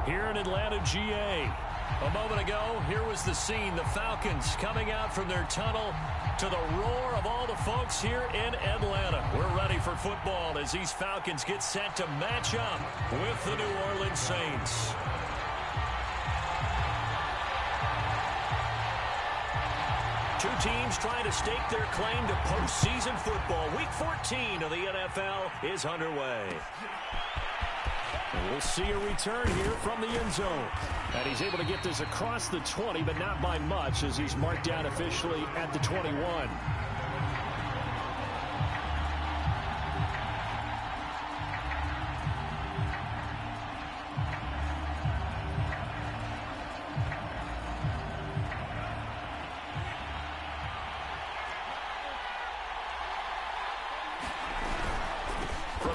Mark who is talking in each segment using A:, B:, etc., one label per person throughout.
A: here in Atlanta, GA. A moment ago, here was the scene. The Falcons coming out from their tunnel to the roar of all the folks here in Atlanta. We're ready for football as these Falcons get set to match up with the New Orleans Saints. Two teams trying to stake their claim to postseason football. Week 14 of the NFL is underway. And we'll see a return here from the end zone. And he's able to get this across the 20, but not by much as he's marked down officially at the 21.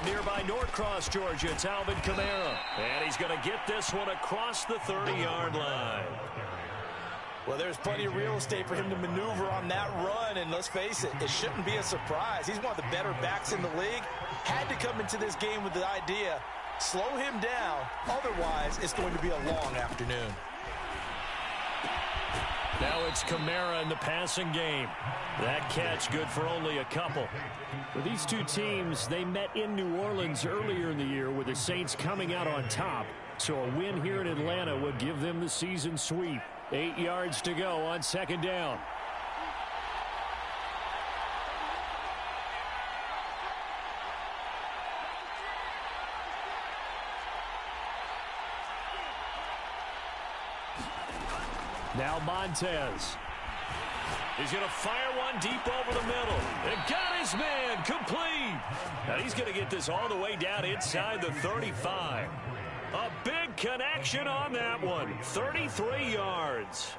A: Nearby Norcross, Georgia, it's Alvin Kamara. And he's going to get this one across the 30-yard line.
B: Well, there's plenty of real estate for him to maneuver on that run. And let's face it, it shouldn't be a surprise. He's one of the better backs in the league. Had to come into this game with the idea, slow him down. Otherwise, it's going to be a long afternoon.
A: Now it's Kamara in the passing game. That catch good for only a couple. For these two teams, they met in New Orleans earlier in the year with the Saints coming out on top. So a win here in Atlanta would give them the season sweep. 8 yards to go on second down. Now Montez. He's going to fire one deep over the middle. And got his man complete. Now he's going to get this all the way down inside the 35. A big connection on that one. 33 yards.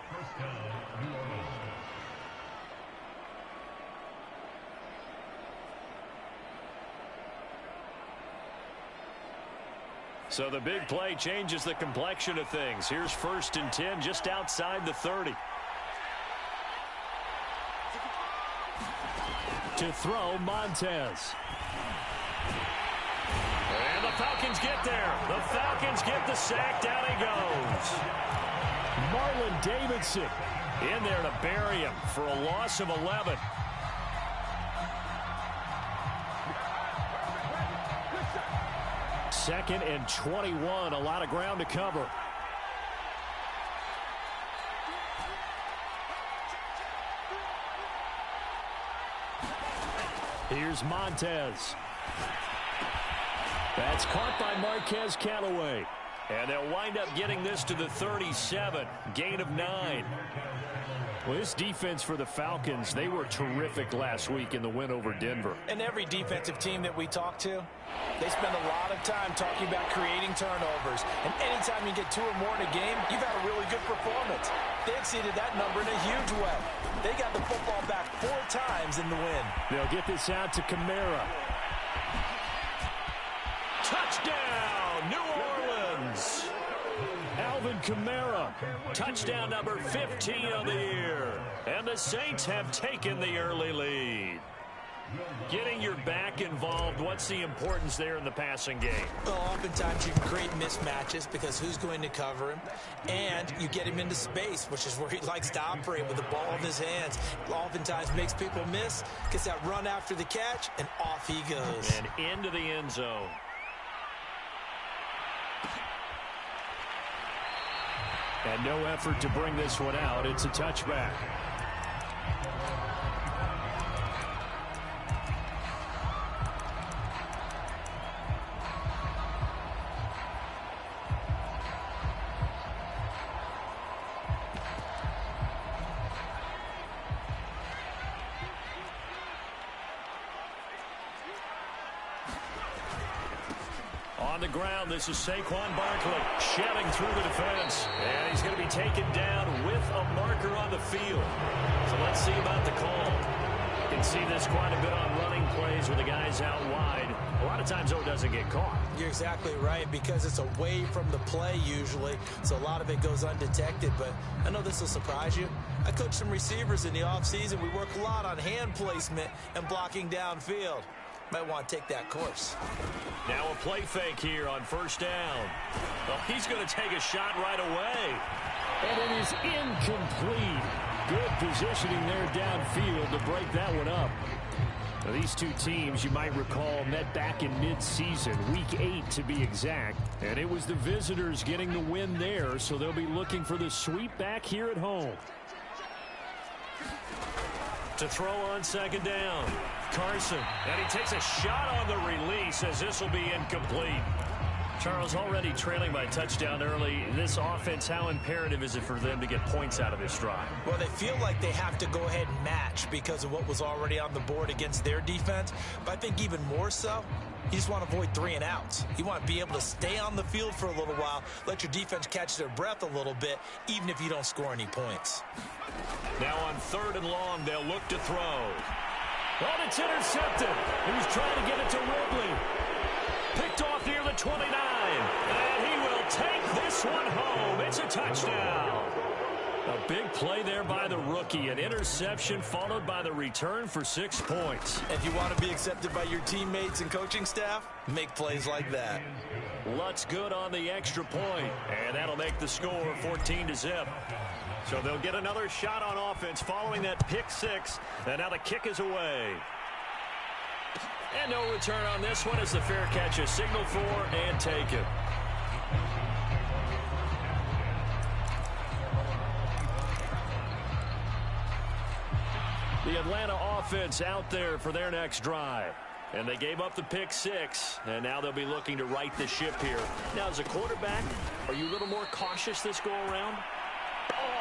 A: So the big play changes the complexion of things. Here's 1st and 10 just outside the 30. To throw, Montez. And the Falcons get there. The Falcons get the sack. Down he goes. Marlon Davidson in there to bury him for a loss of 11. Second and 21. A lot of ground to cover. Here's Montez. That's caught by Marquez Callaway. And they'll wind up getting this to the 37. Gain of 9. Well, this defense for the Falcons, they were terrific last week in the win over Denver.
B: And every defensive team that we talk to, they spend a lot of time talking about creating turnovers. And anytime you get 2 or more in a game, you've had a really good performance. They exceeded that number in a huge way. They got the football back 4 times in the win.
A: They'll get this out to Kamara. Touchdown, New Orleans. Alvin Kamara, touchdown number 15 of the year. And the Saints have taken the early lead. Getting your back involved, what's the importance there in the passing game?
B: Well, oftentimes you can create mismatches because who's going to cover him? And you get him into space, which is where he likes to operate with the ball in his hands. Oftentimes makes people miss, gets that run after the catch, and off he goes.
A: And into the end zone. And no effort to bring this one out. It's a touchback. On the ground, this is Saquon Barkley shedding through the defense. And he's going to be taken down with a marker on the field. So let's see about the call. You can see this quite a bit on running plays with the guys out wide. A lot of times, though, it doesn't get caught.
B: You're exactly right, because it's away from the play usually. So a lot of it goes undetected. But I know this will surprise you. I coach some receivers in the offseason. We work a lot on hand placement and blocking downfield. might want to take that course.
A: Now a play fake here on first down. Well, he's going to take a shot right away. And it is incomplete. Good positioning there downfield to break that one up. Now, these two teams, you might recall, met back in mid-season, Week 8 to be exact. And it was the visitors getting the win there, so they'll be looking for the sweep back here at home. To throw on second down, Carson. And he takes a shot on the release as this will be incomplete. Charles, already trailing by touchdown early. This offense, how imperative is it for them to get points out of this drive?
B: Well, they feel like they have to go ahead and match because of what was already on the board against their defense. But I think even more so, you just want to avoid 3 and outs. You want to be able to stay on the field for a little while, let your defense catch their breath a little bit, even if you don't score any points.
A: Now on 3rd and long, they'll look to throw. Oh, it's intercepted. He was trying to get it to Ridley. Picked off near the 29. And he will take this one home. It's a touchdown. A big play there by the rookie. An interception followed by the return for 6 points.
B: If you want to be accepted by your teammates and coaching staff, make plays like that.
A: Lutz good on the extra point. And that'll make the score 14-0. So they'll get another shot on offense following that pick 6. And now the kick is away. And no return on this one as the fair catch is signaled for and taken. The Atlanta offense out there for their next drive. And they gave up the pick 6, and now they'll be looking to right the ship here. Now, as a quarterback, are you a little more cautious this go-around?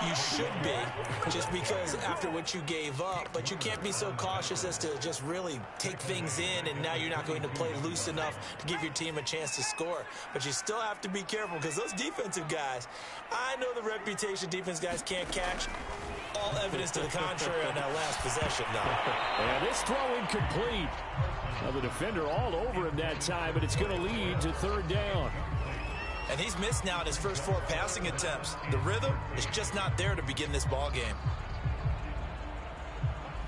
B: You should be, just because after what you gave up, but you can't be so cautious as to just really take things in, and now you're not going to play loose enough to give your team a chance to score. But you still have to be careful because those defensive guys, I know the reputation defense guys can't catch. All evidence to the contrary on that last possession, though.
A: And this throw incomplete. Now the defender all over him that time, but it's going to lead to 3rd down.
B: And he's missed now in his first 4 passing attempts. The rhythm is just not there to begin this ball game.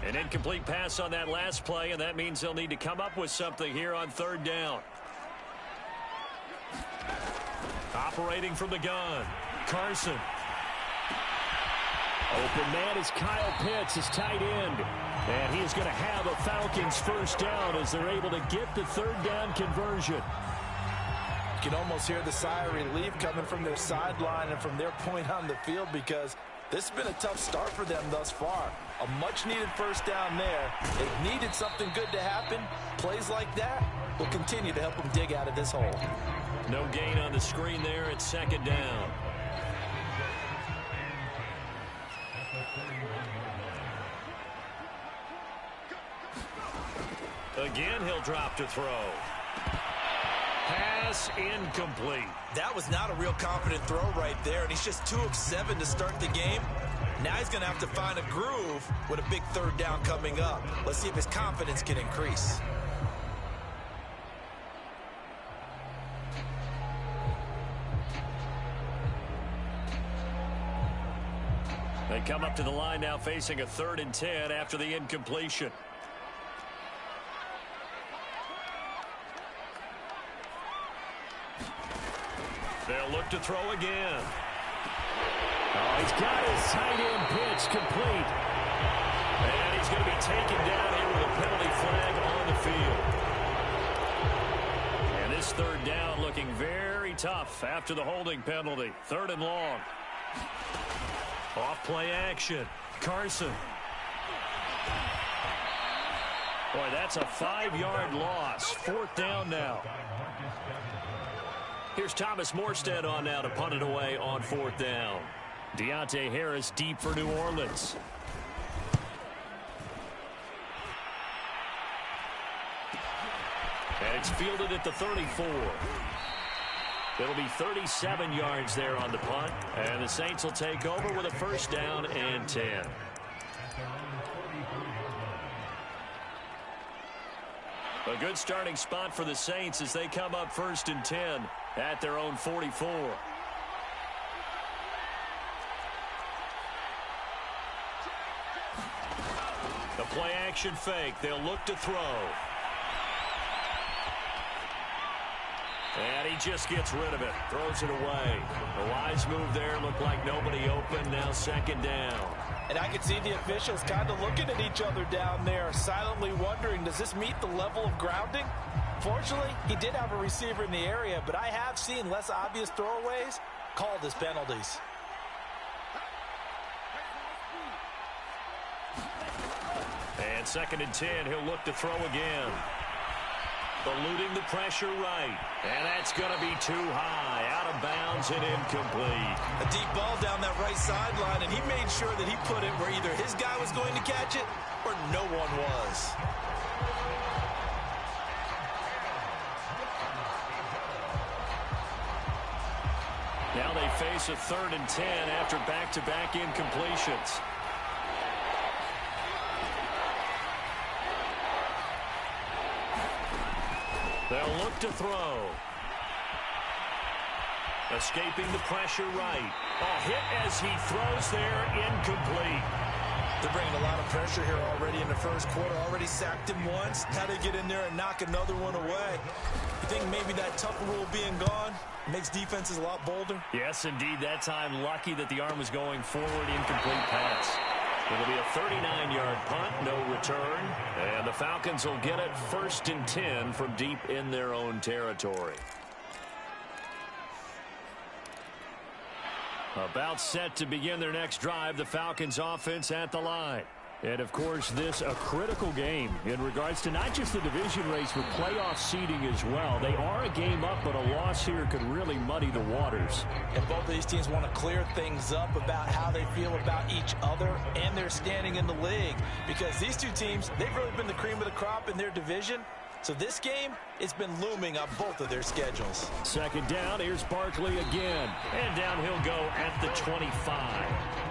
A: An incomplete pass on that last play, and that means they'll need to come up with something here on 3rd down. Operating from the gun, Carson. Open man is Kyle Pitts, his tight end. And he's going to have a Falcons first down as they're able to get the 3rd down conversion.
B: You can almost hear the sigh of relief coming from their sideline and from their point on the field because this has been a tough start for them thus far. A much-needed first down there. They needed something good to happen. Plays like that will continue to help them dig out of this hole.
A: No gain on the screen there at 2nd down. Again, he'll drop to throw. Pass incomplete.
B: That was not a real confident throw right there, and he's just 2 of 7 to start the game. Now he's going to have to find a groove with a big 3rd down coming up. Let's see if his confidence can increase.
A: They come up to the line now facing a 3rd and 10 after the incompletion. They'll look to throw again. Oh, he's got his tight end pitch complete. And he's going to be taken down here with a penalty flag on the field. And this 3rd down looking very tough after the holding penalty. 3rd and long. Off play action. Carson. Boy, that's a 5-yard loss. 4th down now. Here's Thomas Morstead on now to punt it away on 4th down. Deontay Harris deep for New Orleans. And it's fielded at the 34. It'll be 37 yards there on the punt. And the Saints will take over with a first down and 10. A good starting spot for the Saints as they come up 1st and 10 at their own 44. The play action fake. They'll look to throw. And he just gets rid of it. Throws it away. A wise move there. Looked like nobody open. Now second down.
B: And I can see the officials kind of looking at each other down there, silently wondering, does this meet the level of grounding? Fortunately, he did have a receiver in the area, but I have seen less obvious throwaways called as penalties.
A: And second and 10, he'll look to throw again. Eluding the pressure right. And that's going to be too high. Out of bounds and incomplete.
B: A deep ball down that right sideline, and he made sure that he put it where either his guy was going to catch it or no one was.
A: Now they face a 3rd and 10 after back-to-back incompletions. They'll look to throw. Escaping the pressure right. A hit as he throws there, incomplete.
B: They're bringing a lot of pressure here already in the first quarter. Already sacked him once. Now they get in there and knock another one away. You think maybe that Tucker rule being gone makes defenses a lot bolder?
A: Yes, indeed. That time, lucky that the arm was going forward. Incomplete pass. It'll be a 39-yard punt, no return. And the Falcons will get it 1st and 10 from deep in their own territory. About set to begin their next drive, the Falcons offense at the line. And, of course, this a critical game in regards to not just the division race, but playoff seeding as well. They are a game up, but a loss here could really muddy the waters.
B: And both of these teams want to clear things up about how they feel about each other and their standing in the league. Because these two teams, they've really been the cream of the crop in their division. So this game, it's been looming on both of their schedules.
A: Second down, here's Barkley again. And down he'll go at the 25.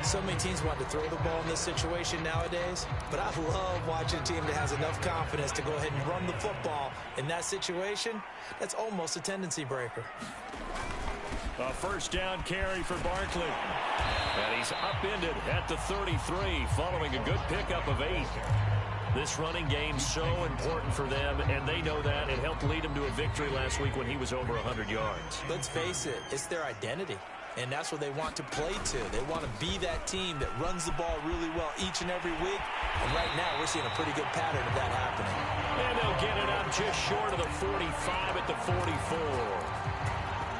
B: So many teams want to throw the ball in this situation nowadays, but I love watching a team that has enough confidence to go ahead and run the football. In that situation, that's almost a tendency breaker.
A: A first down carry for Barkley. And he's upended at the 33 following a good pickup of 8. This running game so important for them, and they know that. It helped lead them to a victory last week when he was over 100 yards.
B: Let's face it, it's their identity. And that's what they want to play to. They want to be that team that runs the ball really well each and every week. And right now, we're seeing a pretty good pattern of that happening.
A: And they'll get it up just short of the 45 at the 44.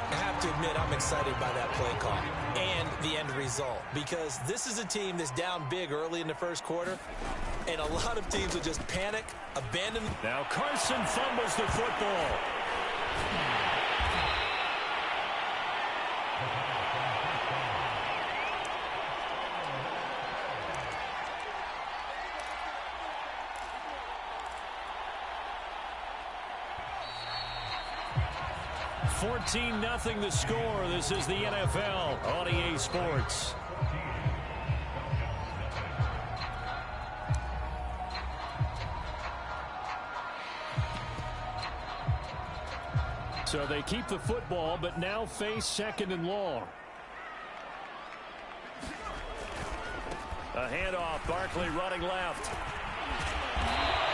B: I have to admit, I'm excited by that play call and the end result. Because this is a team that's down big early in the first quarter. And a lot of teams will just panic, abandon.
A: Now Carson fumbles the football. 14-0 the score. This is the NFL on EA Sports. So they keep the football, but now face 2nd and long. A handoff, Barkley running left.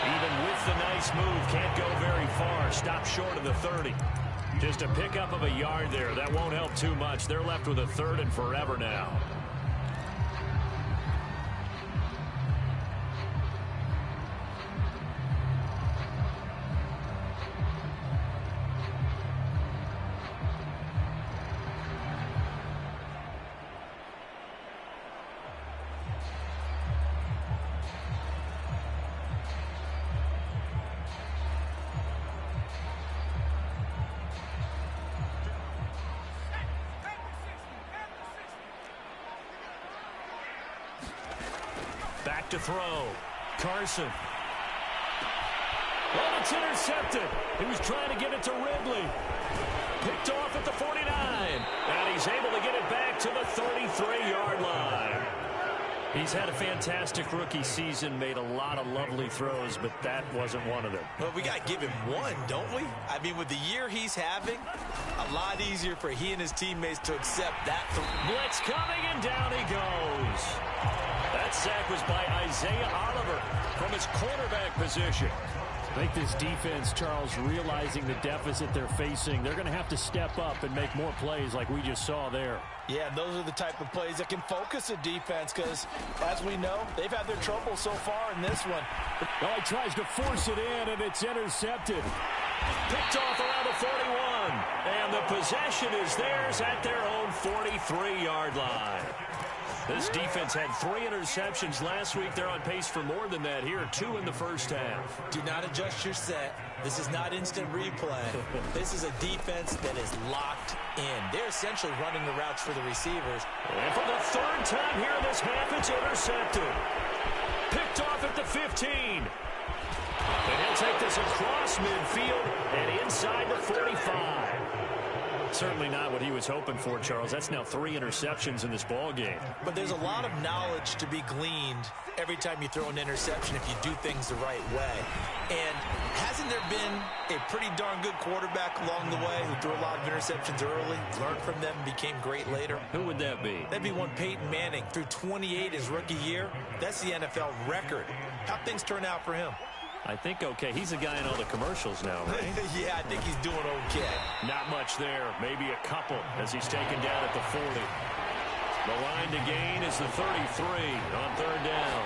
A: Even with the nice move, can't go very far. Stop short of the 30. Just a pickup of a yard there. That won't help too much. They're left with a 3rd and forever now. Back to throw. Carson. Well, it's intercepted. He was trying to get it to Ridley. Picked off at the 49. And he's able to get it back to the 33-yard line. He's had a fantastic rookie season, made a lot of lovely throws, but that wasn't one of them.
B: Well, we got to give him one, don't we? I mean, with the year he's having, a lot easier for he and his teammates to accept that.
A: Blitz coming, and down he goes. That sack was by Isaiah Oliver from his quarterback position. I think this defense, Charles, realizing the deficit they're facing, they're going to have to step up and make more plays like we just saw there.
B: Yeah, those are the type of plays that can focus a defense because, as we know, they've had their trouble so far in this one.
A: Oh, he tries to force it in, and it's intercepted. Picked off around the 41. And the possession is theirs at their own 43-yard line. This defense had 3 interceptions last week. They're on pace for more than that here, 2 in the first half.
B: Do not adjust your set. This is not instant replay. This is a defense that is locked in. They're essentially running the routes for the receivers.
A: And for the 3rd time here in this half, it's intercepted. Picked off at the 15. And he'll take this across midfield and inside the 45. Certainly not what he was hoping for, Charles. That's now 3 interceptions in this ball game.
B: But there's a lot of knowledge to be gleaned every time you throw an interception if you do things the right way. And hasn't there been a pretty darn good quarterback along the way who threw a lot of interceptions early, learned from them, and became great later?
A: Who would that be?
B: That'd be one Peyton Manning. Threw 28 his rookie year. That's the NFL record. How'd things turn out for him?
A: I think okay. He's a guy in all the commercials now, right?
B: Yeah, I think he's doing okay.
A: Not much there. Maybe a couple as he's taken down at the 40. The line to gain is the 33 on 3rd down.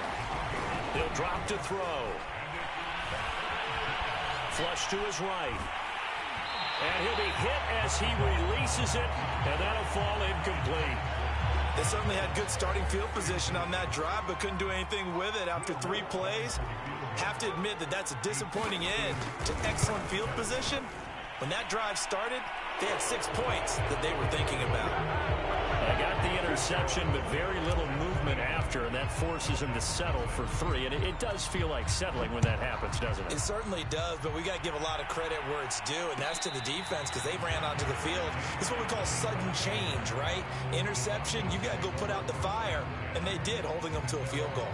A: He'll drop to throw. Flush to his right. And he'll be hit as he releases it, and that'll fall incomplete.
B: They certainly had good starting field position on that drive, but couldn't do anything with it after 3 plays. Have to admit that that's a disappointing end to excellent field position. When that drive started, they had 6 points that they were thinking about.
A: I got the interception, but very little movement after, and that forces him to settle for 3. And it does feel like settling when that happens, doesn't it?
B: It certainly does, but we got to give a lot of credit where it's due, and that's to the defense because they ran onto the field. This is what we call sudden change, right? Interception, you got to go put out the fire, and they did, holding them to a field goal.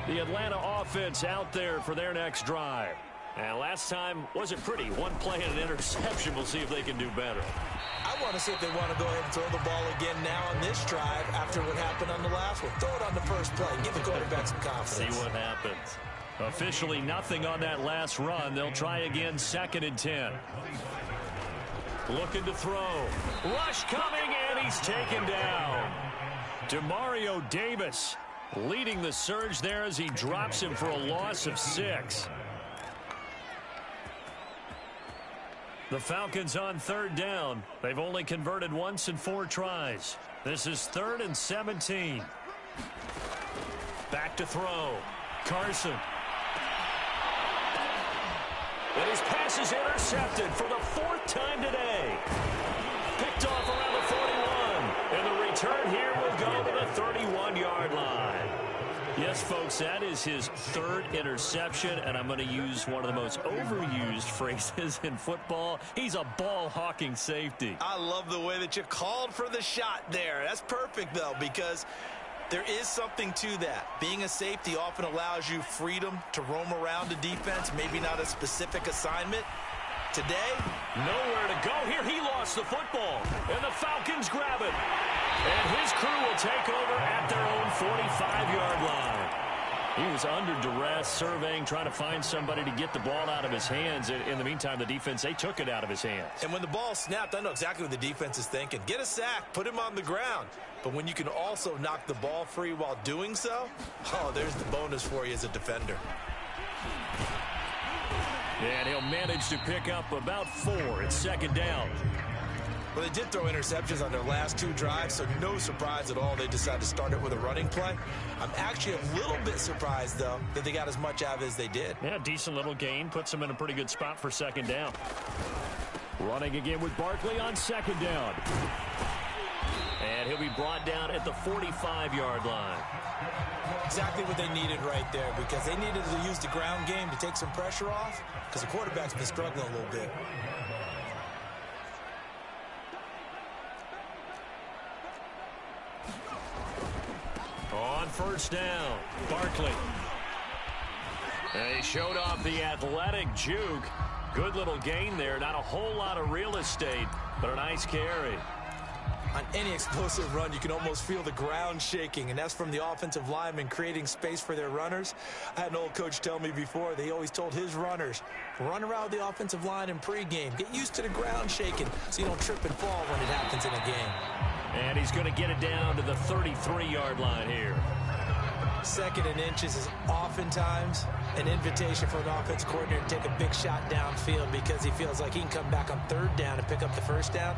A: The Atlanta offense out there for their next drive. And last time wasn't pretty. 1 play and an interception. We'll see if they can do better.
B: I want to see if they want to go ahead and throw the ball again now on this drive after what happened on the last one. Throw it on the first play. Give the quarterback some confidence.
A: See what happens. Officially nothing on that last run. They'll try again 2nd and 10. Looking to throw. Rush coming, and he's taken down. Demario Davis leading the surge there as he drops him for a loss of 6. The Falcons on 3rd down. They've only converted once in 4 tries. This is 3rd and 17. Back to throw. Carson. And his pass is intercepted for the 4th time today. Picked off around the 41. And the return here will go to the 31-yard line. Yes, folks, that is his 3rd interception, and I'm going to use one of the most overused phrases in football. He's a ball-hawking safety.
B: I love the way that you called for the shot there. That's perfect, though, because there is something to that. Being a safety often allows you freedom to roam around a defense, maybe not a specific assignment. Today,
A: nowhere to go here. He lost the football, and the Falcons grab it. And his crew will take over at their own 45-yard line. He was under duress, surveying, trying to find somebody to get the ball out of his hands. In the meantime, the defense, they took it out of his hands.
B: And when the ball snapped, I know exactly what the defense is thinking. Get a sack, put him on the ground. But when you can also knock the ball free while doing so, oh, there's the bonus for you as a defender.
A: And he'll manage to pick up about 4. It's 2nd down.
B: Well, they did throw interceptions on their last 2 drives, so no surprise at all they decided to start it with a running play. I'm actually a little bit surprised, though, that they got as much out of it as they did.
A: Yeah, decent little gain. Puts them in a pretty good spot for 2nd down. Running again with Barkley on 2nd down. And he'll be brought down at the 45-yard line.
B: Exactly what they needed right there, because they needed to use the ground game to take some pressure off, because the quarterback's been struggling a little bit.
A: On 1st down, Barkley. And he showed off the athletic juke. Good little gain there. Not a whole lot of real estate, but a nice carry.
B: On any explosive run, you can almost feel the ground shaking, and that's from the offensive linemen creating space for their runners. I had an old coach tell me before, they always told his runners, run around the offensive line in pregame. Get used to the ground shaking so you don't trip and fall when it happens in a game.
A: And he's going to get it down to the 33-yard line here.
B: 2nd and inches is oftentimes an invitation for an offense coordinator to take a big shot downfield because he feels like he can come back on 3rd down and pick up the 1st down.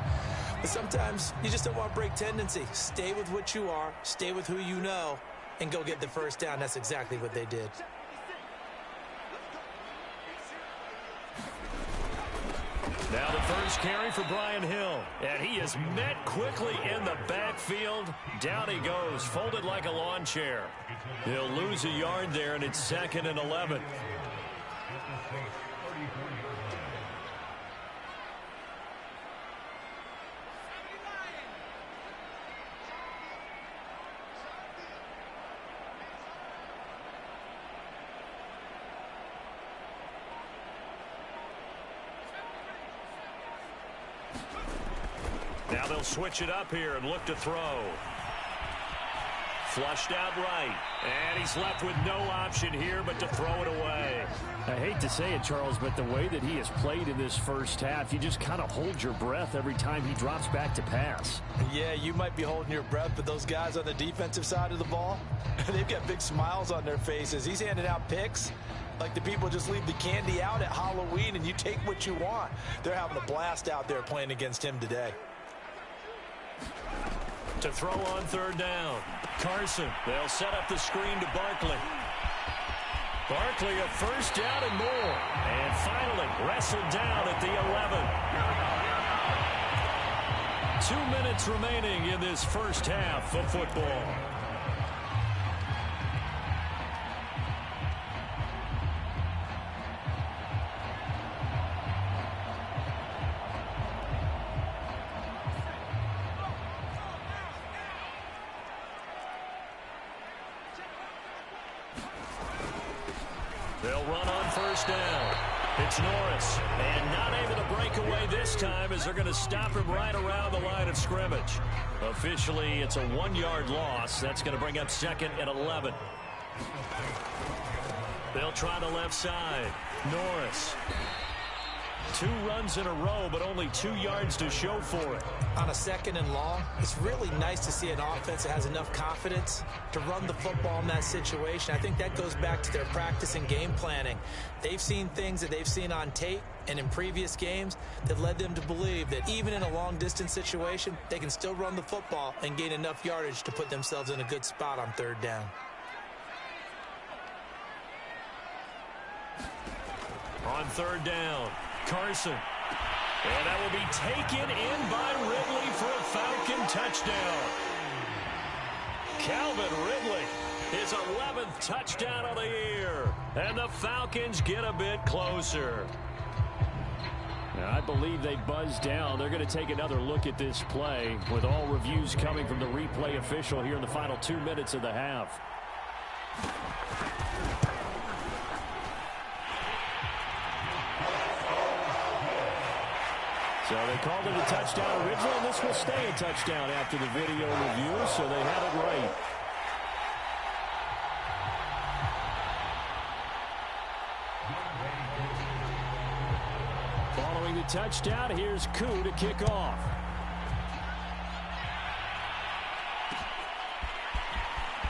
B: But sometimes you just don't want to break tendency. Stay with what you are, stay with who you know, and go get the 1st down. That's exactly what they did.
A: Now the first carry for Brian Hill. And he is met quickly in the backfield. Down he goes, folded like a lawn chair. He'll lose a yard there, and it's 2nd and 11. Now they'll switch it up here and look to throw. Flushed out right. And he's left with no option here but to throw it away.
C: I hate to say it, Charles, but the way that he has played in this first half, you just kind of hold your breath every time he drops back to pass.
B: Yeah, you might be holding your breath, but those guys on the defensive side of the ball, they've got big smiles on their faces. He's handing out picks like the people just leave the candy out at Halloween and you take what you want. They're having a blast out there playing against him today.
A: To throw on 3rd down. Carson. They'll set up the screen to Barkley. Barkley a 1st down and more. And finally wrestled down at the 11. 2 minutes remaining in this first half of football. They'll run on 1st down. It's Norris. And not able to break away this time as they're going to stop him right around the line of scrimmage. Officially, it's a 1-yard loss. That's going to bring up 2nd and 11. They'll try the left side. Norris. 2 runs in a row, but only 2 yards to show for it.
B: On a 2nd and long, it's really nice to see an offense that has enough confidence to run the football in that situation. I think that goes back to their practice and game planning. They've seen things that they've seen on tape and in previous games that led them to believe that even in a long-distance situation, they can still run the football and gain enough yardage to put themselves in a good spot on 3rd down.
A: On 3rd down. Carson. And that will be taken in by Ridley for a Falcon touchdown. Calvin Ridley, his 11th touchdown of the year. And the Falcons get a bit closer.
C: Now, I believe they buzzed down. They're going to take another look at this play with all reviews coming from the replay official here in the final 2 minutes of the half. So they called it a touchdown originally, and this will stay a touchdown after the video review, so they have it right. Following the touchdown, here's Koo to kick off.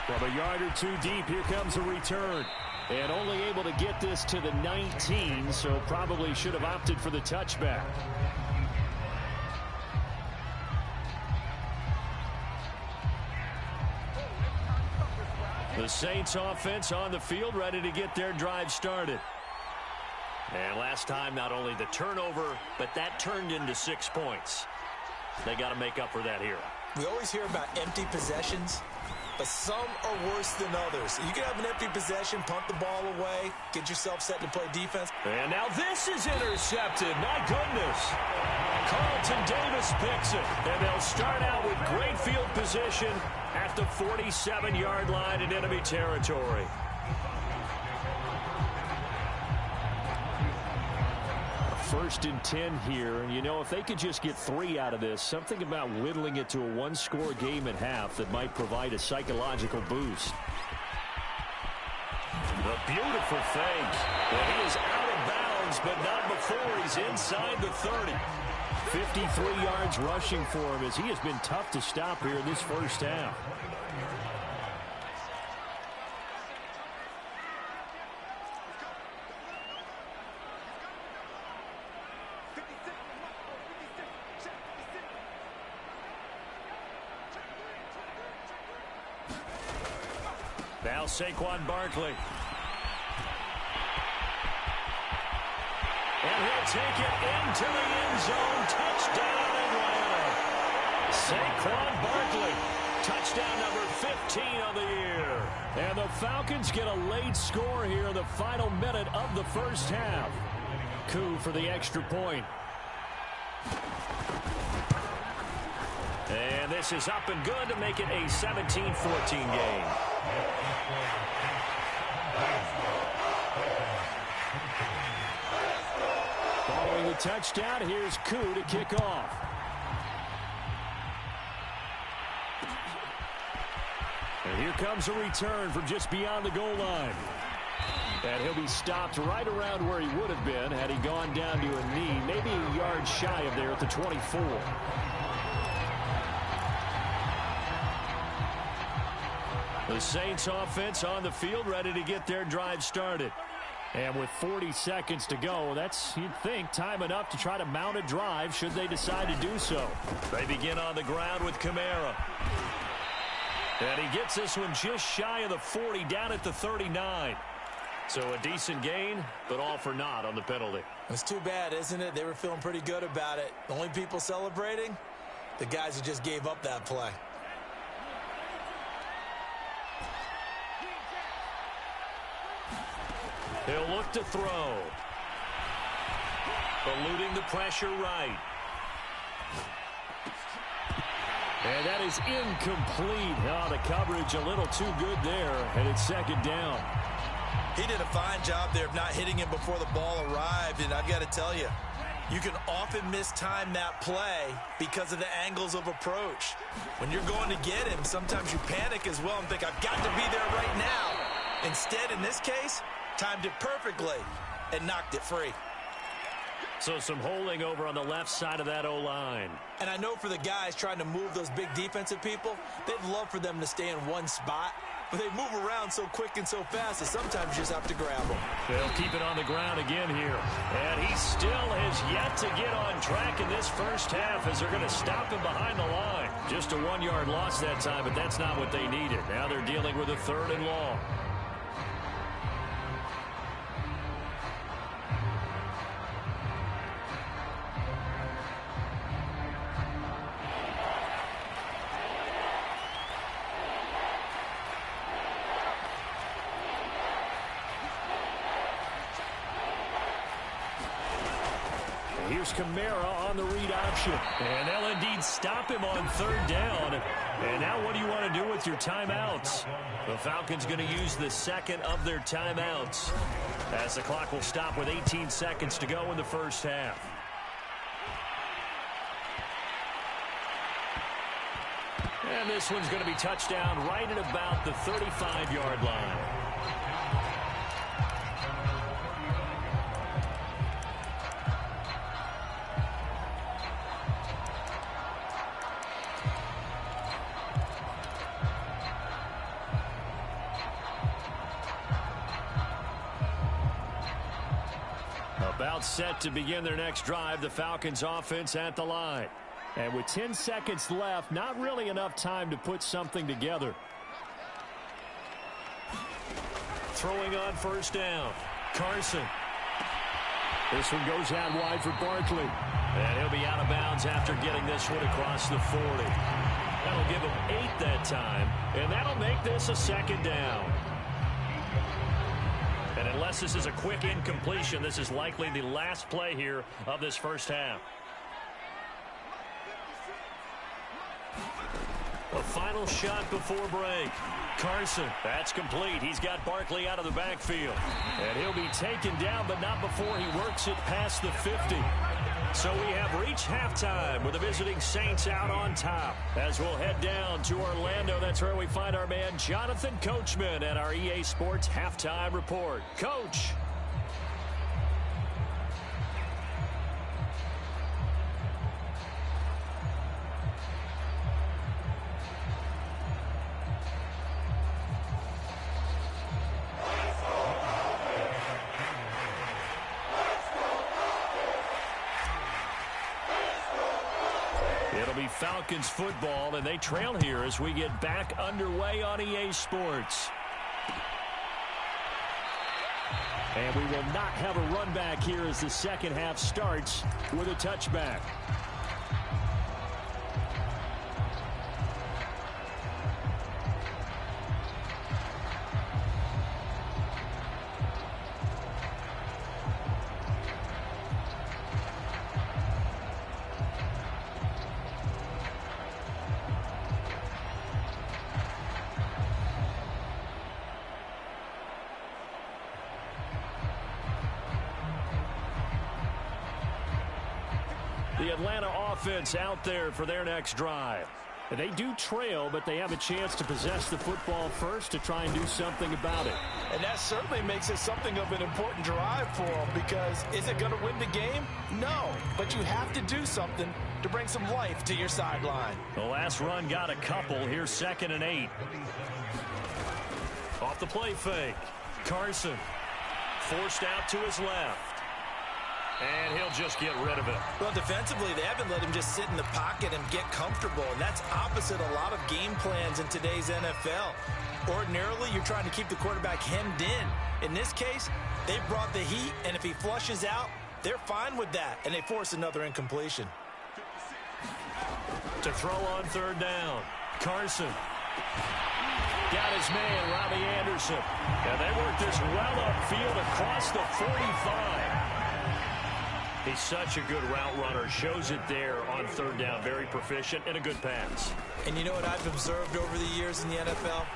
C: From a yard or 2 deep, here comes a return. And only able to get this to the 19, so probably should have opted for the touchback. The Saints offense on the field, ready to get their drive started.
A: And last time, not only the turnover, but that turned into 6 points. They got to make up for that here.
B: We always hear about empty possessions, but some are worse than others. You can have an empty possession, pump the ball away, get yourself set to play defense.
A: And now this is intercepted. My goodness. Carlton Davis picks it. And they'll start out with great field position at the 47-yard line in enemy territory.
C: 1st and 10 here. And, you know, if they could just get 3 out of this, something about whittling it to a one-score game at half that might provide a psychological boost.
A: The beautiful fake. Well, he is out of bounds, but not before he's inside the 30.
C: 53 yards rushing for him as he has been tough to stop here in this first half.
A: Now Saquon Barkley. And he'll take it into the end zone. Touchdown, Atlanta. Saquon Barkley. Touchdown number 15 on the year.
C: And the Falcons get a late score here in the final minute of the first half. Coup for the extra point.
A: And this is up and good to make it a 17-14 game.
C: Following the touchdown, here's Coup to kick off. And here comes a return from just beyond the goal line. And he'll be stopped right around where he would have been had he gone down to a knee, maybe a yard shy of there at the 24.
A: The Saints offense on the field, ready to get their drive started.
C: And with 40 seconds to go, that's, you'd think, time enough to try to mount a drive should they decide to do so.
A: They begin on the ground with Kamara. And he gets this one just shy of the 40, down at the 39. So a decent gain, but all for naught on the penalty.
B: It's too bad, isn't it? They were feeling pretty good about it. The only people celebrating, the guys who just gave up that play.
A: He'll look to throw. Eluding the pressure right.
C: And that is incomplete. Oh, the coverage a little too good there, and it's second down.
B: He did a fine job there of not hitting him before the ball arrived, and I've got to tell you, you can often mistime that play because of the angles of approach. When you're going to get him, sometimes you panic as well and think, I've got to be there right now. Instead, in this case, timed it perfectly and knocked it free.
A: So some holding over on the left side of that O-line.
B: And I know for the guys trying to move those big defensive people, they'd love for them to stay in one spot. But they move around so quick and so fast that sometimes you just have to grab them.
A: They'll keep it on the ground again here. And he still has yet to get on track in this first half as they're going to stop him behind the line. Just a 1-yard loss that time, but that's not what they needed. Now they're dealing with a 3rd and long.
C: Here's Kamara on the read option.
A: And they'll indeed stop him on 3rd down. And now what do you want to do with your timeouts? The Falcons going to use the 2nd of their timeouts as the clock will stop with 18 seconds to go in the first half. And this one's going to be touchdown right at about the 35-yard line. About set to begin their next drive, the Falcons offense at the line.
C: And with 10 seconds left, not really enough time to put something together.
A: Throwing on 1st down. Carson.
C: This one goes out wide for Barkley.
A: And he'll be out of bounds after getting this one across the 40. That'll give him 8 that time. And that'll make this a 2nd down. And unless this is a quick incompletion, this is likely the last play here of this first half. A final shot before break. Carson, that's complete. He's got Barkley out of the backfield. And he'll be taken down, but not before he works it past the 50. So we have reached halftime with the visiting Saints out on top. As we'll head down to Orlando, that's where we find our man Jonathan Coachman at our EA Sports Halftime Report. Coach. It'll be Falcons football, and they trail here as we get back underway on EA Sports. And we will not have a run back here as the second half starts with a touchback. The Atlanta offense out there for their next drive. They do trail, but they have a chance to possess the football first to try and do something about it.
B: And that certainly makes it something of an important drive for them, because is it going to win the game? No, but you have to do something to bring some life to your sideline.
A: The last run got a couple. Here's 2nd and 8. Off the play fake. Carson forced out to his left. And he'll just get rid of it.
B: Well, defensively, they haven't let him just sit in the pocket and get comfortable, and that's opposite a lot of game plans in today's NFL. Ordinarily, you're trying to keep the quarterback hemmed in. In this case, they brought the heat, and if he flushes out, they're fine with that, and they force another incompletion.
A: To throw on 3rd down, Carson. Got his man, Robbie Anderson. And they work this well upfield across the 45. He's such a good route runner. Shows it there on 3rd down. Very proficient and a good pass.
B: And you know what I've observed over the years in the NFL?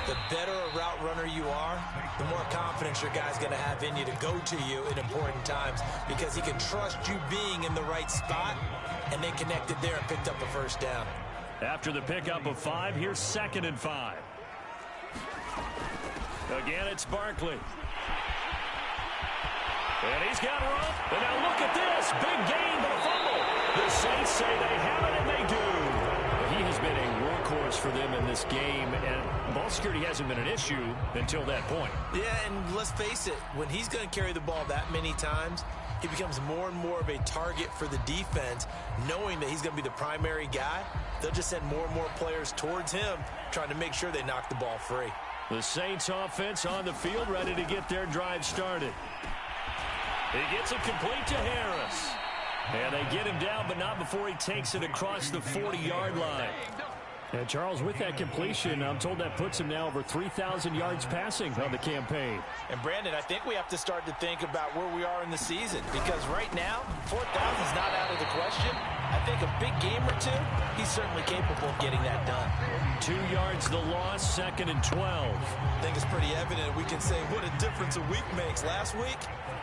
B: The better a route runner you are, the more confidence your guy's going to have in you to go to you in important times, because he can trust you being in the right spot, and they connected there and picked up a 1st down.
A: After the pickup of 5, here's 2nd and 5. Again, it's Barkley. And he's got room. And now look at this. Big gain, but a fumble. The Saints say they have it, and they do. He has been a workhorse for them in this game, and ball security hasn't been an issue until that point.
B: Yeah, and let's face it, when he's going to carry the ball that many times, he becomes more and more of a target for the defense, knowing that he's going to be the primary guy. They'll just send more and more players towards him, trying to make sure they knock the ball free.
A: The Saints offense on the field, ready to get their drive started. He gets it complete to Harris. And they get him down, but not before he takes it across the 40-yard line.
C: And Charles, with that completion, I'm told that puts him now over 3,000 yards passing on the campaign.
B: And Brandon, I think we have to start to think about where we are in the season, because right now, 4,000 is not out of the question. I think a big game or two, he's certainly capable of getting that done.
A: 2 yards the loss, 2nd and 12.
B: I think it's pretty evident we can say what a difference a week makes. Last week,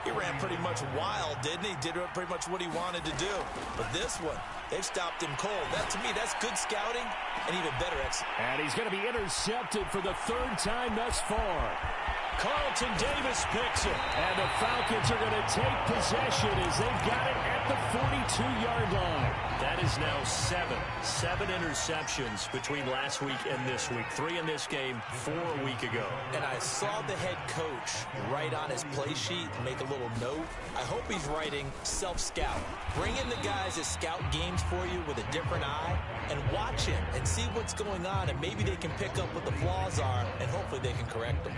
B: he ran pretty much wild, didn't he? Did pretty much what he wanted to do. But this one, they've stopped him cold. That, to me, that's good scouting and even better execution.
C: And he's going to be intercepted for the 3rd time thus far.
A: Carlton Davis picks it.
C: And the Falcons are going to take possession as they've got it at the 42-yard line.
A: That is now 7 interceptions between last week and this week. 3 in this game, 4 a week ago.
B: And I saw the head coach write on his play sheet, make a little note. I hope he's writing self-scout. Bring in the guys that scout games for you with a different eye and watch him and see what's going on, and maybe they can pick up what the flaws are, and hopefully they can correct them.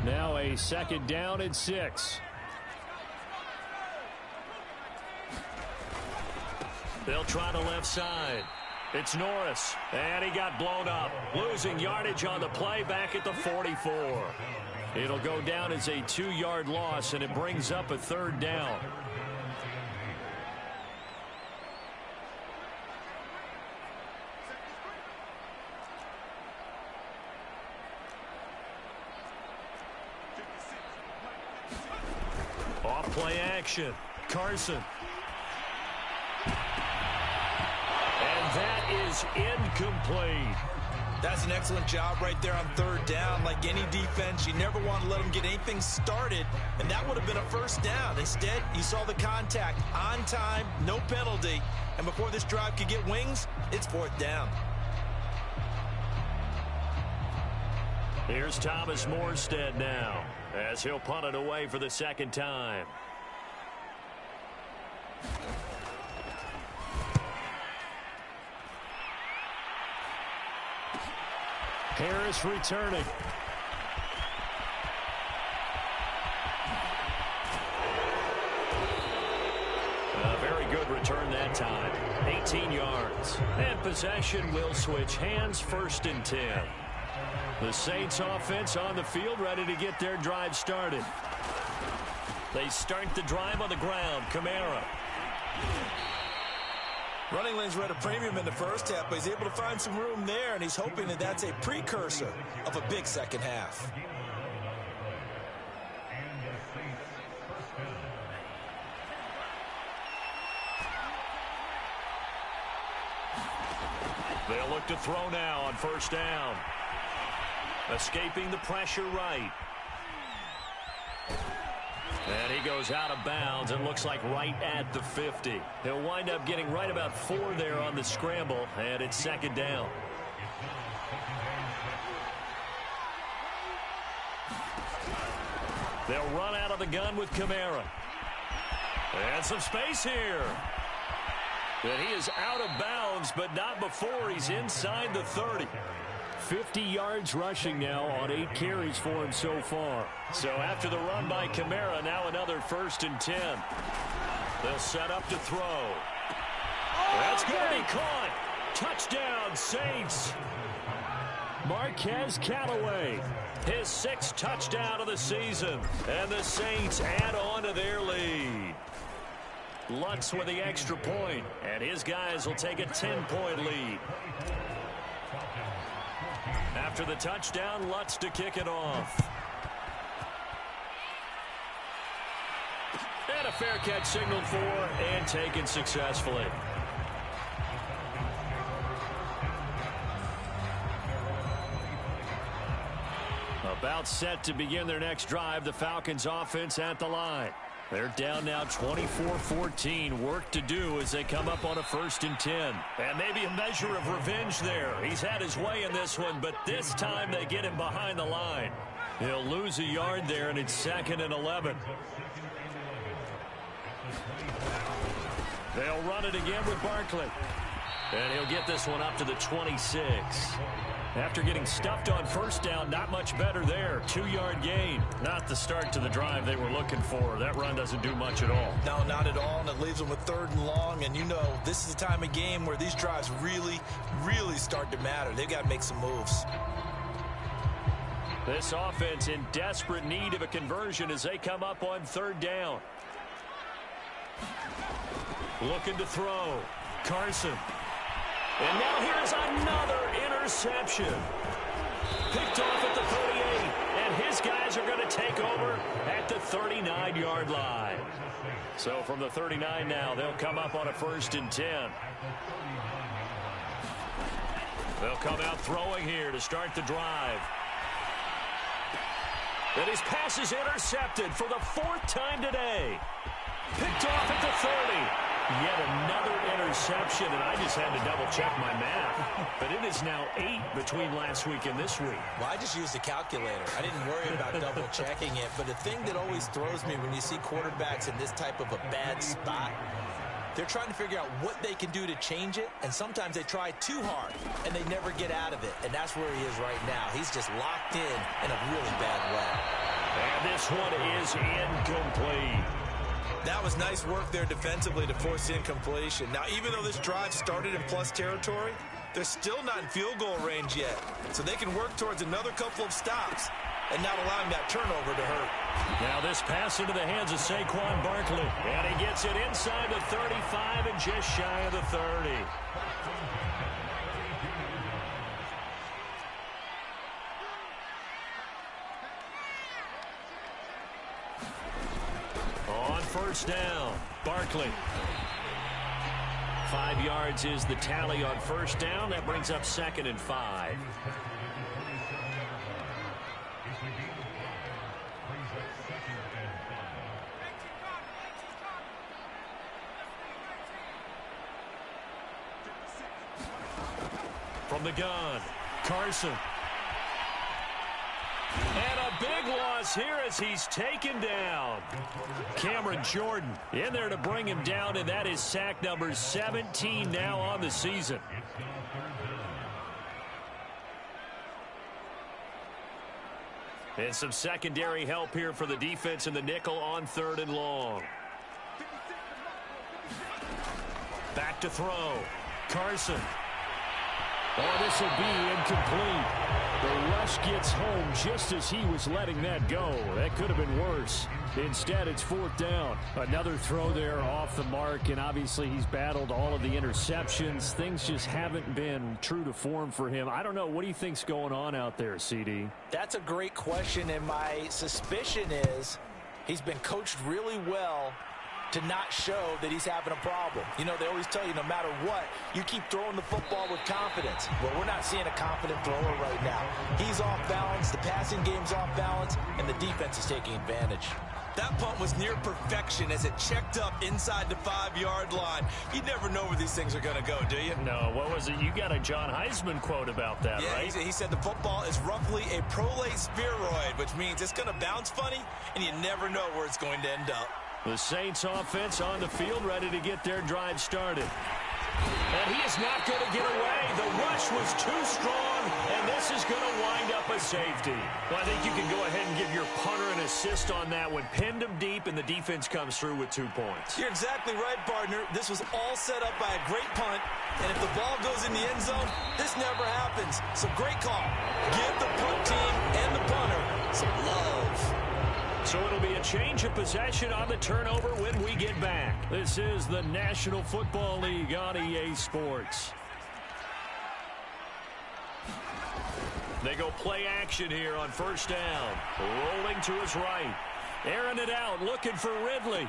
C: Now a 2nd down and 6.
A: They'll try the left side. It's Norris, and he got blown up. Losing yardage on the play back at the 44. It'll go down as a 2-yard loss, and it brings up a 3rd down. Off play action. Carson. And that is incomplete.
B: That's an excellent job right there on 3rd down. Like any defense, you never want to let them get anything started, and that would have been a 1st down. Instead, you saw the contact on time, no penalty, and before this drive could get wings, it's 4th down.
A: Here's Thomas Morstead now, as he'll punt it away for the 2nd time. Harris returning. A very good return that time. 18 yards. And possession will switch hands, 1st and 10. The Saints offense on the field, ready to get their drive started. They start the drive on the ground. Kamara.
B: Running lanes were at a premium in the 1st half, but he's able to find some room there, and he's hoping that that's a precursor of a big 2nd half.
A: They'll look to throw now on 1st down. Escaping the pressure right. And he goes out of bounds and looks like right at the 50. He'll wind up getting right about 4 there on the scramble, and it's 2nd down. They'll run out of the gun with Kamara. And some space here. And he is out of bounds, but not before he's inside the 30. 50 yards rushing now on 8 carries for him so far. So after the run by Kamara, now another 1st and 10. They'll set up to throw. That's going to be caught. Touchdown, Saints. Marquez Callaway, his 6th touchdown of the season. And the Saints add on to their lead. Lutz with the extra point, and his guys will take a 10-point lead. After the touchdown, Lutz to kick it off. And a fair catch signaled for and taken successfully. About set to begin their next drive, the Falcons offense at the line. They're down now 24-14. Work to do as they come up on a 1st and 10. And maybe a measure of revenge there. He's had his way in this one, but this time they get him behind the line. He'll lose a yard there, and it's 2nd and 11. They'll run it again with Barkley. And he'll get this one up to the 26. After getting stuffed on 1st down, not much better there. 2-yard gain. Not the start to the drive they were looking for. That run doesn't do much at all.
B: No, not at all, and it leaves them with 3rd and long. And you know, this is the time of game where these drives really, really start to matter. They've got to make some moves.
A: This offense in desperate need of a conversion as they come up on 3rd down. Looking to throw. Carson. And now here's another interception. Picked off at the 38, and his guys are going to take over at the 39-yard line. So from the 39 now, they'll come up on a 1st and 10. They'll come out throwing here to start the drive. And his pass is intercepted for the 4th time today. Picked off at the 30. Yet another interception, and I just had to double-check my math. But it is now 8 between last week and this week.
B: Well, I just used a calculator. I didn't worry about double-checking it. But the thing that always throws me when you see quarterbacks in this type of a bad spot, they're trying to figure out what they can do to change it, and sometimes they try too hard, and they never get out of it. And that's where he is right now. He's just locked in a really bad way.
A: And this one is incomplete.
B: That was nice work there defensively to force the incompletion. Now, even though this drive started in plus territory, they're still not in field goal range yet. So they can work towards another couple of stops and not allowing that turnover to hurt.
A: Now this pass into the hands of Saquon Barkley. And he gets it inside the 35 and just shy of the 30. On first down, Barkley. 5 yards is the tally on first down. That brings up 2nd and 5. From the gun, Carson. And a big loss here as he's taken down. Cameron Jordan in there to bring him down, and that is sack number 17 now on the season. And some secondary help here for the defense in the nickel on 3rd and long. Back to throw. Carson. Oh, this will be incomplete. The rush gets home just as he was letting that go. That could have been worse. Instead, it's 4th down. Another throw there off the mark, and obviously he's battled all of the interceptions. Things just haven't been true to form for him. I don't know. What do you think's going on out there, CD?
B: That's a great question, and my suspicion is he's been coached really well to not show that he's having a problem. You know, they always tell you no matter what, you keep throwing the football with confidence. Well, we're not seeing a confident thrower right now. He's off balance, the passing game's off balance, and the defense is taking advantage. That punt was near perfection as it checked up inside the 5-yard line. You never know where these things are going to go, do you?
A: No, what was it? You got a John Heisman quote about that,
B: yeah,
A: right?
B: He said the football is roughly a prolate spheroid, which means it's going to bounce funny, and you never know where it's going to end up.
A: The Saints offense on the field ready to get their drive started. And he is not going to get away. The rush was too strong, and this is going to wind up a safety. Well, I think you can go ahead and give your punter an assist on that one. Pinned him deep, and the defense comes through with 2 points.
B: You're exactly right, partner. This was all set up by a great punt, and if the ball goes in the end zone, this never happens. So great call. Give the punt team and the punter some love.
A: So it'll be a change of possession on the turnover when we get back. This is the National Football League on EA Sports. They go play action here on first down. Rolling to his right. Airing it out, looking for Ridley.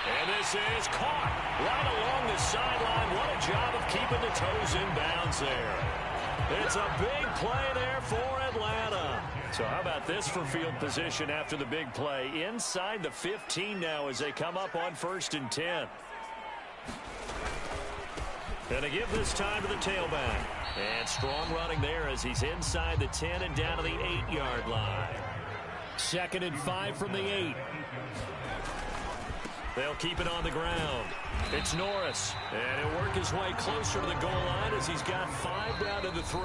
A: And this is caught right along the sideline. What a job of keeping the toes in bounds there. It's a big play there for Atlanta. So how about this for field position after the big play? Inside the 15 now as they come up on 1st and 10. Gonna give this time to the tailback. And strong running there as he's inside the 10 and down to the 8-yard line. 2nd and 5 from the 8. They'll keep it on the ground. It's Norris. And he'll work his way closer to the goal line as he's got 5 down to the 3.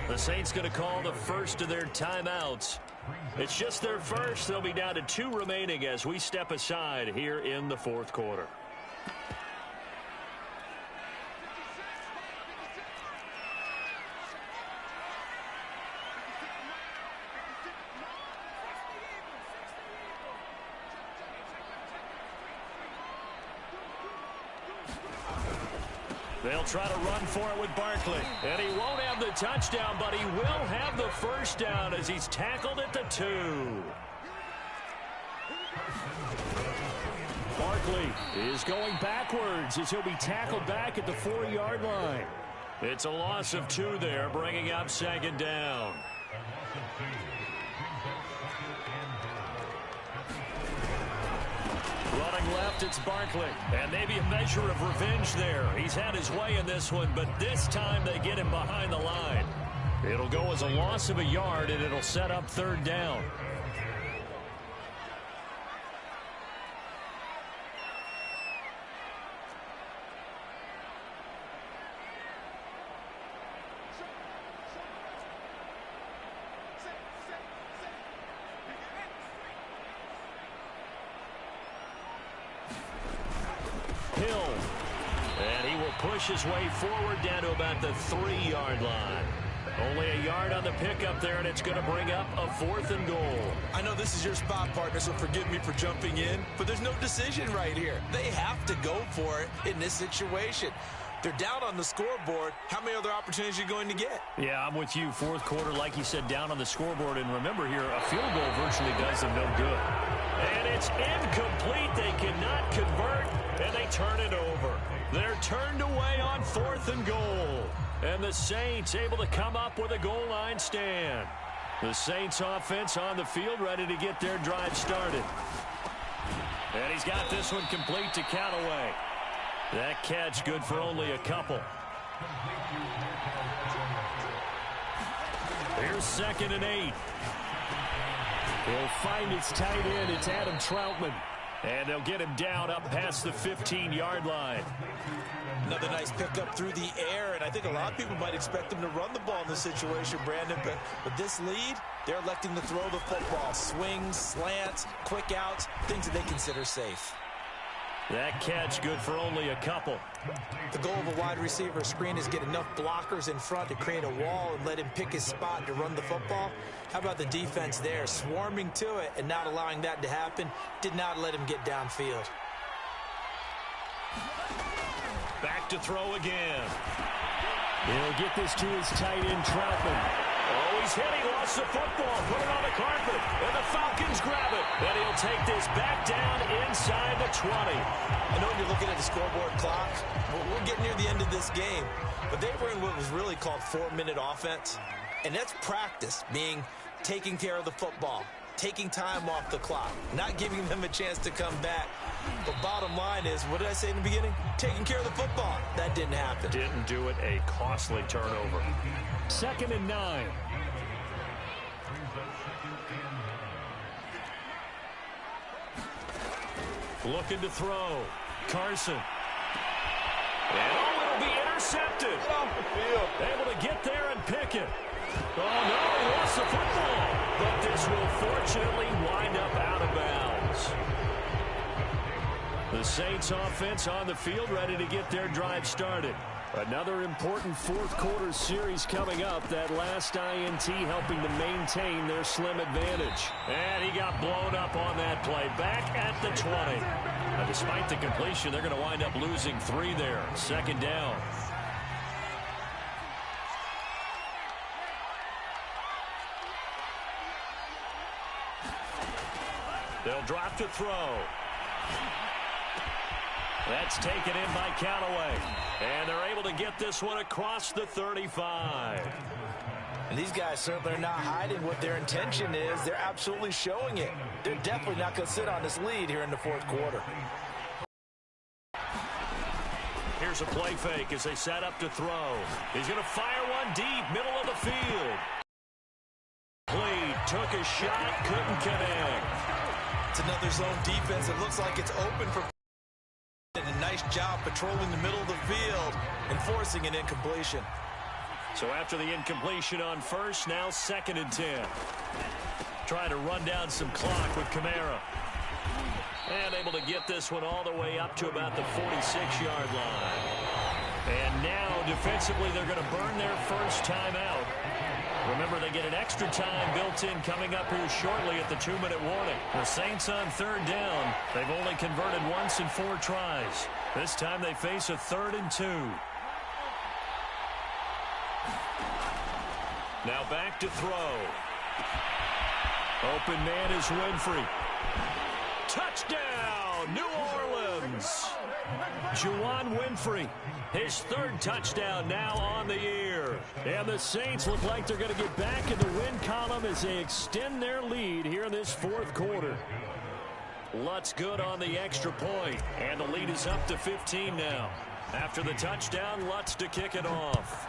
A: The Saints going to call the first of their timeouts. It's just their first. They'll be down to 2 remaining as we step aside here in the 4th quarter. They'll try to run for it with Barkley. And he won't have the touchdown, but he will have the first down as he's tackled at the 2. Barkley is going backwards as he'll be tackled back at the 4-yard line. It's a loss of 2 there, bringing up 2nd down. Running left, it's Barkley. And maybe a measure of revenge there. He's had his way in this one, but this time they get him behind the line. It'll go as a loss of a yard, and it'll set up 3rd down. push his way forward down to about the 3-yard line. Only a yard on the pickup there, and it's going to bring up a 4th and goal.
B: I know this is your spot, partner, so forgive me for jumping in, but there's no decision right here. They have to go for it in this situation. They're down on the scoreboard. How many other opportunities are you going to get?
C: Yeah, I'm with you. 4th quarter, like you said, down on the scoreboard. And remember here, a field goal virtually does them no good.
A: And it's incomplete. They cannot convert, and they turn it over. They're turned away on 4th and goal. And the Saints able to come up with a goal line stand. The Saints offense on the field ready to get their drive started. And he's got this one complete to Callaway. That catch good for only a couple. Here's 2nd and 8. He'll find his tight end. It's Adam Troutman. And they'll get him down up past the 15-yard line.
B: Another nice pickup through the air, and I think a lot of people might expect them to run the ball in this situation, Brandon, but with this lead, they're electing to throw the football. Swings, slants, quick outs, things that they consider safe.
A: That catch good for only a couple.
B: The goal of a wide receiver screen is get enough blockers in front to create a wall and let him pick his spot to run the football. How about the defense there, swarming to it and not allowing that to happen? Did not let him get downfield.
A: Back to throw again.
C: He'll get this to his tight end, Troutman.
A: Oh, he's hit. He lost the football. Put it on the carpet. And the Falcons grab it. And he'll take this back down inside the 20.
B: I know when you're looking at the scoreboard clock, we're getting near the end of this game. But they were in what was really called 4-minute offense. And that's practice, meaning taking care of the football, taking time off the clock, not giving them a chance to come back. But bottom line is, what did I say in the beginning? Taking care of the football. That didn't happen.
A: Didn't do it. A costly turnover.
C: 2nd and 9.
A: Looking to throw. Carson. And it'll be intercepted. Able to get there and pick it. Oh, no, he lost the football. But this will fortunately wind up out of bounds. The Saints offense on the field ready to get their drive started. Another important 4th quarter series coming up. That last INT helping to maintain their slim advantage. And he got blown up on that play. Back at the 20. Now, despite the completion, they're going to wind up losing 3 there. 2nd down. They'll drop to throw. That's taken in by Callaway. And they're able to get this one across the 35.
B: And these guys certainly are not hiding what their intention is. They're absolutely showing it. They're definitely not going to sit on this lead here in the 4th quarter.
A: Here's a play fake as they set up to throw. He's going to fire one deep, middle of the field. Played, took a shot, couldn't connect.
B: It's another zone defense. It looks like it's open for... And a nice job patrolling the middle of the field and forcing an incompletion.
A: So after the incompletion on first, now 2nd and 10. Trying to run down some clock with Kamara. And able to get this one all the way up to about the 46-yard line. And now defensively they're going to burn their first timeout. Remember, they get an extra time built in coming up here shortly at the 2-minute warning. The Saints on 3rd down. They've only converted once in 4 tries. This time they face a 3rd and 2. Now back to throw. Open man is Winfrey. Touchdown, New Orleans. Juwan Winfrey, his 3rd touchdown now on the year. And the Saints look like they're going to get back in the win column as they extend their lead here in this 4th quarter. Lutz good on the extra point, and the lead is up to 15 now. After the touchdown, Lutz to kick it off.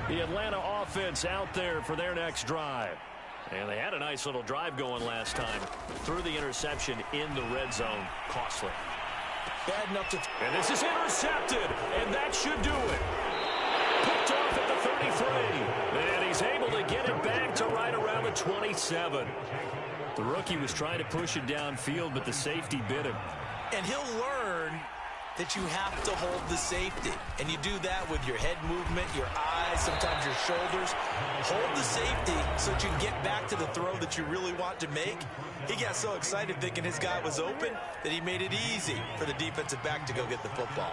A: The Atlanta offense out there for their next drive. And they had a nice little drive going last time. Threw the interception in the red zone. Costly.
B: Bad enough to...
A: And this is intercepted. And that should do it. Picked picked off at the 33. And he's able to get it back to right around the 27. The rookie was trying to push it downfield, but the safety bit him.
B: And he'll learn that you have to hold the safety. And you do that with your head movement, your eyes, sometimes your shoulders. Hold the safety so that you can get back to the throw that you really want to make. He got so excited thinking his guy was open that he made it easy for the defensive back to go get the football.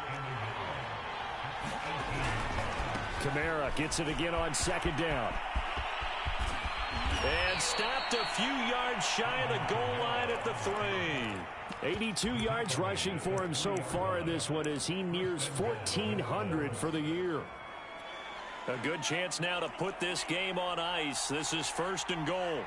C: Kamara gets it again on second down.
A: And stopped a few yards shy of the goal line at the 3.
C: 82 yards rushing for him so far in this one as he nears 1,400 for the year.
A: A good chance now to put this game on ice. This is 1st and goal.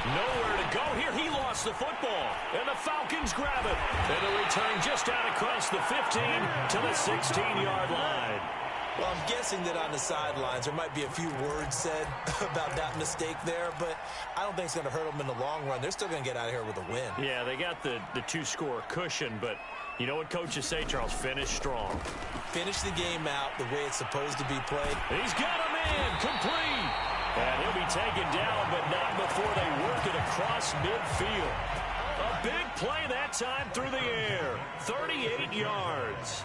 A: Nowhere to go here. He lost the football. And the Falcons grab it. And the return just out across the 15 to the 16-yard line.
B: Well, I'm guessing that on the sidelines there might be a few words said about that mistake there, but I don't think it's going to hurt them in the long run. They're still going to get out of here with a win.
A: Yeah, they got the two-score cushion, but you know what coaches say, Charles? Finish strong.
B: Finish the game out the way it's supposed to be played.
A: He's got a man complete. And he'll be taken down, but not before they work it across midfield. A big play that time through the air. 38 yards.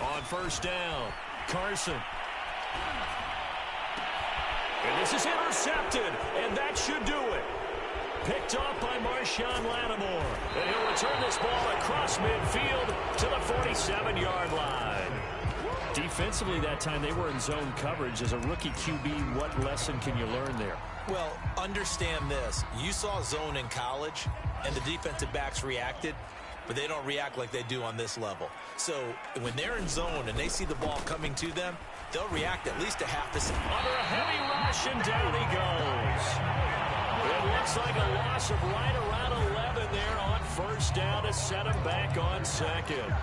A: On 1st down, Carson. And this is intercepted, and that should do it. Picked off by Marshawn Lattimore. And he'll return this ball across midfield to the 47-yard line. Defensively that time, they were in zone coverage. As a rookie QB, what lesson can you learn there?
B: Well, understand this. You saw zone in college, and the defensive backs reacted, but they don't react like they do on this level. So when they're in zone and they see the ball coming to them, they'll react at least a half a second.
A: Under a heavy rush, and down he goes. It looks like a loss of right around 11 there on 1st down to set him back on 2nd.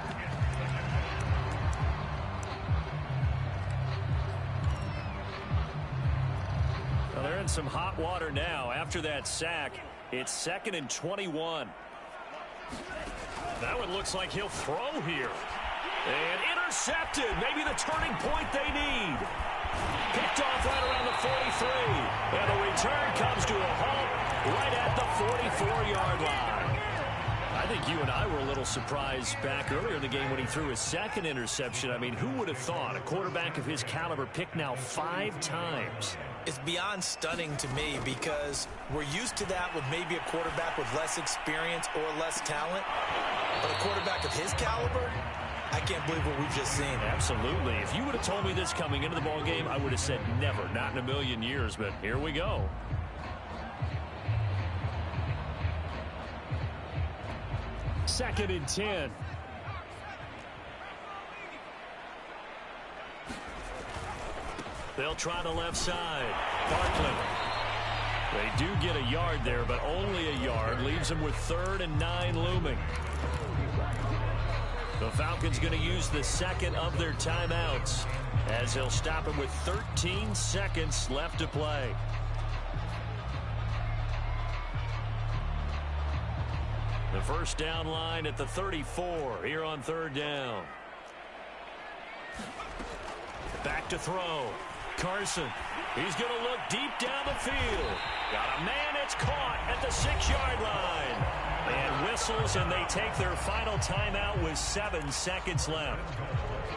A: Well, they're in some hot water now. After that sack, it's 2nd and 21. That one looks like he'll throw here. And intercepted. Maybe the turning point they need. Picked off right around the 43. And the return comes to a halt right at the 44-yard line. I think you and I were a little surprised back earlier in the game when he threw his 2nd interception. I mean, who would have thought a quarterback of his caliber picked now 5 times?
B: It's beyond stunning to me because we're used to that with maybe a quarterback with less experience or less talent. But a quarterback of his caliber, I can't believe what we've just seen.
A: Absolutely. If you would have told me this coming into the ball game, I would have said never, not in a million years. But here we go.
C: Second and 10.
A: They'll try the left side. Barkley. They do get a yard there, but only a yard. Leaves them with 3rd and 9 looming. The Falcons going to use the 2nd of their timeouts as they'll stop him with 13 seconds left to play. The 1st down line at the 34 here on 3rd down. Back to throw. Carson. He's going to look deep down the field. Got a man. It's caught at the 6-yard line. And whistles, and they take their final timeout with 7 seconds left.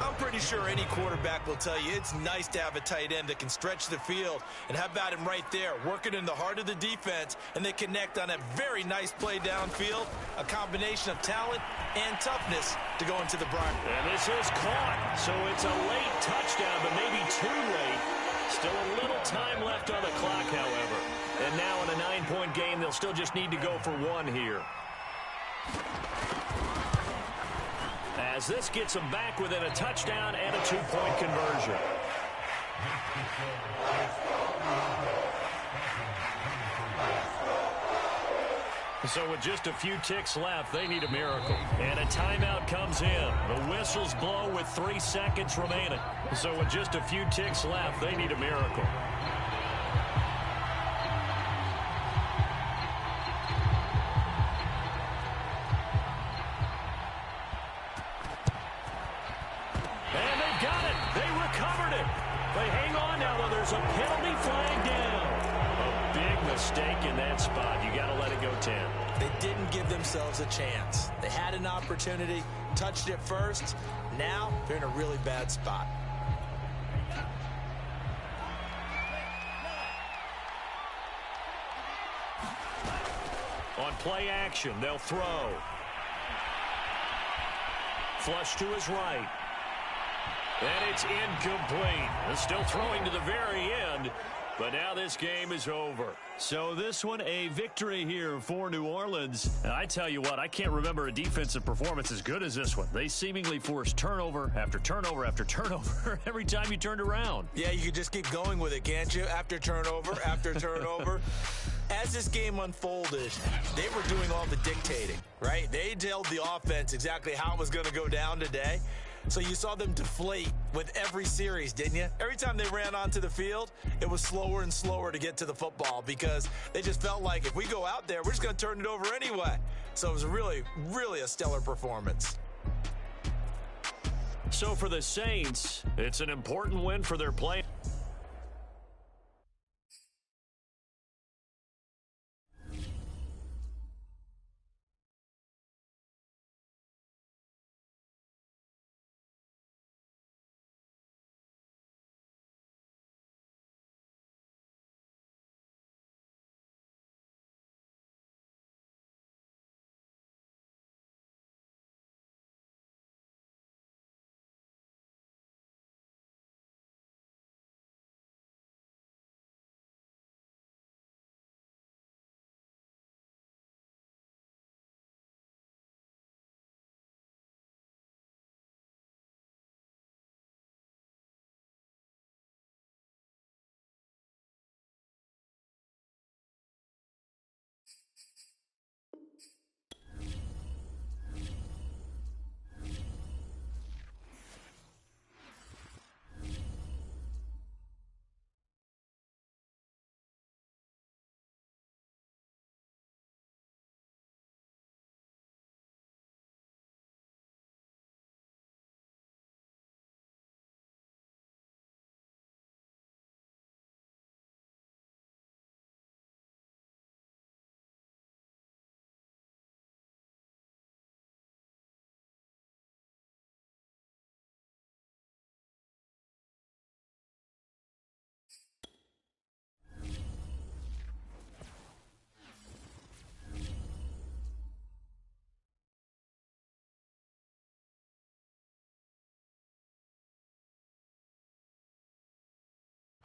B: I'm pretty sure any quarterback will tell you it's nice to have a tight end that can stretch the field. And how about him right there, working in the heart of the defense, and they connect on a very nice play downfield, a combination of talent and toughness to go into the brine.
A: And this is caught, so it's a late touchdown, but maybe too late. Still a little time left on the clock, however. And now in a 9-point game, they'll still just need to go for 1 here. As this gets them back within a touchdown and a 2-point conversion. So with just a few ticks left, they need a miracle. And a timeout comes in. The whistles blow with 3 seconds remaining. So with just a few ticks left, they need a miracle. there's a penalty flag down. A big mistake in that spot. You got to let it go 10.
B: They didn't give themselves a chance. They had an opportunity, touched it first. Now they're in a really bad spot.
A: On play action, they'll throw. Flush to his right. And it's incomplete. They're still throwing to the very end, but now this game is over. So this one, a victory here for New Orleans. And I tell you what, I can't remember a defensive performance as good as this one. They seemingly forced turnover after turnover after turnover every time you turned around.
B: Yeah, you could just keep going with it, can't you? After turnover, after turnover. As this game unfolded, they were doing all the dictating, right? They told the offense exactly how it was going to go down today. So you saw them deflate with every series, didn't you? Every time they ran onto the field, it was slower and slower to get to the football because they just felt like if we go out there, we're just going to turn it over anyway. So it was really, really a stellar performance.
A: So for the Saints, it's an important win for their play.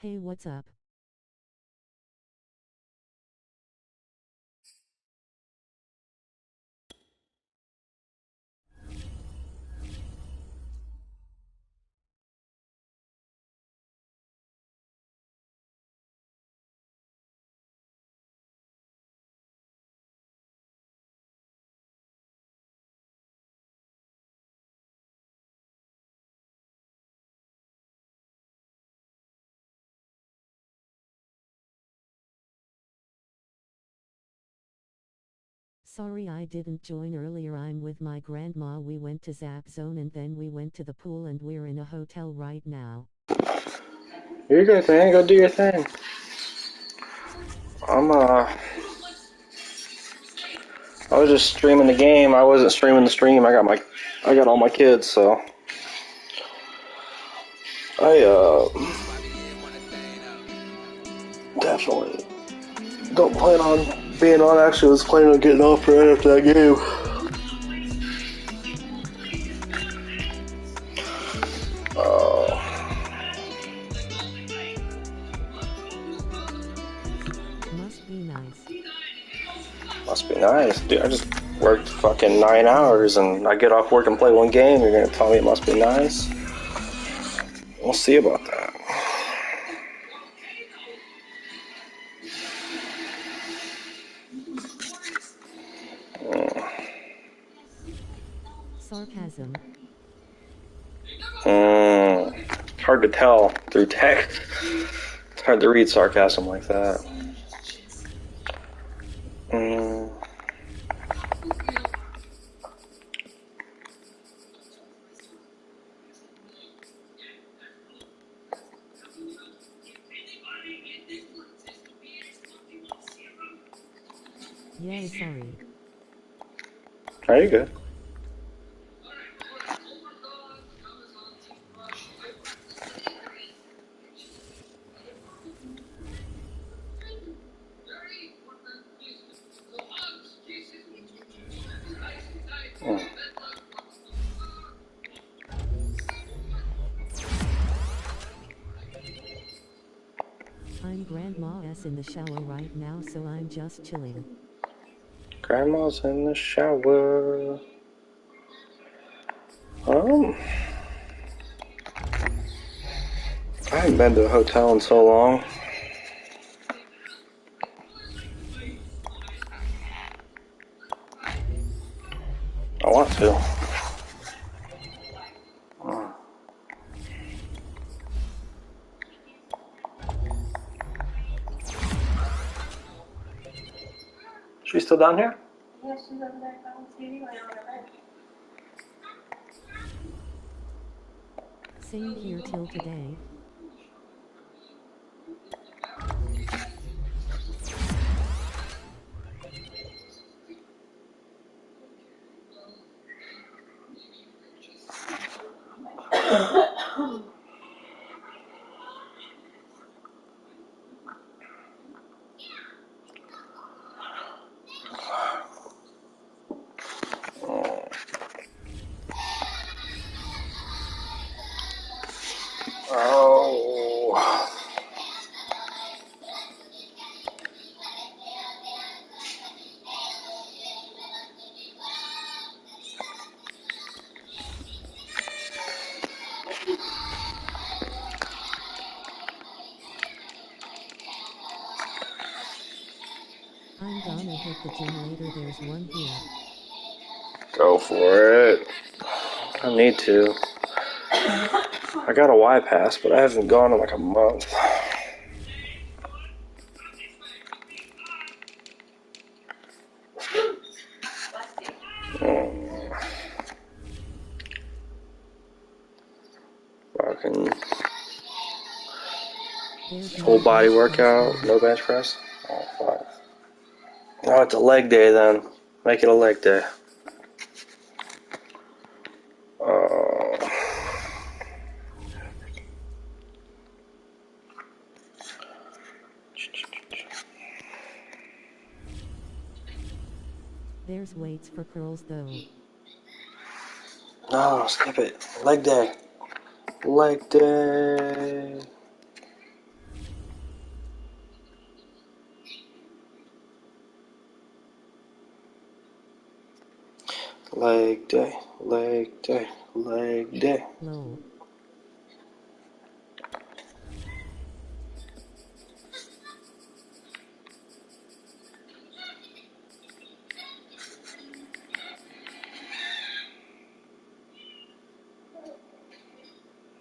D: Hey, what's up? Sorry I didn't join earlier. I'm with my grandma. We went to Zap Zone and then we went to the pool and we're in a hotel right now.
E: You're good, man. Go do your thing. I was just streaming the game. I wasn't streaming the stream. I got all my kids, so I definitely don't plan on being on. Actually, I was planning on getting off right after that game.
D: Must be nice.
E: Must be nice, dude. I just worked fucking 9 hours, and I get off work and play one game. You're gonna tell me it must be nice? We'll see about that.
D: Sarcasm.
E: Hard to tell through text. It's hard to read sarcasm like that.
D: Yeah, sorry.
E: Are you good?
D: I'm Grandma S in the shower right now, so I'm just chilling.
E: Grandma's in the shower. I haven't been to a hotel in so long. I want to. She's still down here?
F: Yeah, she's over there watching TV laying on her bed.
D: Same here till today.
E: Oh.
D: I'm gonna hit the gym later, there's one here.
E: Go for it. I need to. I got a Y pass, but I haven't gone in like a month. Fucking
D: There's
E: whole
D: no
E: body
D: bench
E: workout,
D: press
E: no bench press. Oh, fuck. Oh, it's a leg day then. Make it a leg day.
D: There's weights for curls though.
E: No, skip it. Leg day. Leg day. Leg day. Leg day. Leg day.
D: Lol.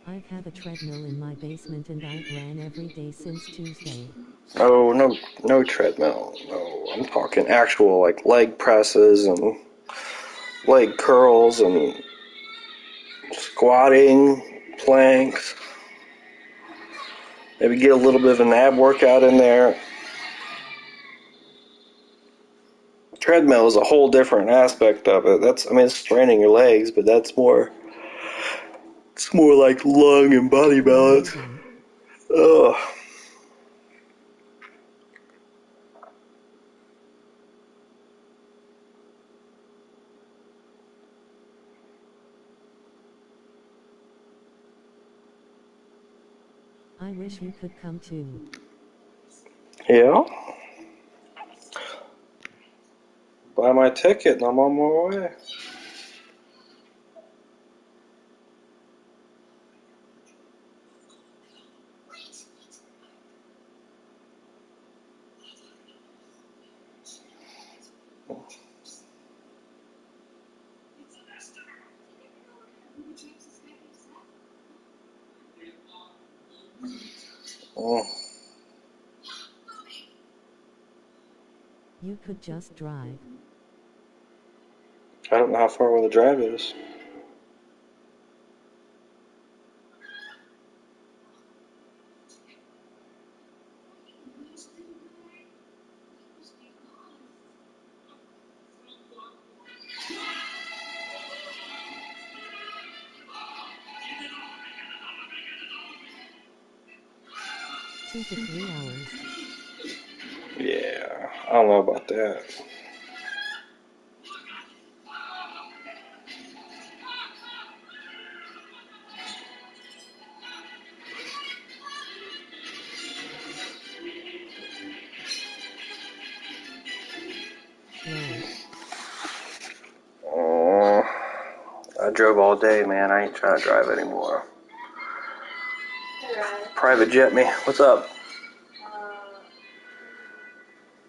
D: I have a treadmill in my basement and I've ran every day since Tuesday.
E: No treadmill. No, I'm talking actual like leg presses and leg curls and squatting, planks. Maybe get a little bit of an ab workout in there. Treadmill is a whole different aspect of it. It's straining your legs, but it's more like lung and body balance. Ugh.
D: I wish you could come too.
E: Yeah. Buy my ticket and I'm on my way. Oh,
D: You could just drive.
E: I don't know how far away the drive is.
D: 2 to 3 hours.
E: Yeah, I don't know about that. I drove all day, man. I ain't trying to drive anymore. Private jet me. What's up?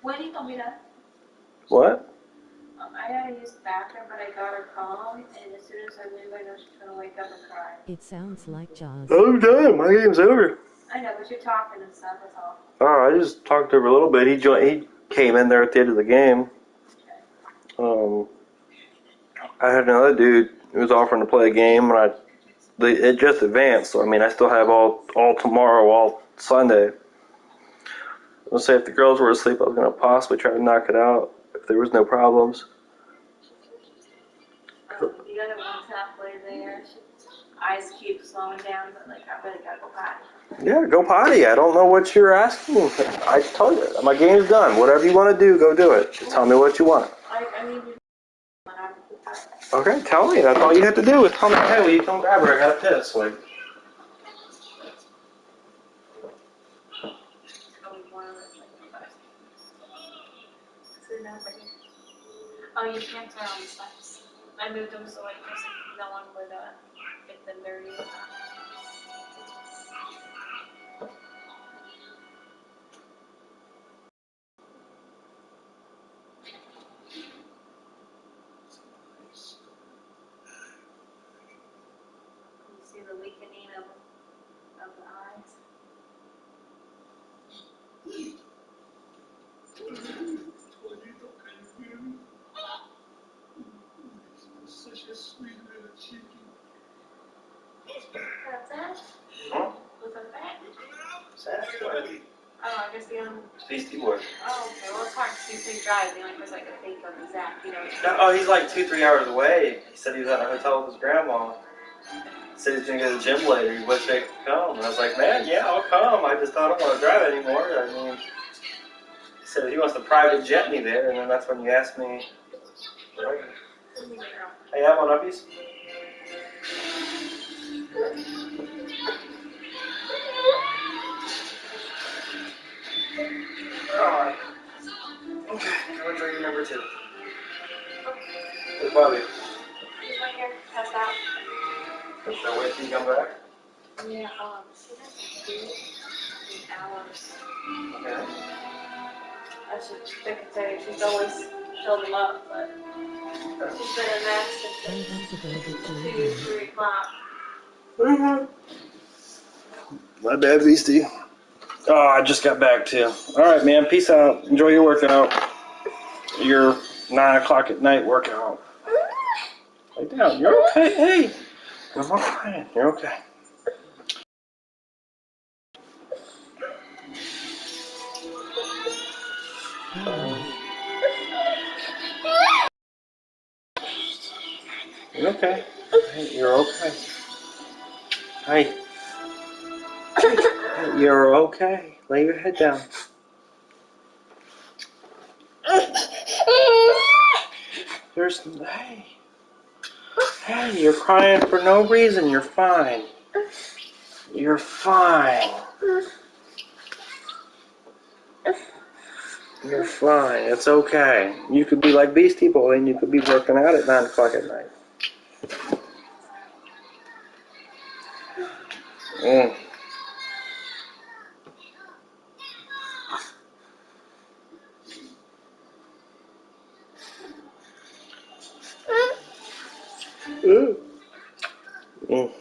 F: When you told me that?
E: What?
F: I gotta use the bathroom, but I got her calm, and as soon as I leave, I know she's gonna wake up and cry.
D: It sounds like Jaws.
E: I'm done. My game's over.
F: I know, but you're talking and stuff, that's all.
E: Oh, I just talked to her a little bit. He came in there at the end of the game. I had another dude who was offering to play a game, and it just advanced. So I mean, I still have all tomorrow, all Sunday. Let's say if the girls were asleep, I was gonna possibly try to knock it out if there was no problems.
F: The other one's halfway there. Eyes keep slowing down, but like I really gotta go potty.
E: Yeah, go potty. I don't know what you're asking. I told you, my game's done. Whatever you want to do, go do it. Just tell me what you want.
F: I need to when I'm potty.
E: Okay, tell me. That's all you have to do is tell me, hey, will you come grab her? I gotta piss. Like,
F: Oh, you can't turn on the steps. I moved them so just no one would get them dirty. You see the weakening of the eyes.
G: Such a sweet little chicken.
F: That's it?
E: huh?
F: Was that that?
E: Saturday.
F: Oh, I guess the
E: Beastie Boy.
F: Oh, okay. Well, it's hard to see through driving, like, because I could think of exact, you know.
E: No, he's like 2-3 hours away. He said he was at a hotel with his grandma. He said he's gonna go to the gym later. He wished I could come. And I was like, man, yeah, I'll come. I just don't want to drive anymore. I mean, he said he wants to private jet me there, and then that's when you asked me. Hey, have one uppies? Alright. Okay, I'm drinking number 2. Where's Bobby?
F: He's right here. Pass out.
E: Should I wait till you come back?
F: Yeah, she doesn't do 8 hours.
E: Okay.
F: I should check and say she's always filled them up, but she's been in that
D: I
F: since
D: have to go to
F: 2, 3 o'clock.
E: My bad, Beastie. Oh, I just got back too. Alright, man. Peace out. Enjoy your workout. Your 9 o'clock at night workout. Lay down. You're okay. Hey. I'm not crying. You're okay. You're okay. Hey, you're okay. Hey. You're okay. Lay your head down. Hey. Hey, you're crying for no reason. You're fine. You're fine. You're fine. It's okay. You could be like Beastie Boy and you could be working out at 9 o'clock at night. Mm. Mm.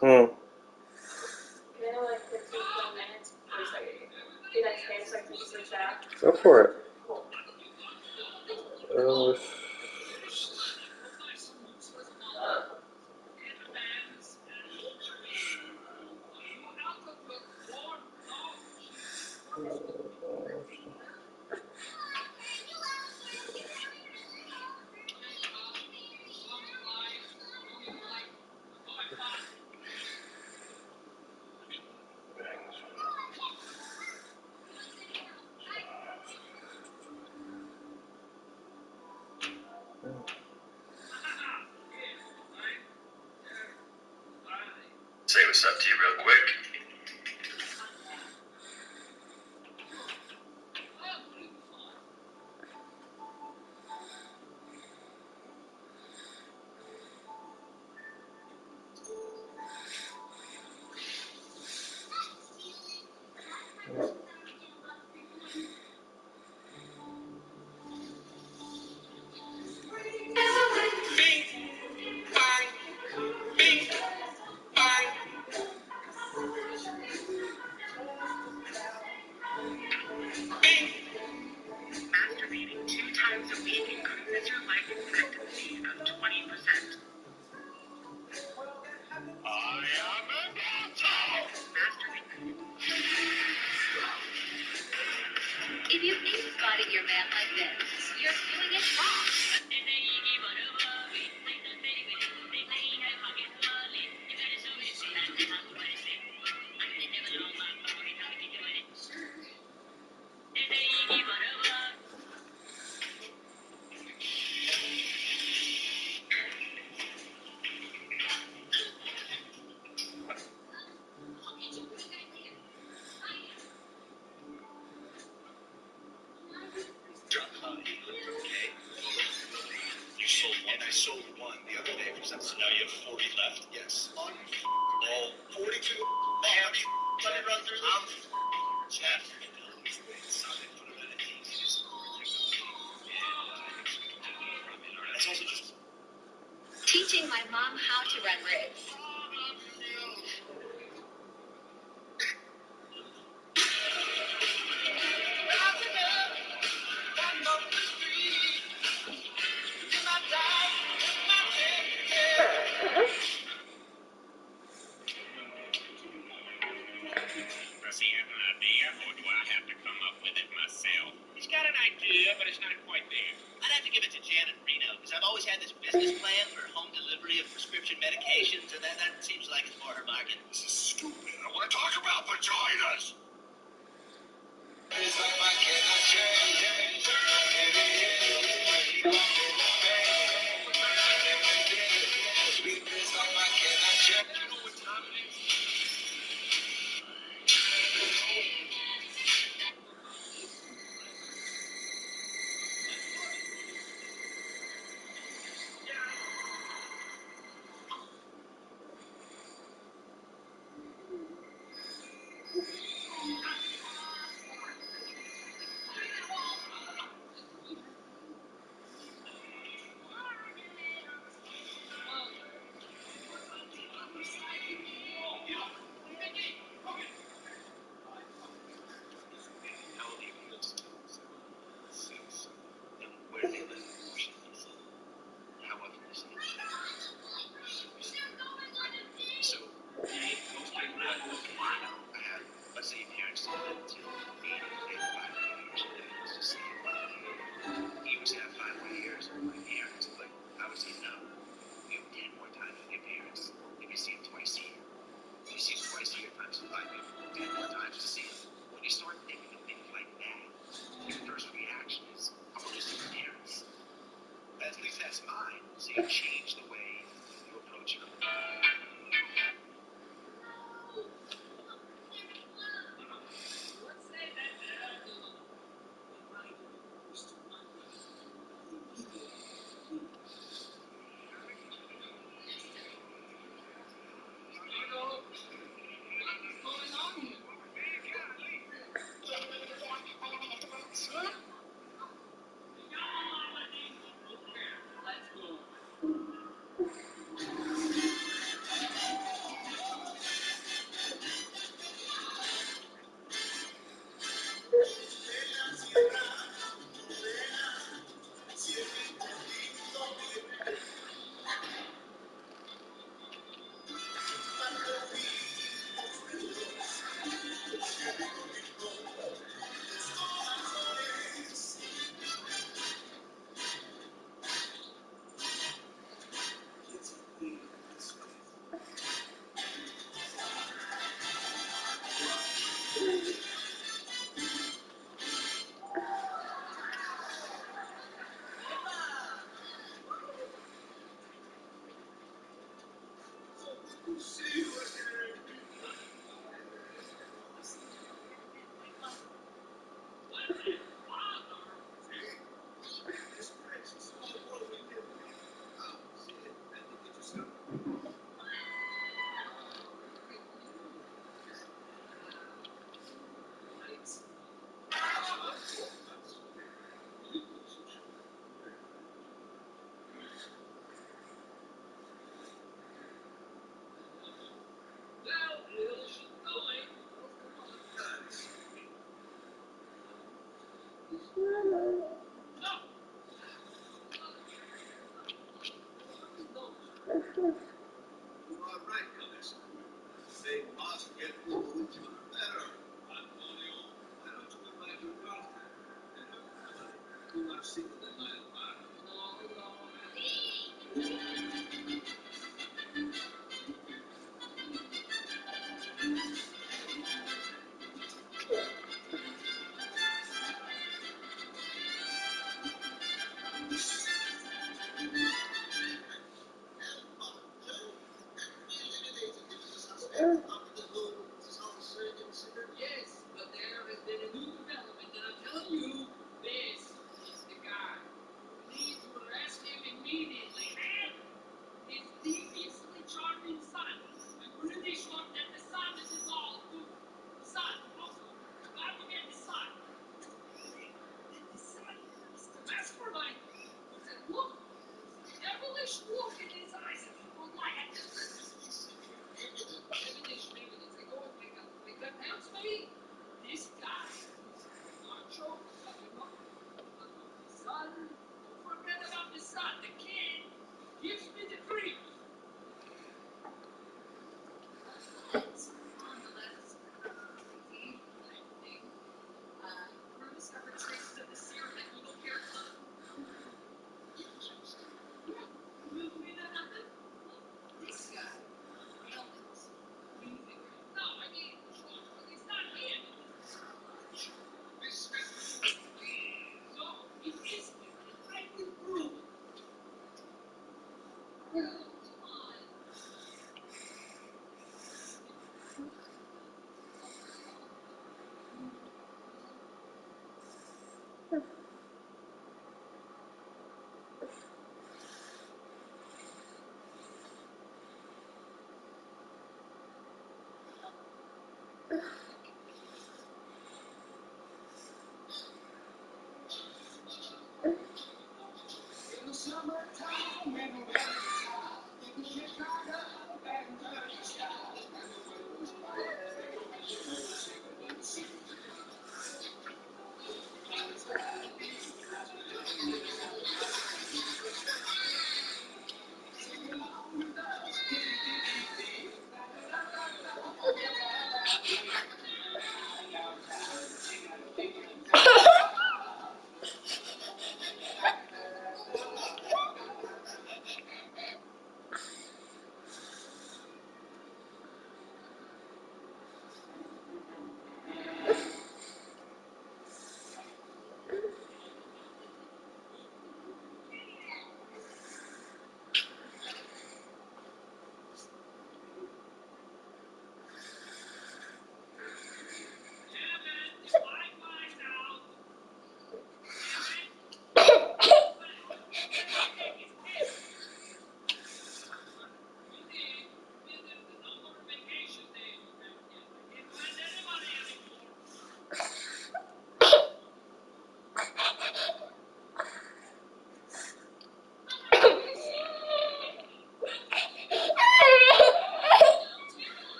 E: Hmm.
F: Can I know like 15, 20 minutes? Or is like, did I stay so I can switch out?
E: Go for it.
F: Cool.
E: Uh,
H: Say what's up to you real quick. Masturbating 2 times a week increases your life expectancy of 20%. If you think spotting your man like this, you're doing it wrong. You sold one. And I sold one the other day for something. So now you have 40 left? Yes. All 42. Let me run through them. Jeff. That's also just teaching my mom how to run rigs.
I: Does he have an idea, or do I have to come up with it myself? He's got an idea, but it's not quite there.
J: I'd have to give it to Janet Reno, because I've always had this business plan for home delivery of prescription medications, and that seems like it's more her market.
H: This is stupid. I want to talk about vaginas.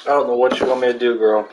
E: I don't know what you want me to do, girl.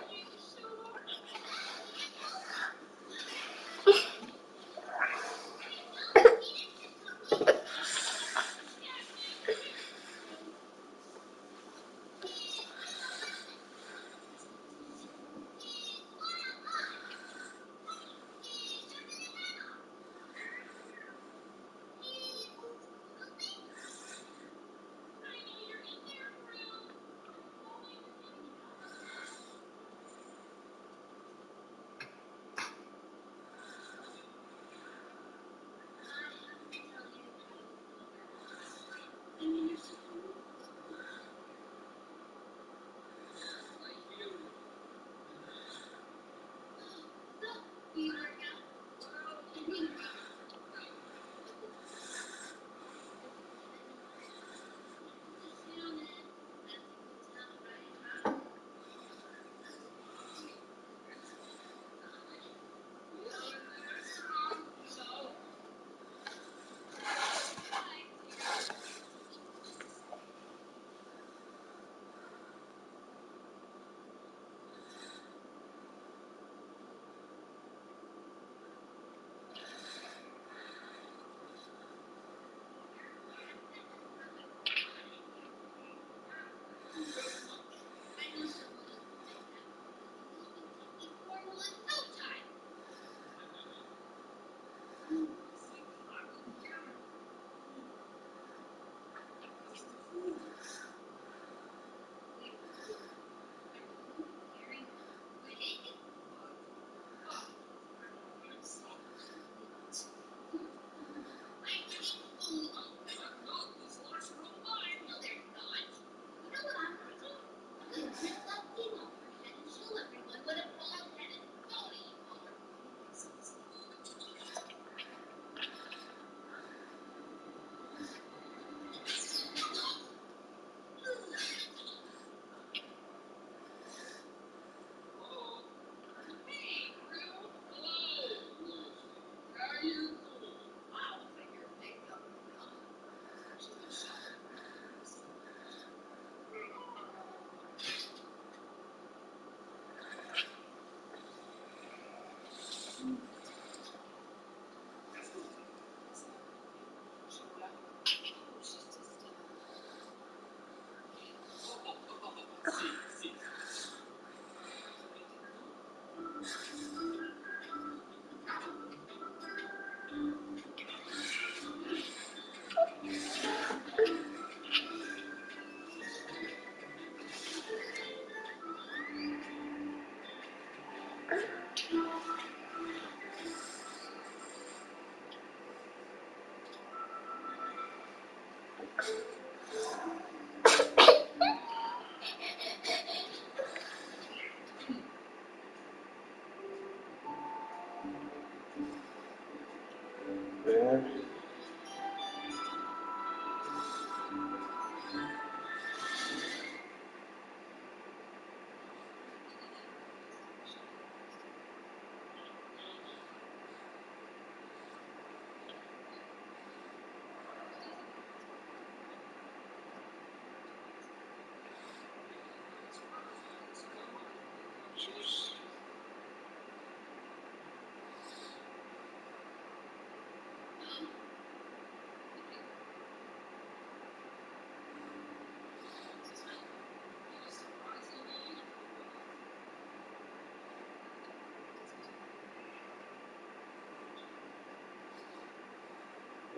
E: there.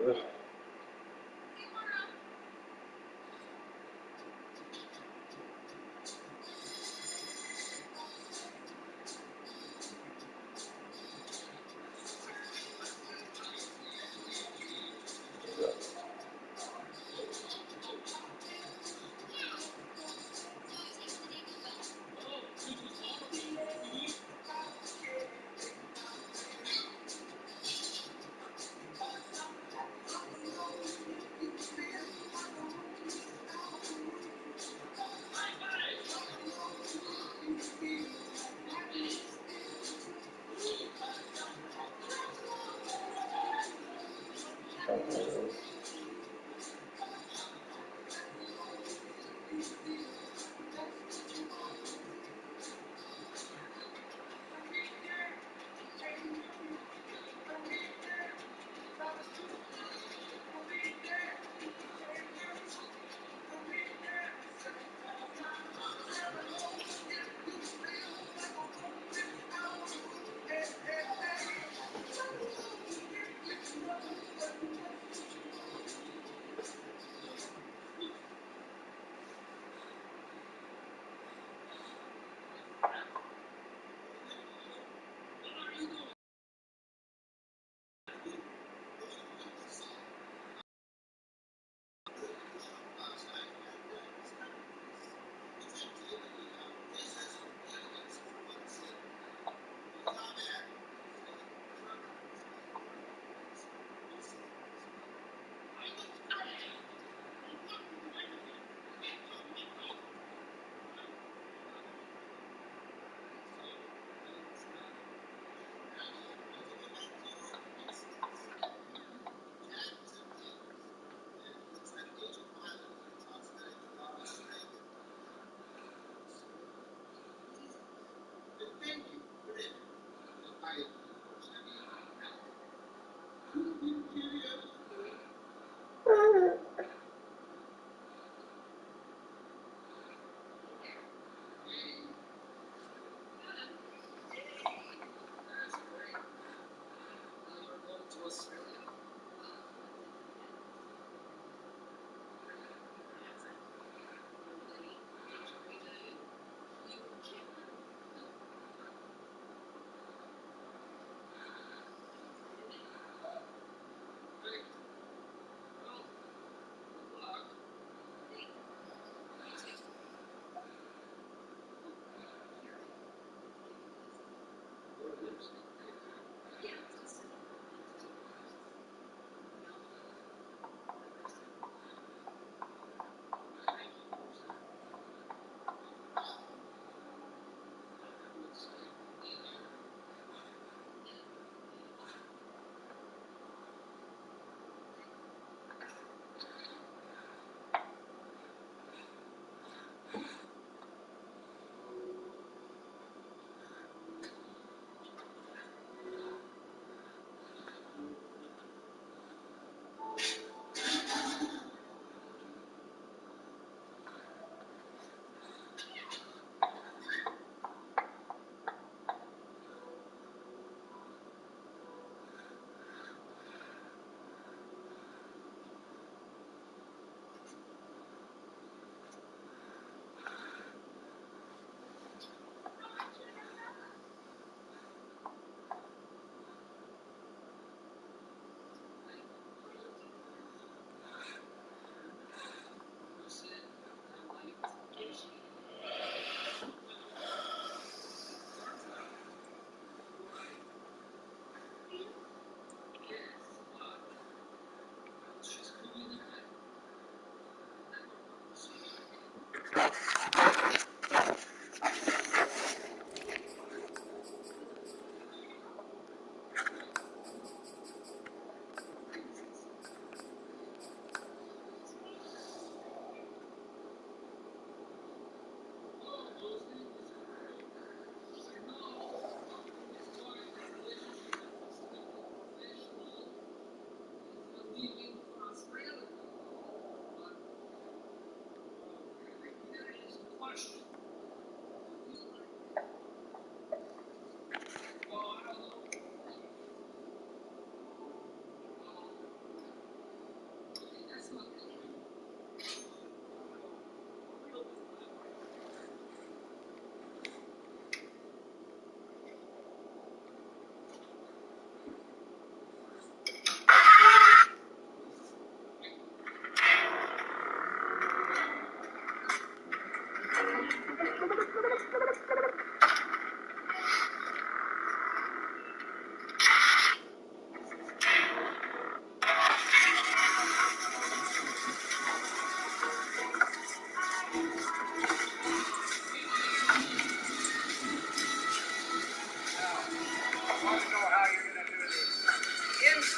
E: Ugh.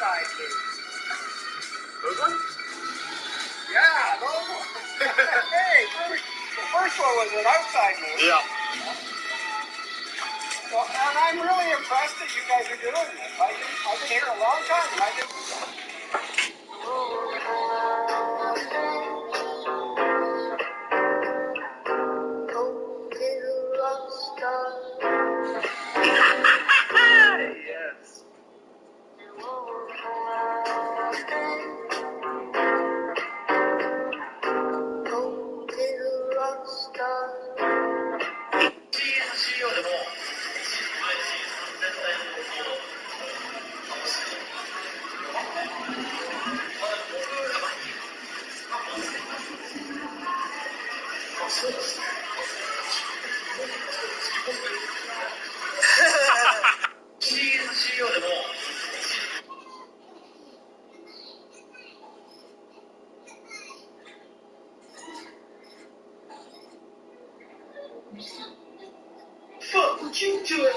K: outside moves. Those ones? Yeah, those ones. Hey, the first one was an outside move.
H: Yeah.
K: So, and I'm really impressed that you guys are doing this. I've been here a long time, and I didn't.
H: Yes. Fuck, would you do it?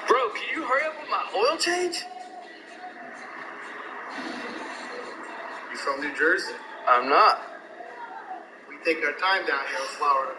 H: Bro, can you hurry up with my oil change?
L: You from New Jersey?
K: I'm not.
L: We take our time down here in Florida.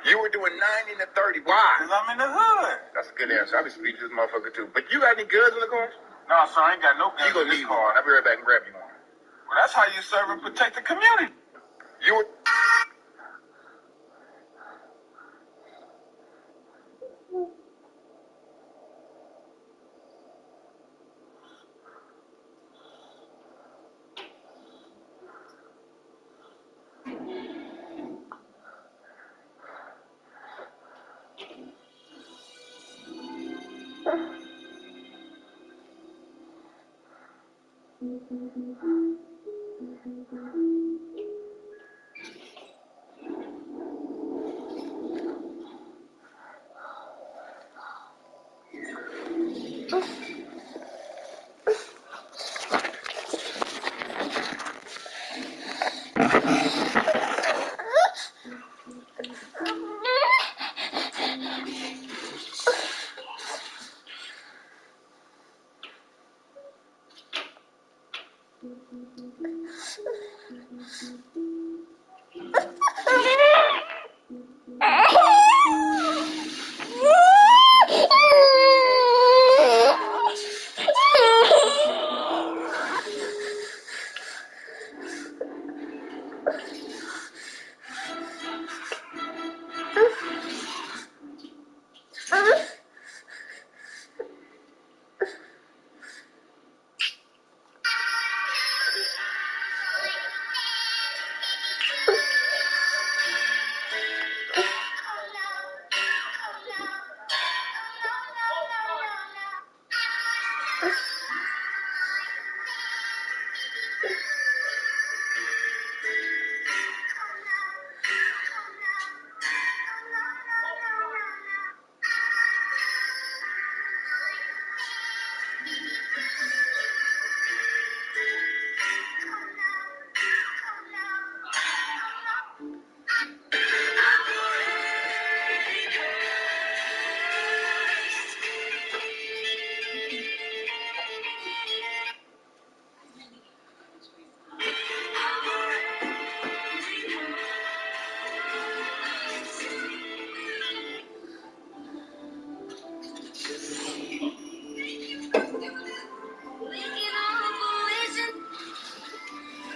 H: You were doing 90 to 30. Why? Because I'm in the hood. That's a good answer. I be speeding this motherfucker too. But you got any goods in the car? No, sir, I ain't got no guns in this car. I'll be right back and grab you one. Well, that's how you serve and protect the community. You were...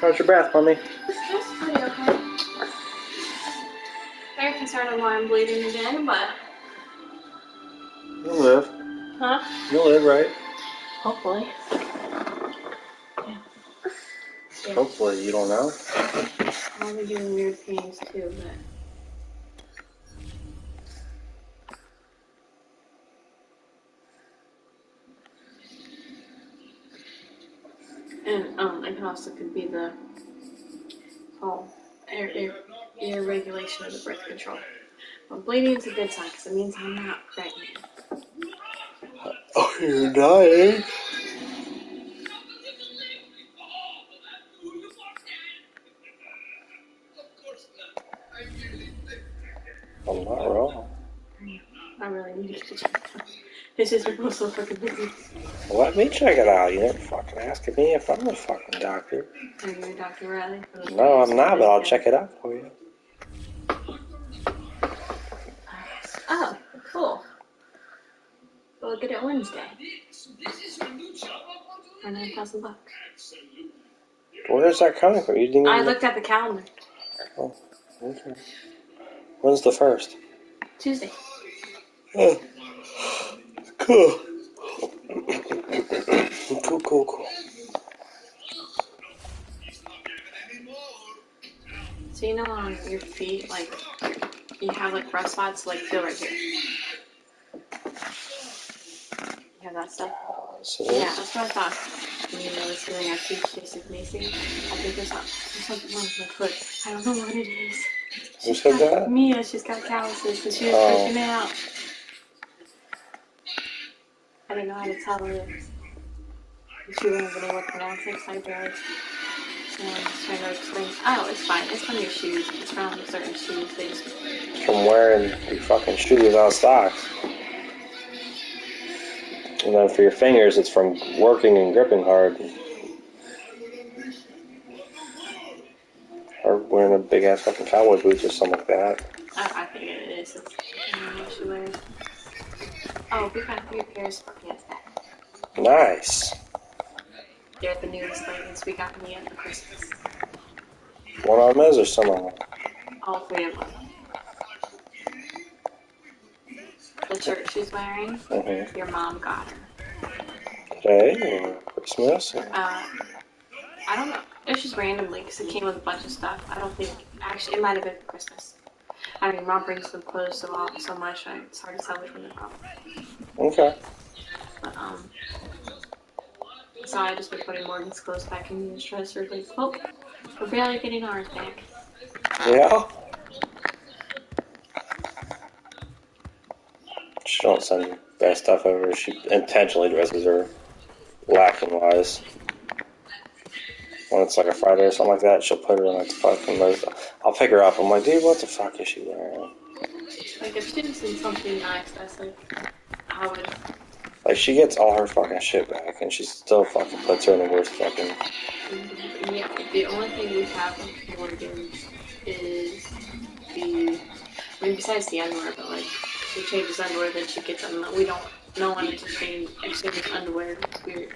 E: How's your bath, mommy?
F: It's pretty okay. Very concerned of why I'm bleeding again, but...
E: You'll live.
F: Huh?
E: You'll live, right?
F: Hopefully. Yeah.
E: Hopefully, you don't know.
F: I'll be doing weird things too, but... And, it also could be the whole air regulation of the birth control. Well, bleeding is a good sign, because it means I'm not pregnant.
E: Oh, you're dying. I'm not wrong.
F: I really need to check it out. This is so fucking busy.
E: Let me check it out. You never fucking asking me if I'm a fucking doctor.
F: Are you Dr. Riley?
E: No, I'm not, but I'll check it out for you.
F: Oh, cool. We'll get it Wednesday. For $9,000.
E: Where's that coming from? You didn't even...
F: I looked at the calendar.
E: Oh, okay. When's the 1st?
F: Tuesday.
E: Oh, cool. Cool.
F: So you know on your feet, like, you have like rough spots, like feel right here. You have that stuff? Yeah, that's what I thought. When you notice feeling I keep basically missing, I think there's something wrong with my foot. I don't know what it is.
E: Who said that?
F: Mia, she's got calluses because she was freaking out. I didn't know how to tell her. She wouldn't have been able to pronounce it, so I barely. So I was trying to explain. Oh, it's fine. It's from your shoes. It's from certain shoes. They just...
E: It's from wearing your fucking shoes without socks. And then for your fingers, it's from working and gripping hard. Or wearing a big ass fucking cowboy boots or something like that.
F: I think it is. It's, I don't know what she wears. Oh, we got 3 pairs for Fiesta.
E: Nice.
F: They're the newest leggings we got Mia for Christmas.
E: One of them is or some of them?
F: All 3 of them. The shirt she's wearing, your mom got her.
E: Today or Christmas? Or...
F: I don't know. It's just randomly because it came with a bunch of stuff. I don't think, actually, it might have been for Christmas. I mean, Mom brings them clothes so much, it's hard to tell which one they're from.
E: Okay.
F: But, so I just been putting Morgan's clothes back in the dresser. Like, oh, we're barely getting ours back.
E: Yeah? She don't send that stuff over. She intentionally dresses her lacking-wise. When it's like a Friday or something like that, she'll put her in like fucking... I'll pick her up. I'm like, dude, what the fuck is she wearing?
F: Like, if she was in something nice, that's like, I would...
E: Like, she gets all her fucking shit back, and she still fucking puts her in the worst fucking...
F: Yeah, the only thing we have with Morgan is the... I mean, besides the underwear, but like, she changes underwear, then she gets them. We don't... No one exchanges underwear. It's weird.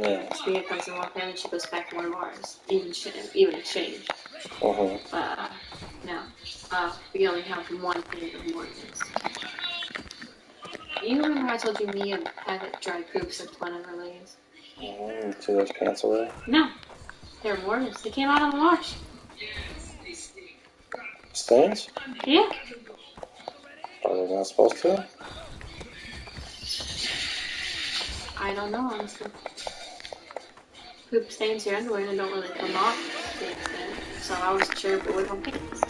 F: Yeah. Speaker comes in one pen and she goes back to one of ours. Even exchange. No. We only have one thing of mornings. You remember how I told you Mia had dry poops at one of her legs?
E: See those pants already?
F: No. They're mornings. They came out on the wash.
E: Stains?
F: Yeah.
E: Are they not supposed to?
F: I don't know, honestly. Poop stains your underwear and don't really come off to the extent. So I wasn't sure if it would on pants.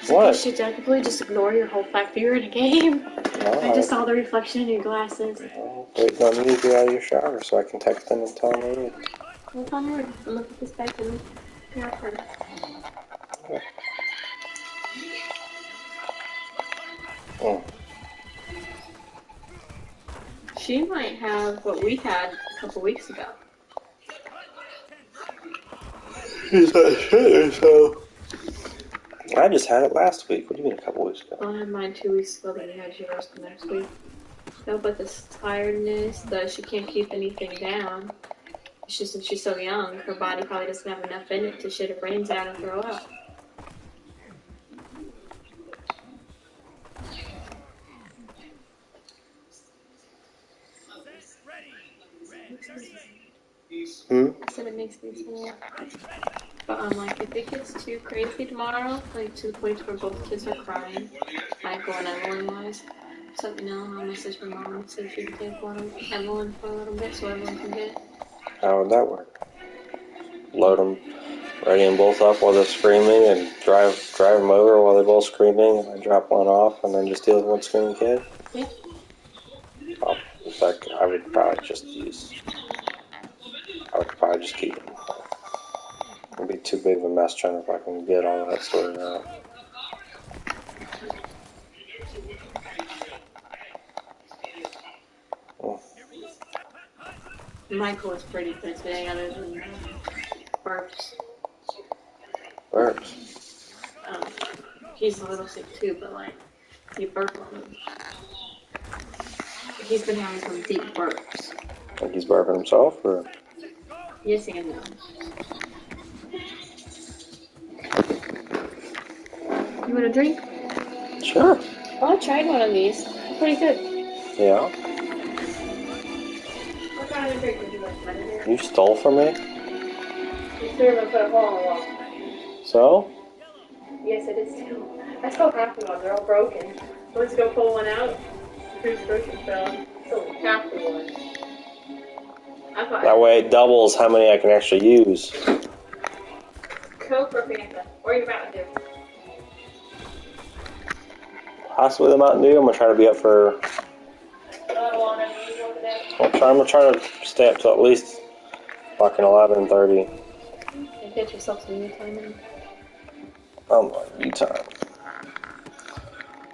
E: What?
F: You should technically just ignore your whole fact that you're in a game.
E: No,
F: I just saw the reflection in your glasses.
E: Waiting on you to get out of your shower so I can text them and tell them to leave.
F: Look on your look at this back and your friend.
E: Okay. Oh.
F: She might have what we had a couple weeks ago.
E: She's not shit, so. I just had it last week. What do you mean a couple weeks ago?
F: I had mine 2 weeks ago, then you had yours the next week. No, but this tiredness, she can't keep anything down. It's just that she's so young, her body probably doesn't have enough in it to shit her brains out and throw up. I said it makes me sad. But I'm like, if it gets too crazy tomorrow, like to the point where both kids are crying, Michael and Evelyn wise, just let me know. I'll message my mom and see if she can take Evelyn for a little bit so everyone can get it.
E: How would that work? Load them, ready them both up while they're screaming and drive them over while they're both screaming and then drop one off and then just deal with one screaming kid?
F: Yeah.
E: In fact, I would probably just keep them. It'd be too big of a mess trying to fucking get all that sorted out.
F: Michael was pretty good today, other than burps.
E: Burps?
F: He's a little sick too, but like, he burped on him. He's been having some deep burps.
E: Like he's burping himself, or?
F: Yes and no. You want a drink?
E: Sure.
F: Oh, I tried one of these. Pretty good.
E: Yeah?
F: What kind of drink would you like, Madden?
E: You stole from me?
F: You threw them and put a hole in the wall.
E: So?
F: Yes, it is too. I stole half of them. They're all broken. Let's go pull one out. Who's broken fell? So half the one.
E: That way it doubles how many I can actually use.
F: Coke or Fanta? Or you about to do?
E: Possibly the Mountain Dew. I'm going to try to be up for... I'm going to try to stay up till at least fucking 11:30.
F: And get yourself some new time in.
E: I'm like, you time.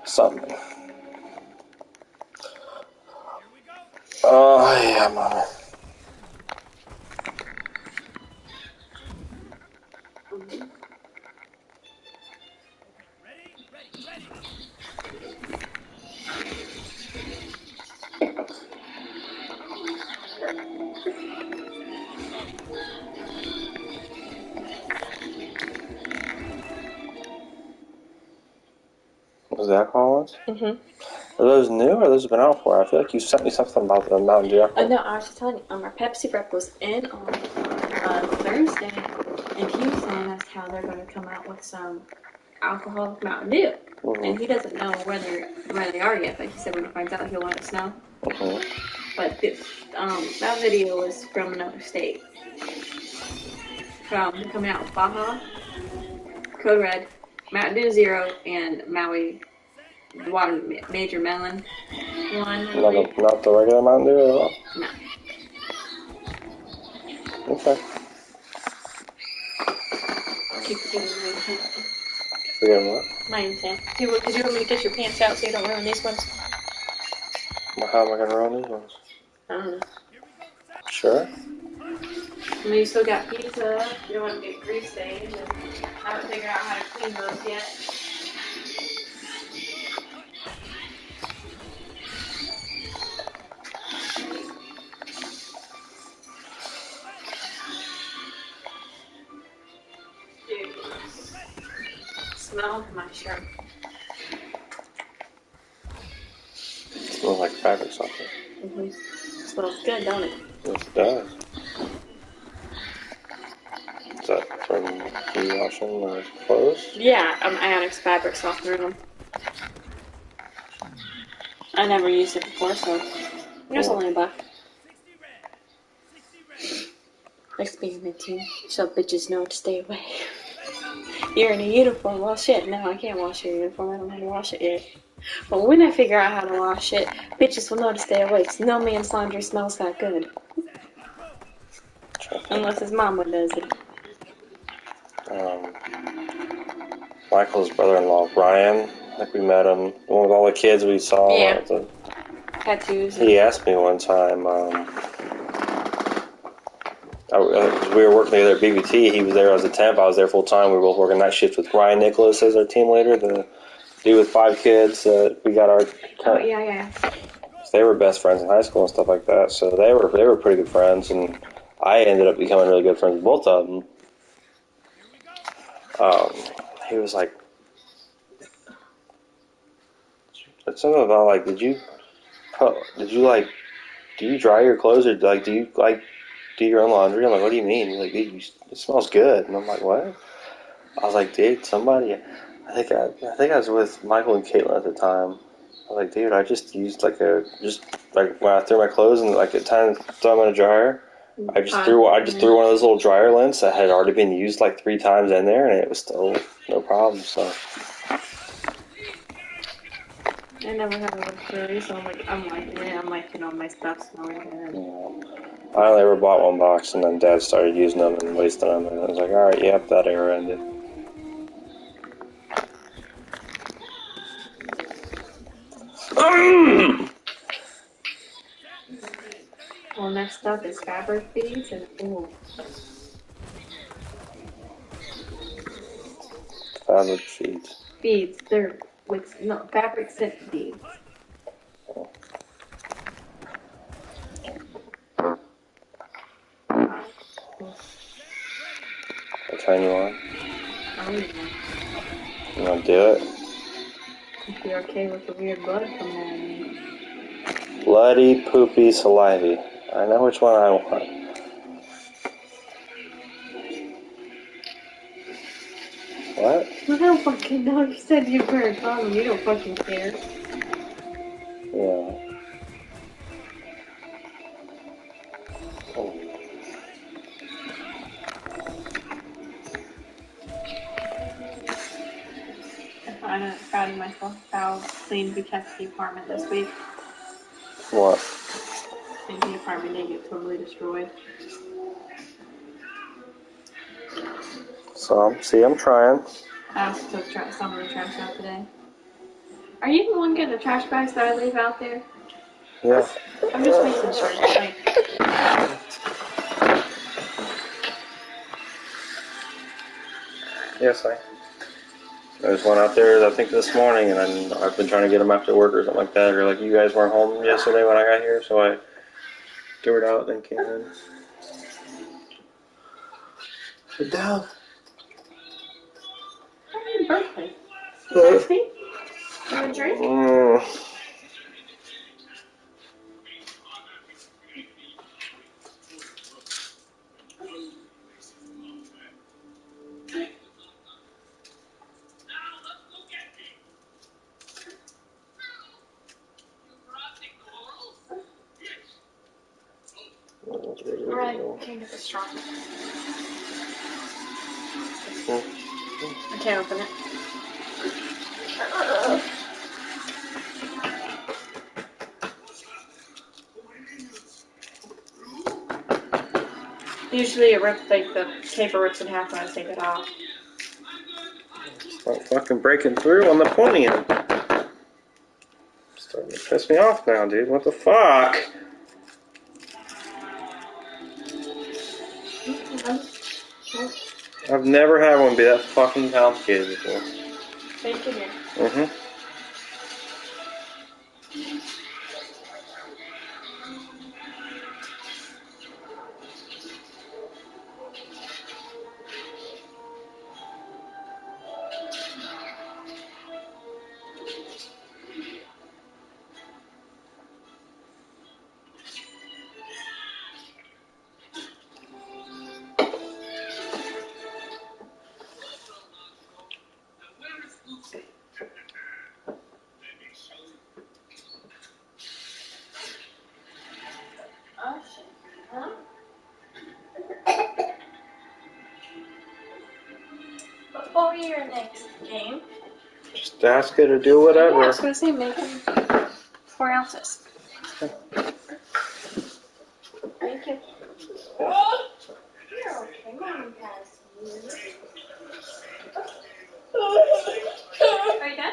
E: Something. Oh, yeah, mama. Was that Collins?
F: Mm-hmm.
E: Are those new or those have been out for? I feel like you sent me something about the Mountain Dew.
F: No, I was just telling you, our Pepsi rep was in on Thursday, and he was telling us how they're going to come out with some alcoholic Mountain Dew.
E: Mm-hmm.
F: And he doesn't know where they are yet, but he said when he finds out, he'll let us know.
E: Mm-hmm.
F: But that video was from another state. Coming out with Baja, Code Red, Mountain Dew Zero, and Maui Water Major Melon one.
E: Not the regular Mountain Dew at all?
F: No.
E: Okay.
F: Keep forgetting my intent.
E: Forgetting what?
F: My intent. Because you want me to get your pants out so you don't ruin these ones?
E: Well, how am I going to run these ones?
F: I don't know.
E: Sure.
F: I mean, you still got pizza. You don't want to get grease stains. And I haven't figured out how to clean those yet. smell my shirt.
E: It smells like fabric softener.
F: Mm-hmm. Smells good, don't it?
E: Yes, it does. Is that from you washing my clothes?
F: Yeah, Addict's fabric softener them. I never used it before, so it's only $1. Experimenting, so bitches know to stay away. You're in a uniform. Well, shit, no, I can't wash your uniform. I don't know how to wash it yet. But when I figure out how to wash it, bitches will know to stay away, because no man's laundry smells that good. Unless his mama does it.
E: Michael's brother-in-law, Brian, like we met him, one with all the kids we saw.
F: Yeah. Tattoos.
E: He asked me one time, we were working together at BBT. He was there as a temp. I was there full time. We were both working night shift with Ryan Nicholas as our team leader, the dude with 5 kids. We got our.
F: Oh yeah.
E: They were best friends in high school and stuff like that. So they were pretty good friends, and I ended up becoming really good friends with both of them. He was like, something about like, do you dry your clothes, or like, do you like do your own laundry? I'm like, what do you mean? He's like, dude, it smells good. And I'm like, what? I was like, dude, somebody, I think I was with Michael and Caitlin at the time. I was like, dude, I just used like when I threw my clothes and like at times throw them in a dryer, I just threw one of those little dryer lint that had already been used like 3 times in there, and it was still no problem. So
F: I never had a luxury, so I'm liking it. I'm liking all my stuff smelling good.
E: yeah. I only ever bought 1 box, and then Dad started using them and wasting them, and I was like, all right, yep, that era ended.
F: Well, next up is fabric beads and
E: Fabric beads.
F: Beads. They're fabric scent beads.
E: What kind you want?
F: I don't know.
E: You want to do it?
F: If you're okay with the weird blood coming out of me.
E: Bloody, poopy, salivy. I know which one I want. What?
F: I don't fucking know. You said you were a condom. You don't fucking care.
E: Yeah. Oh.
F: I'm proud of myself how clean we kept the apartment this week.
E: What?
F: I think the apartment didn't get totally destroyed.
E: So, see, I'm trying.
F: I also took some of the trash out today. Are you the one getting the trash bags that I leave out there?
E: Yeah.
F: I'm just making sure.
E: Yes, There's one out there, I think, this morning, and I've been trying to get them after work or something like that. Or like, you guys weren't home yesterday when I got here, so I threw it out and then came in. Sit down.
F: Happy birthday. You thirsty? You want a drink? Alright, can't get this strong. I can't open it. Usually it rips, like the paper rips in half when I take it off.
E: Start fucking breaking through on the pointy end. Starting to piss me off now, dude. What the fuck? I've never had one be that fucking complicated before.
F: Thank you, dear.
E: Mm-hmm.
F: What were your next game?
E: Just ask it or do whatever.
F: Yeah, I was going to say make them 4 ounces. Thank you. You're okay, Mommy has you. Are you done?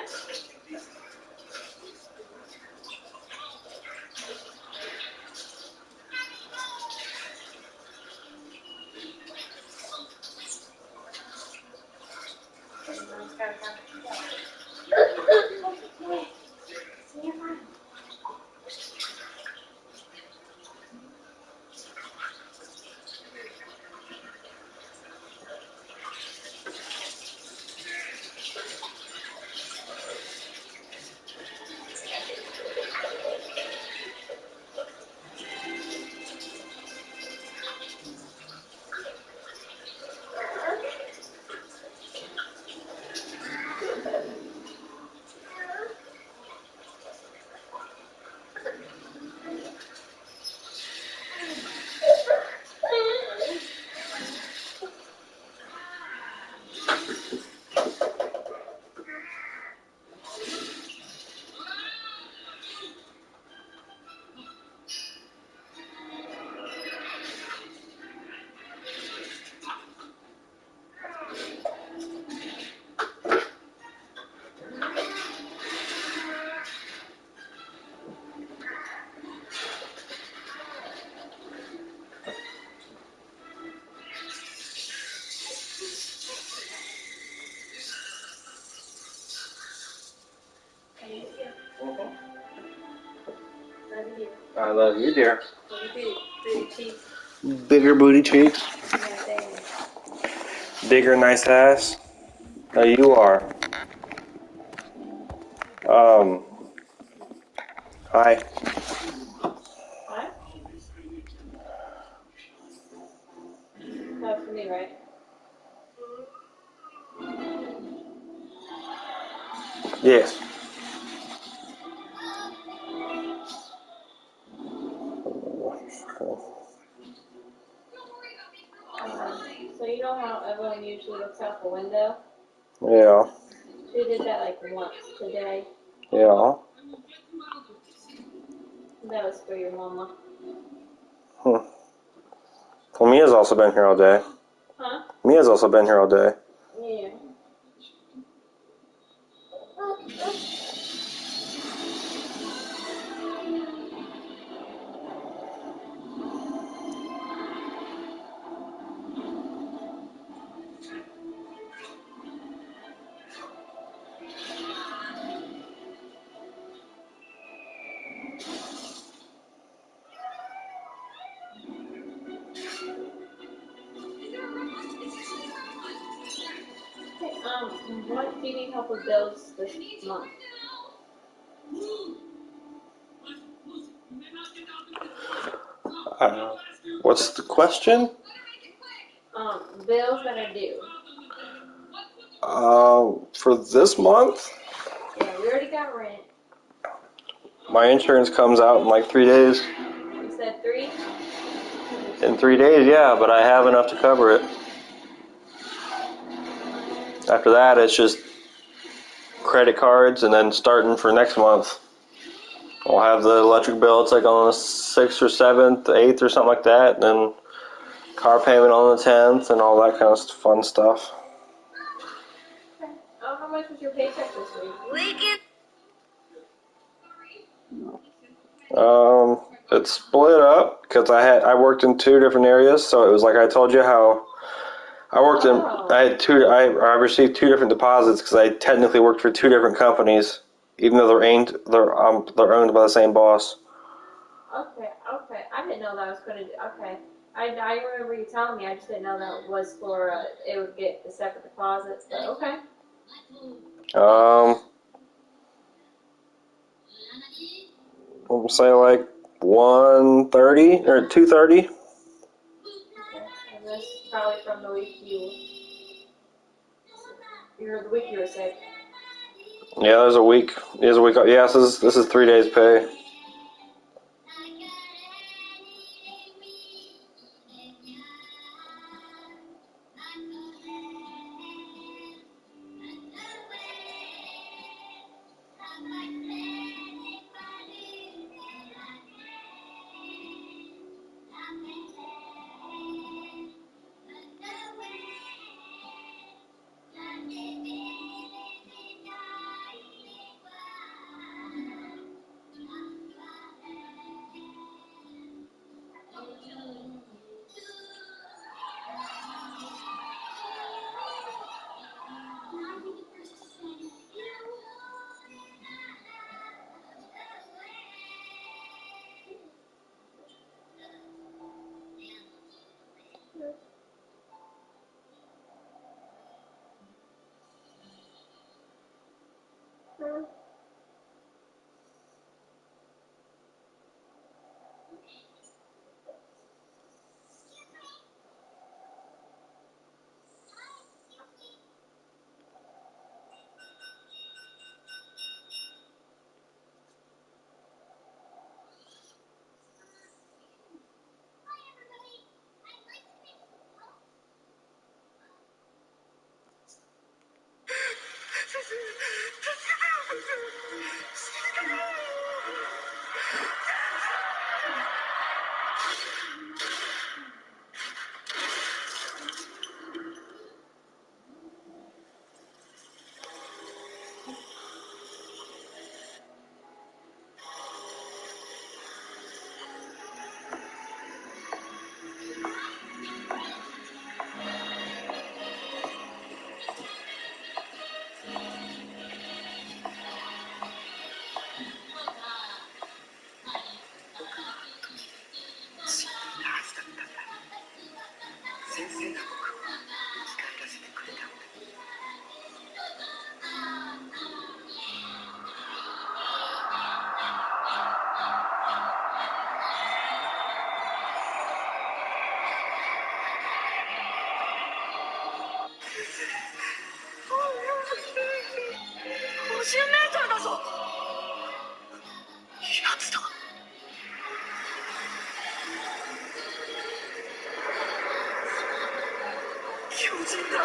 E: I love you, dear. Bigger booty cheeks. Bigger nice ass. No, you are. Hi.
F: What? That was for me, right?
E: Yes.
F: So you know how everyone usually looks out the window?
E: Yeah.
F: She did that like once today.
E: Yeah.
F: That was for your mama.
E: Well, Mia's also been here all day.
F: Huh?
E: Mia's also been here all day.
F: Yeah. What do you need help with bills this month?
E: What's the question?
F: Bills that are due.
E: For this month?
F: Yeah, we already got rent.
E: My insurance comes out in like 3 days.
F: You said 3?
E: In 3 days, yeah, but I have enough to cover it. After that, it's just credit cards, and then starting for next month, I'll have the electric bill. It's like on the 6th or 7th, 8th or something like that, and then car payment on the 10th, and all that kind of fun stuff.
F: Okay. Oh, how much was your paycheck this week?
E: It's split up because I worked in 2 different areas, so it was like I told you how I worked in. I received 2 different deposits because I technically worked for 2 different companies, even though they're owned by the same boss.
F: Okay. I didn't know that was going to do. Okay. I remember you telling me. I just didn't know that was for it would get the separate deposits. But okay.
E: We'll say like 130 or 230.
F: Okay. And this is probably from the week the week you were sick.
E: Yeah, there's a week. There's a week. Yeah, this is 3 days pay.
M: つだ。巨人だ。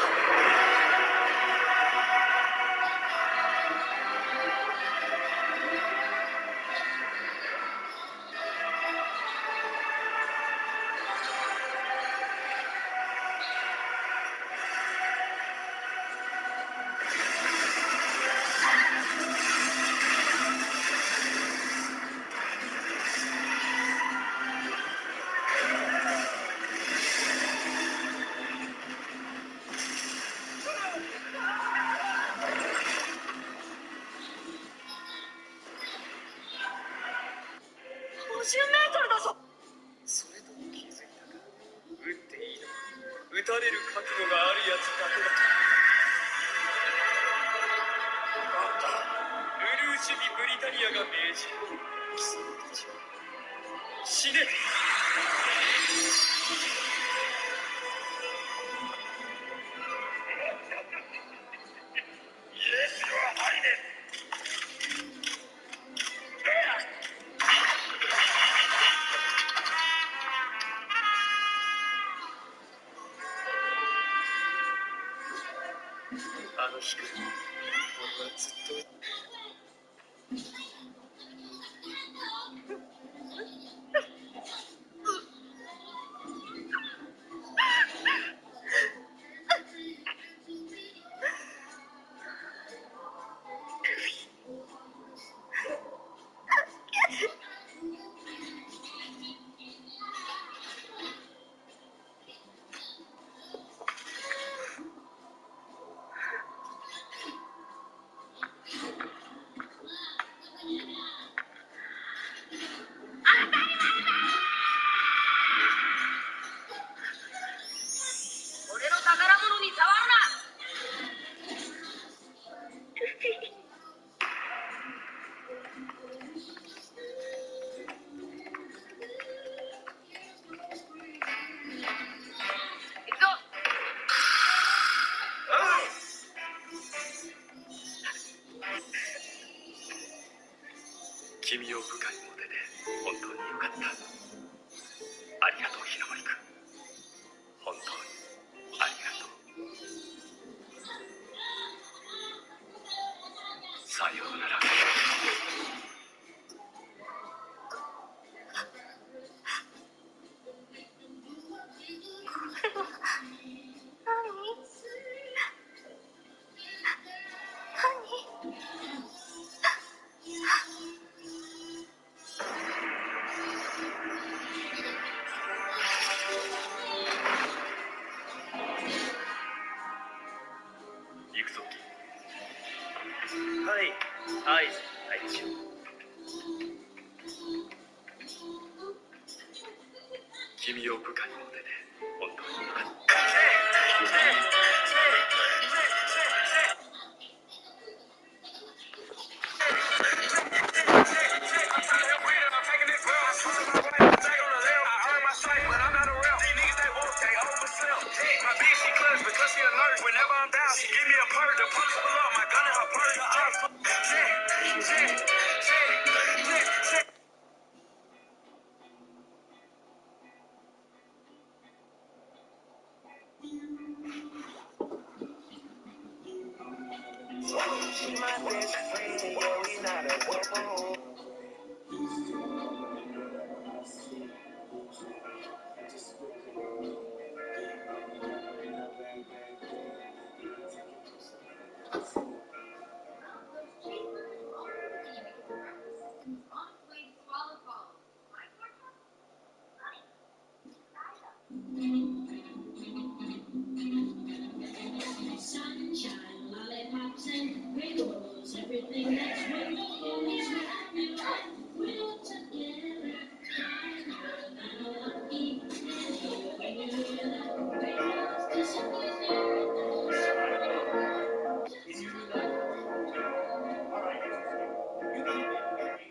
M: 50mだぞ。それとも気づいたか。打っていいのは打たれる覚悟があるやつだけだ。なんだ。ルルーシュビブリタニアが命じる。貴様たちは死ね。イエスはハリです。あの日から俺はずっと俺の宝物に触るな。行くぞ。君を部下に持てて本当によかった。ありがとう、ひなもりくん。本当にありがとう。さようなら。行くぞ、はい、はい、はい、君を部下に持てて本当によかった。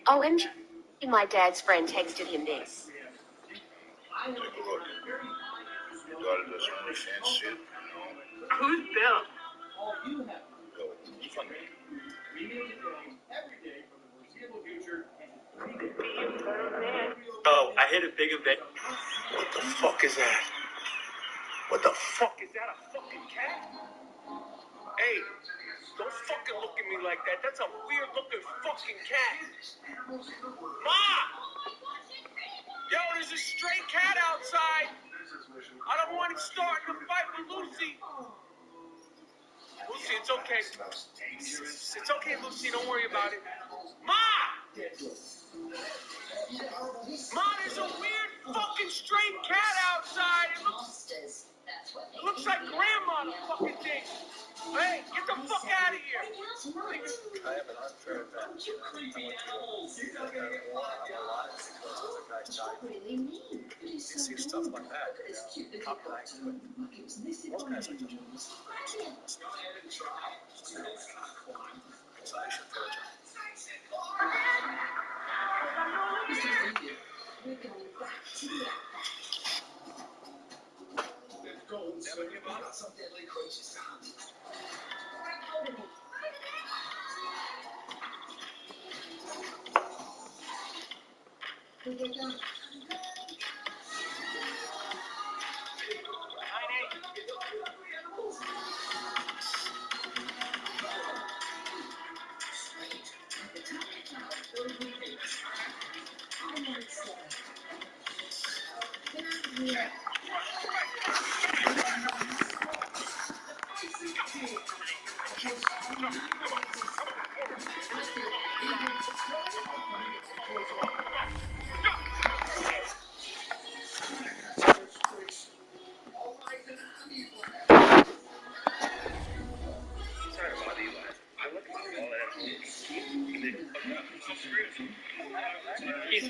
N: Oh, and my dad's friend texted him this.
H: Take a look. Your daughter does some really fancy shit.
N: Who's Bill?
H: Bill, you funny.
M: hit a big event.
L: What the fuck is that? What the fuck?
M: Is that a fucking cat? Hey, don't fucking look at me like that. That's a weird looking fucking cat. Ma! Yo, there's a stray cat outside. I don't want it starting a fight with Lucy. Lucy, it's okay. It's okay, Lucy. Don't worry about it. Ma! Ma, there's a weird fucking stray cat outside. It looks like grandma, the fucking thing. Hey, get the fuck out of here.
E: I have an unfair advantage. You see stuff like that, top ranks, but most guys like to so I should put it. Never give up. Some deadly creatures.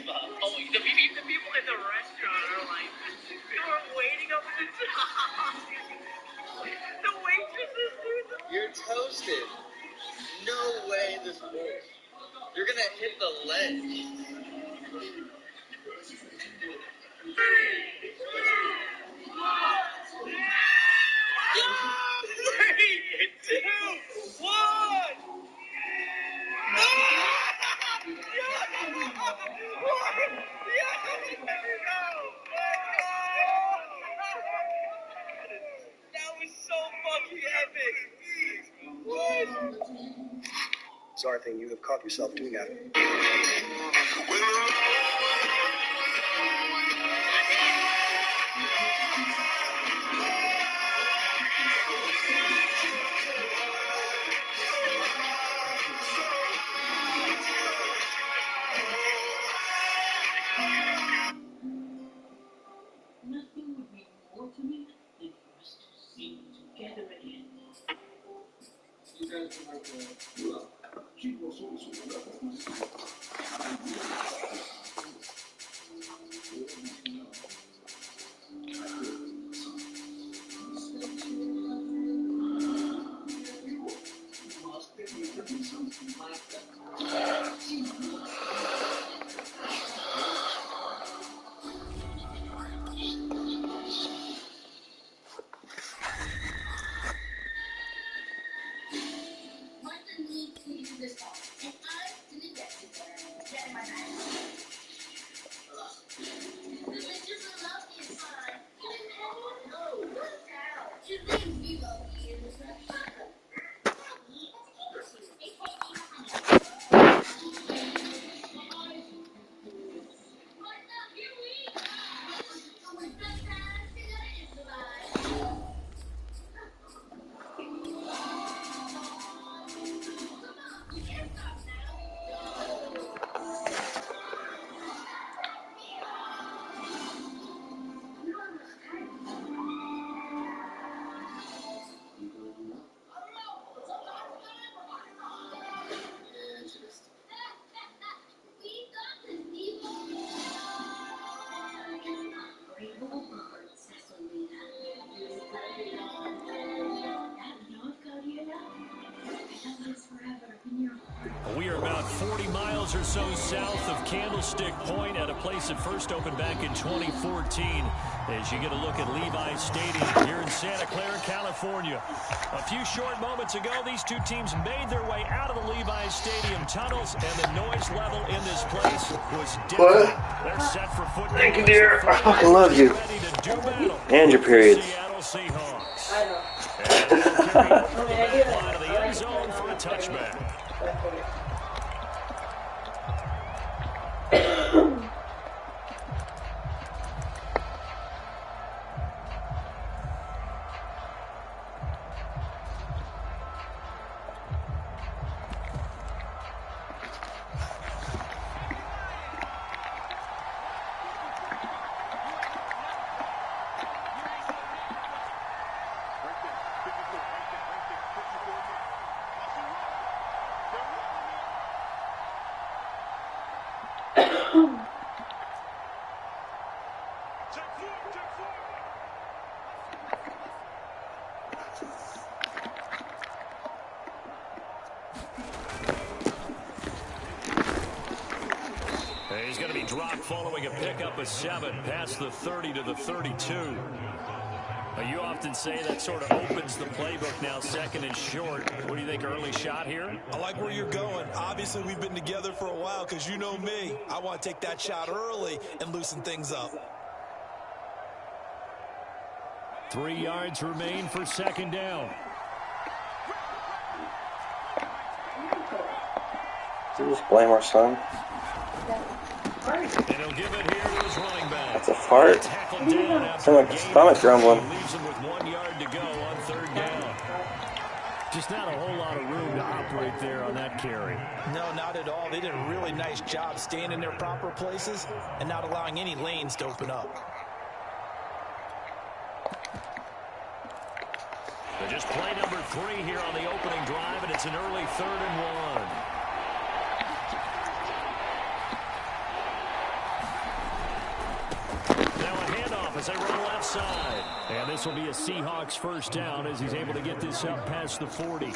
J: Oh, the people in the restaurant are like, they were waiting up in the top. The waitresses, dude.
O: You're toasted. No way this works. You're gonna hit the ledge.
M: 3, 2, 1. That was so fucking epic. What?
L: Sorry, thing you have caught yourself doing that.
G: Nothing would mean more to me than for us to sing together again. You guys are like chicos
C: We are about 40 miles or so south of Candlestick Point at a place that first opened back in 2014 as you get a look at Levi's Stadium here in Santa Clara, California. A few short moments ago, these two teams made their way out of the Levi's Stadium tunnels, and the noise level in this place was different. They're set for football.
P: Thank you, dear. I fucking love you. And your periods.
C: Seattle Seahawks. And they'll carry over the back line of the end zone for a touchback. He's going to be dropped following a pickup of 7 past the 30 to the 32. You often say that sort of opens the playbook now, second and short. What do you think, early shot here?
B: I like where you're going. Obviously, we've been together for a while because you know me. I want to take that shot early and loosen things up.
C: 3 yards remain for second down.
P: Did you just blame our son?
C: And he'll give it here to his running back.
P: That's a fart. Sounds like his stomach's grumbling.
C: Leaves him with 1 yard to go on third down. Just not a whole lot of room to operate there on that carry.
B: No, not at all. They did a really nice job staying in their proper places and not allowing any lanes to open up.
C: They're just play number 3 here on the opening drive, and it's an early 3rd and 1. As they run left side. And this will be a Seahawks first down as he's able to get this up past the 40.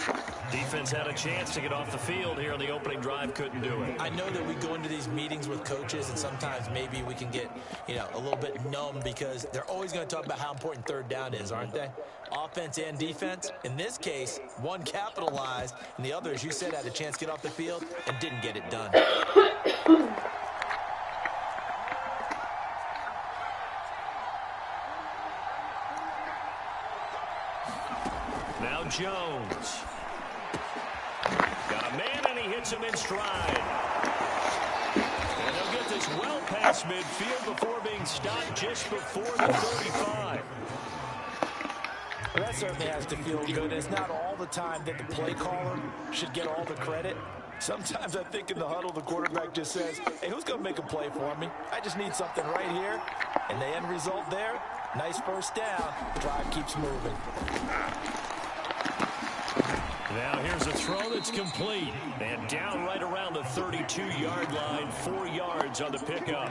C: Defense had a chance to get off the field here on the opening drive, couldn't do it.
B: I know that we go into these meetings with coaches and sometimes maybe we can get, a little bit numb because they're always going to talk about how important third down is, aren't they? Offense and defense. In this case, one capitalized and the other, as you said, had a chance to get off the field and didn't get it done.
C: Now Jones. Got a man, and he hits him in stride. And they'll get this well past midfield before being stopped just before the 35.
B: Well, that certainly has to feel good. It's not all the time that the play caller should get all the credit. Sometimes I think in the huddle, the quarterback just says, hey, who's going to make a play for me? I just need something right here. And the end result there, nice first down. The drive keeps moving.
C: Now here's a throw that's complete. And down right around the 32-yard line, 4 yards on the pickup.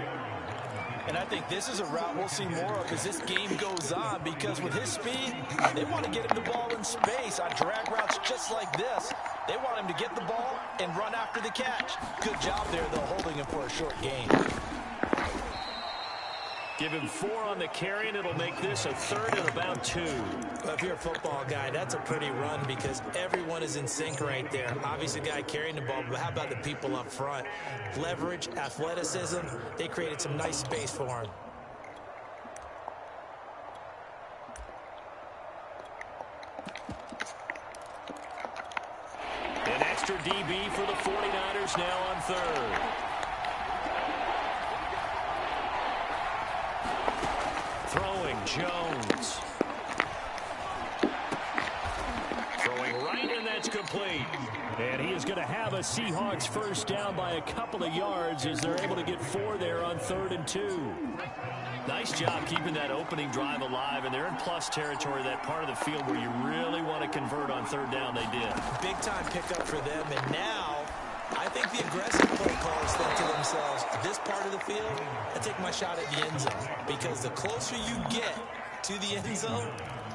B: And I think this is a route we'll see more of as this game goes on because with his speed, they want to get him the ball in space on drag routes just like this. They want him to get the ball and run after the catch. Good job there, though, holding him for a short gain.
C: Give him 4 on the carry, and it'll make this a 3rd and about 2.
B: Well, if you're a football guy, that's a pretty run because everyone is in sync right there. Obviously, the guy carrying the ball, but how about the people up front? Leverage, athleticism, they created some nice space for him.
C: An extra DB for the 49ers now on 3rd. Throwing Jones. Throwing right, and that's complete. And he is going to have a Seahawks first down by a couple of yards as they're able to get 4 there on 3rd and 2. Nice job keeping that opening drive alive, and they're in plus territory, that part of the field where you really want to convert on 3rd down. They did.
B: Big-time pickup for them, and now I think the aggressive play callers think to themselves, this part of the field, I take my shot at the end zone. Because the closer you get to the end zone,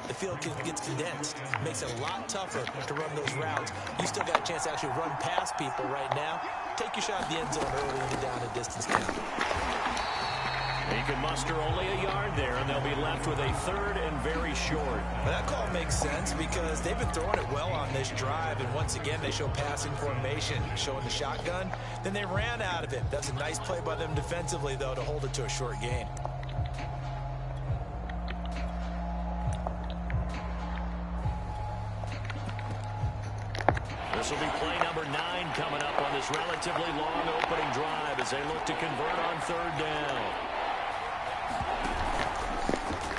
B: the field gets condensed. It makes it a lot tougher to run those routes. You still got a chance to actually run past people right now. Take your shot at the end zone early in the down and distance count.
A: He can muster only a yard there, and they'll be left with a third and very short.
B: Well, that call makes sense because they've been throwing it well on this drive, and once again, they show passing formation, showing the shotgun. Then they ran out of it. That's a nice play by them defensively, though, to hold it to a short gain.
A: This will be play number 9 coming up on this relatively long opening drive as they look to convert on third down.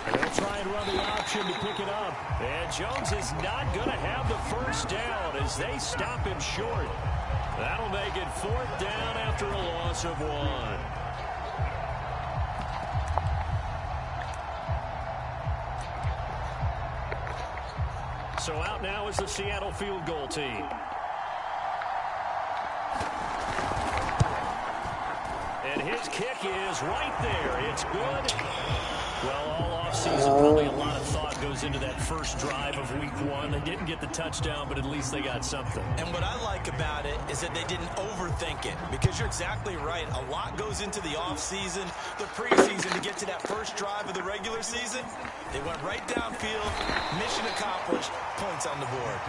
A: And they'll try and run the option to pick it up. And Jones is not going to have the first down as they stop him short. That'll make it 4th down after a loss of 1. So out now is the Seattle field goal team. And his kick is right there. It's good. Well, all offseason, probably a lot of thought goes into that first drive of week 1. They didn't get the touchdown, but at least they got something.
B: And what I like about it is that they didn't overthink it, because you're exactly right. A lot goes into the offseason, the preseason to get to that first drive of the regular season. They went right downfield, mission accomplished, points on the board.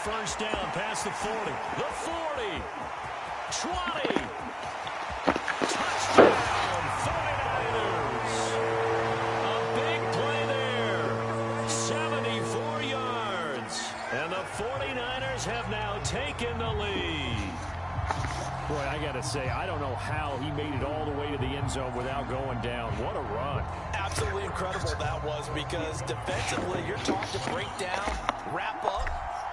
A: First down past the 40. The 40. 20. Touchdown, 49ers. A big play there. 74 yards. And the 49ers have now taken the lead.
C: Boy, I got to say, I don't know how he made it all the way to the end zone without going down. What a run.
B: Absolutely incredible that was, because defensively, you're taught to break down, wrap up.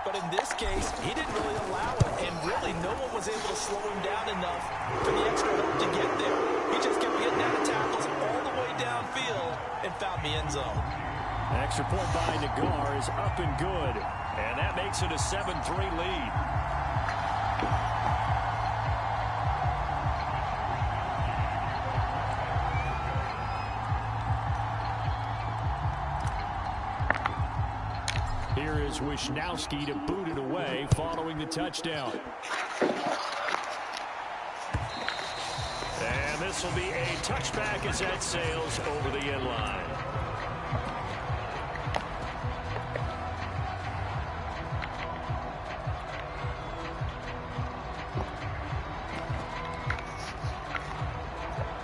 B: But in this case, he didn't really allow it, and really no one was able to slow him down enough for the extra hope to get there. He just kept getting out of tackles all the way downfield and found the end zone.
C: An extra point by Nagar is up and good, and that makes it a 7-3 lead. Here is Wisnowski to boot it away following the touchdown.
A: And this will be a touchback as that sails over the end line.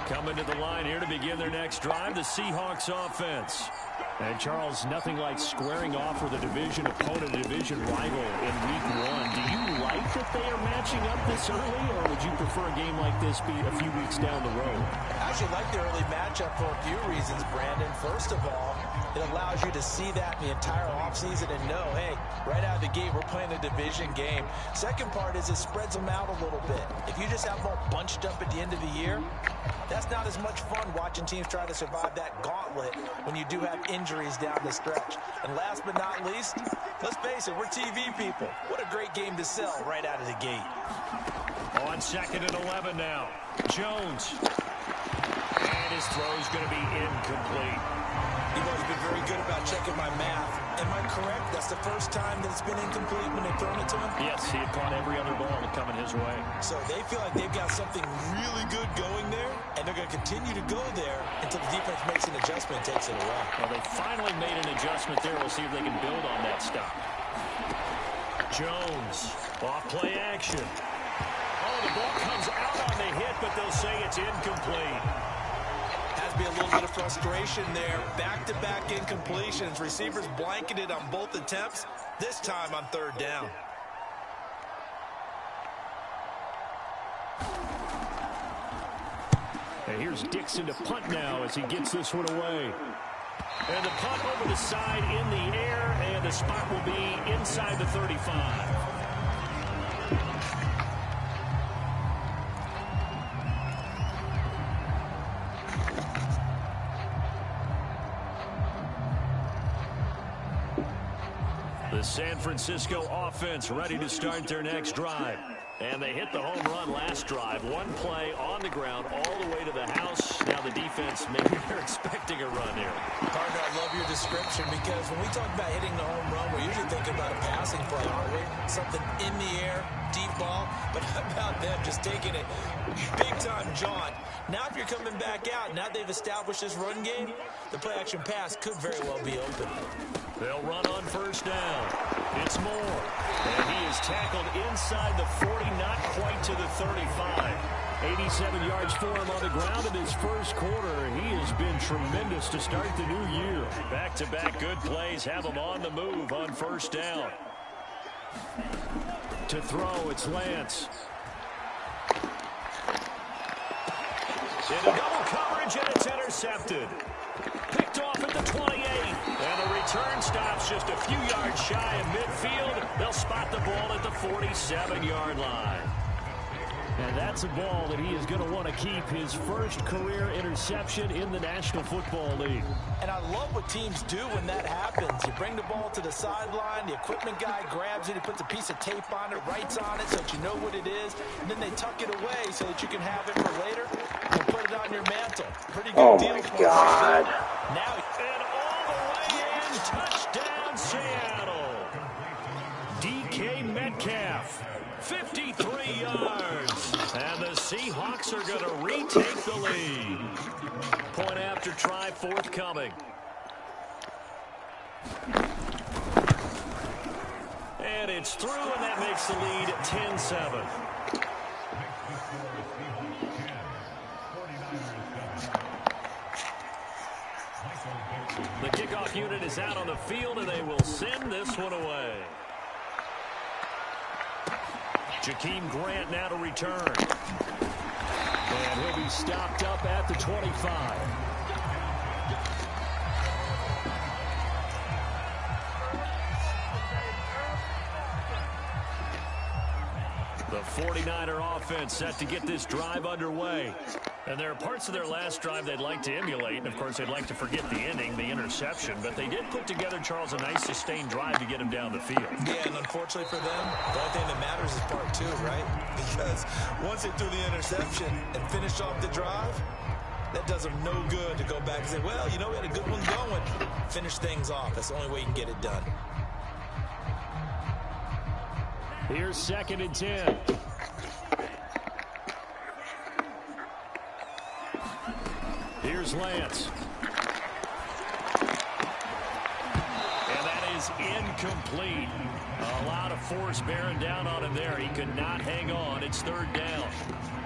A: Coming to the line here to begin their next drive, the Seahawks offense. And, Charles, nothing like squaring off with a division opponent, a division rival in week 1. Do you like that they are matching up this early, or would you prefer a game like this be a few weeks down the road?
B: I actually like the early matchup for a few reasons, Brandon. First of all, it allows you to see that in the entire offseason and know, hey, right out of the gate, we're playing a division game. Second part is it spreads them out a little bit. If you just have them all bunched up at the end of the year, that's not as much fun watching teams try to survive that gauntlet when you do have injuries down the stretch. And last but not least, let's face it, we're TV people. What a great game to sell right out of the gate.
A: On 2nd and 11 now. Jones. And his throw's going to be incomplete.
B: You've always been very good about checking my math. Am I correct? That's the first time that it's been incomplete when they've thrown it to him?
A: Yes, he had caught every other ball coming his way.
B: So they feel like they've got something really good going there, and they're going to continue to go there until the defense makes an adjustment and takes it away.
A: Well, they finally made an adjustment there. We'll see if they can build on that stop. Jones, off play action. Oh, the ball comes out on the hit, but they'll say it's incomplete.
B: Has to be a little bit of frustration there. Back-to-back incompletions. Receivers blanketed on both attempts, this time on 3rd down.
C: And here's Dixon to punt now as he gets this one away.
A: And the punt over the side in the air, and the spot will be inside the 35. The San Francisco offense ready to start their next drive. And they hit the home run last drive. One play on the ground all the way to the house. Now the defense, maybe they're expecting a run here.
B: Partner, I love your description because when we talk about hitting the home run, we're usually thinking about a passing play, aren't we? Something in the air, deep ball. But how about them just taking it big-time jaunt? Now if you're coming back out, now they've established this run game, the play-action pass could very well be open.
A: They'll run on first down. It's Moore. And he is tackled inside the 40, not quite to the 35. 87 yards for him on the ground in his first quarter. He has been tremendous to start the new year. Back-to-back good plays have him on the move on first down. To throw, it's Lance. Into double coverage, and it's intercepted. Picked off at the 28. And the return stops just a few yards shy of midfield. They'll spot the ball at the 47-yard line. And that's a ball that he is going to want to keep, his first career interception in the National Football League.
B: And I love what teams do when that happens. You bring the ball to the sideline, the equipment guy grabs it, he puts a piece of tape on it, writes on it so that you know what it is, and then they tuck it away so that you can have it for later and put it on your mantle. Pretty good deal.
P: Oh, my God.
B: Now,
A: and all the way in, touchdown Seattle. DK Metcalf, 53 yards. And the Seahawks are going to retake the lead. Point after try forthcoming. And it's through, and that makes the lead 10-7. The kickoff unit is out on the field, and they will send this one away. Jakeem Grant now to return. And he'll be stopped up at the 25. The 49er offense set to get this drive underway. And there are parts of their last drive they'd like to emulate. And, of course, they'd like to forget the ending, the interception. But they did put together, Charles, a nice sustained drive to get him down the field.
B: Yeah, and unfortunately for them, the only thing that matters is part two, right? Because once they threw the interception and finished off the drive, that does them no good to go back and say, well, you know, we had a good one going. Finish things off. That's the only way you can get it done.
A: Here's 2nd and 10. Here's Lance. And that is incomplete. A lot of force bearing down on him there. He could not hang on. It's 3rd down.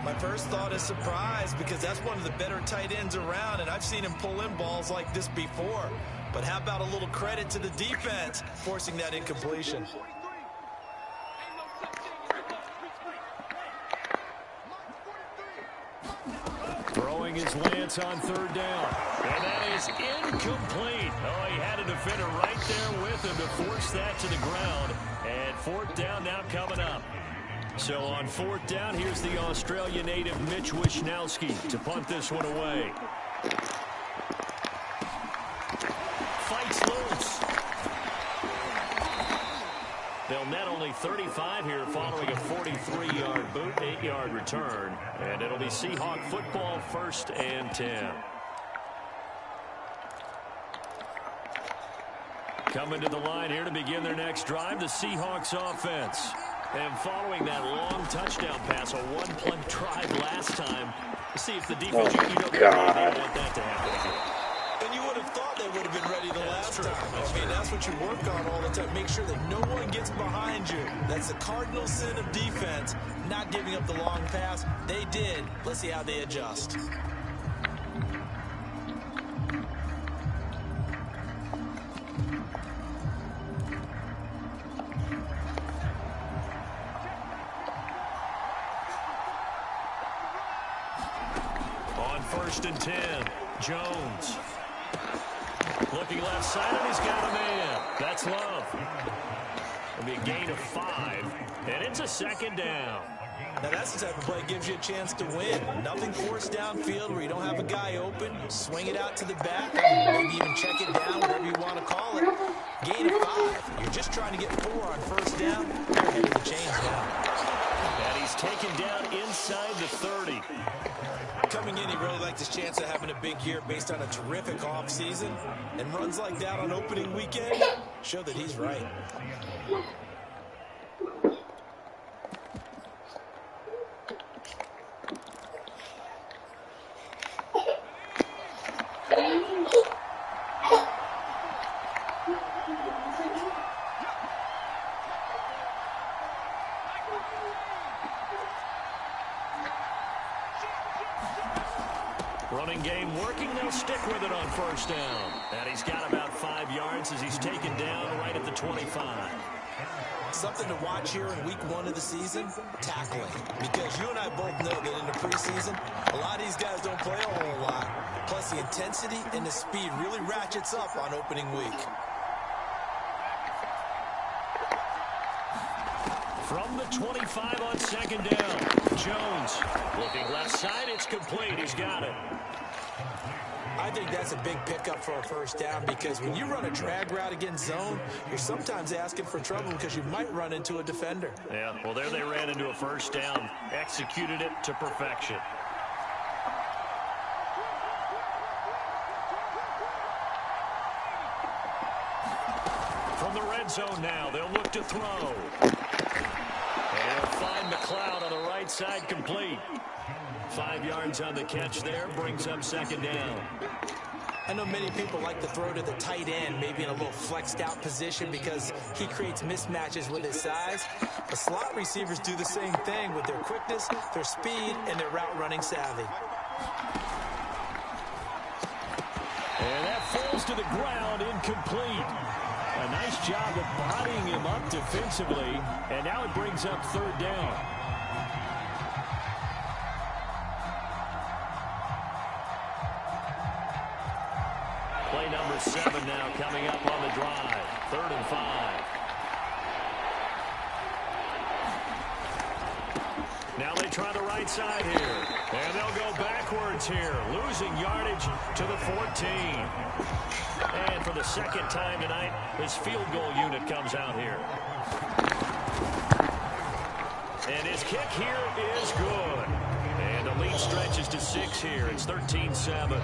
B: My first thought is surprise because that's one of the better tight ends around, and I've seen him pull in balls like this before. But how about a little credit to the defense forcing that incompletion?
A: Throwing his Lance on 3rd down. And that is incomplete. Oh, he had a defender right there with him to force that to the ground. And 4th down now coming up. So on 4th down, here's the Australia native Mitch Wishnowsky to punt this one away. Fights loose. They'll net only 35 here following a 43-yard boot, 8-yard return. And it'll be Seahawk football, 1st and 10. Coming to the line here to begin their next drive, the Seahawks offense. And following that long touchdown pass, a one-play drive last time, to see if the defense, you don't want that to happen again.
B: And you would have thought they would have been ready the last time. I mean, that's what you work on all the time. Make sure that no one gets behind you. That's the cardinal sin of defense, not giving up the long pass. They did. Let's see how they adjust. On 1st and 10, Jones.
A: looking left side, and he's got a man. That's Love. It'll be a gain of 5, and it's a second down.
B: Now that's the type of play that gives you a chance to win. Nothing forced downfield where you don't have a guy open. Swing it out to the back, maybe even check it down, whatever you want to call it. Gain of 5. You're just trying to get 4 on first down. You're ahead of the chains now.
A: And he's taken down inside the 30.
B: Coming in, he really liked his chance of having a big year based on a terrific offseason. And runs like that on opening weekend show that he's right.
A: Running game working. They'll stick with it on first down. And he's got about 5 yards as he's taken down right at the 25.
B: Something to watch here in week 1 of the season, tackling. Because you and I both know that in the preseason, a lot of these guys don't play a whole lot. Plus the intensity and the speed really ratchets up on opening week.
A: From the 25 on second down, Jones looking left side. It's complete. He's got it.
B: I think that's a big pickup for a first down because when you run a drag route against zone, you're sometimes asking for trouble because you might run into a defender.
A: Yeah, well, there they ran into a first down. Executed it to perfection. From the red zone now, they'll look to throw. And they'll find McLeod on the right side, complete. 5 yards on the catch there, brings up second down.
B: I know many people like to throw to the tight end, maybe in a little flexed out position because he creates mismatches with his size. The slot receivers do the same thing with their quickness, their speed, and their route running savvy.
A: And that falls to the ground, incomplete. A nice job of bodying him up defensively, and now it brings up third down. Play number 7 now coming up on the drive. 3rd and 5. Now they try the right side here. And they'll go backwards here. Losing yardage to the 14. And for the second time tonight, his field goal unit comes out here. And his kick here is good. And the lead stretches to 6 here. It's 13-7.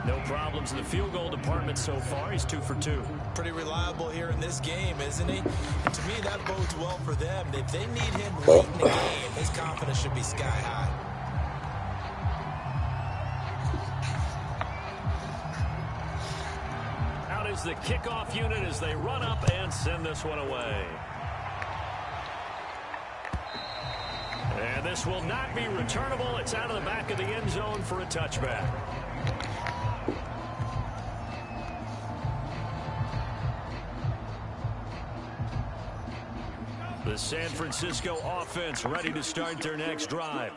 A: No problems in the field goal department so far. He's 2 for 2.
B: Pretty reliable here in this game, isn't he? And to me, that bodes well for them. If they need him late in the game, his confidence should be sky high.
A: Out is the kickoff unit as they run up and send this one away. And this will not be returnable. It's out of the back of the end zone for a touchback. The San Francisco offense ready to start their next drive.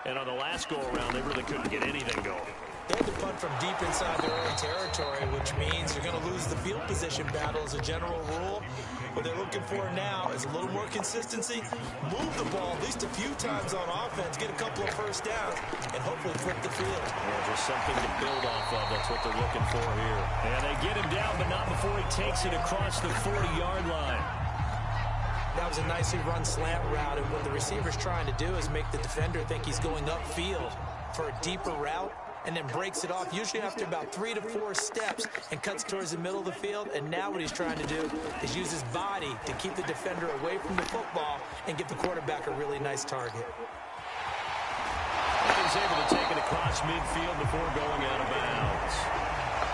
A: And on the last go-around, they really couldn't get anything going.
B: They had to punt from deep inside their own territory, which means you're going to lose the field position battle as a general rule. What they're looking for now is a little more consistency, move the ball at least a few times on offense, get a couple of first downs, and hopefully flip the field.
A: Yeah, just something to build off of. That's what they're looking for here. And they get him down, but not before he takes it across the 40-yard line.
B: That was a nicely run slant route, and what the receiver's trying to do is make the defender think he's going upfield for a deeper route, and then breaks it off, usually after about 3 to 4 steps, and cuts towards the middle of the field. And now what he's trying to do is use his body to keep the defender away from the football and give the quarterback a really nice target.
A: And he's able to take it across midfield before going out of bounds.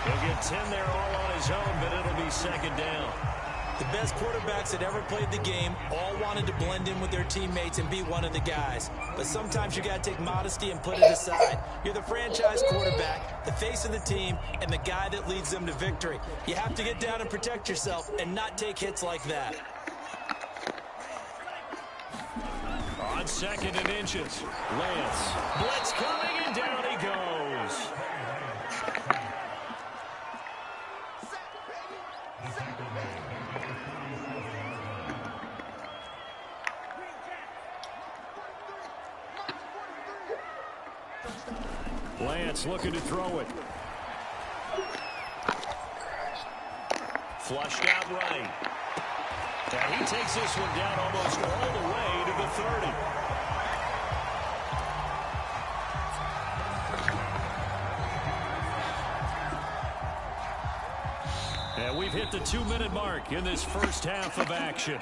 A: He'll get 10 there all on his own, but it'll be second down.
B: The best quarterbacks that ever played the game all wanted to blend in with their teammates and be one of the guys. But sometimes you got to take modesty and put it aside. You're the franchise quarterback, the face of the team, and the guy that leads them to victory. You have to get down and protect yourself and not take hits like that.
A: On 2nd and inches, Lance. Blitz coming, and down he goes.
C: Lance looking to throw it.
A: Flushed out right. And he takes this one down almost all the way to the 30. And we've hit the 2-minute mark in this first half of action.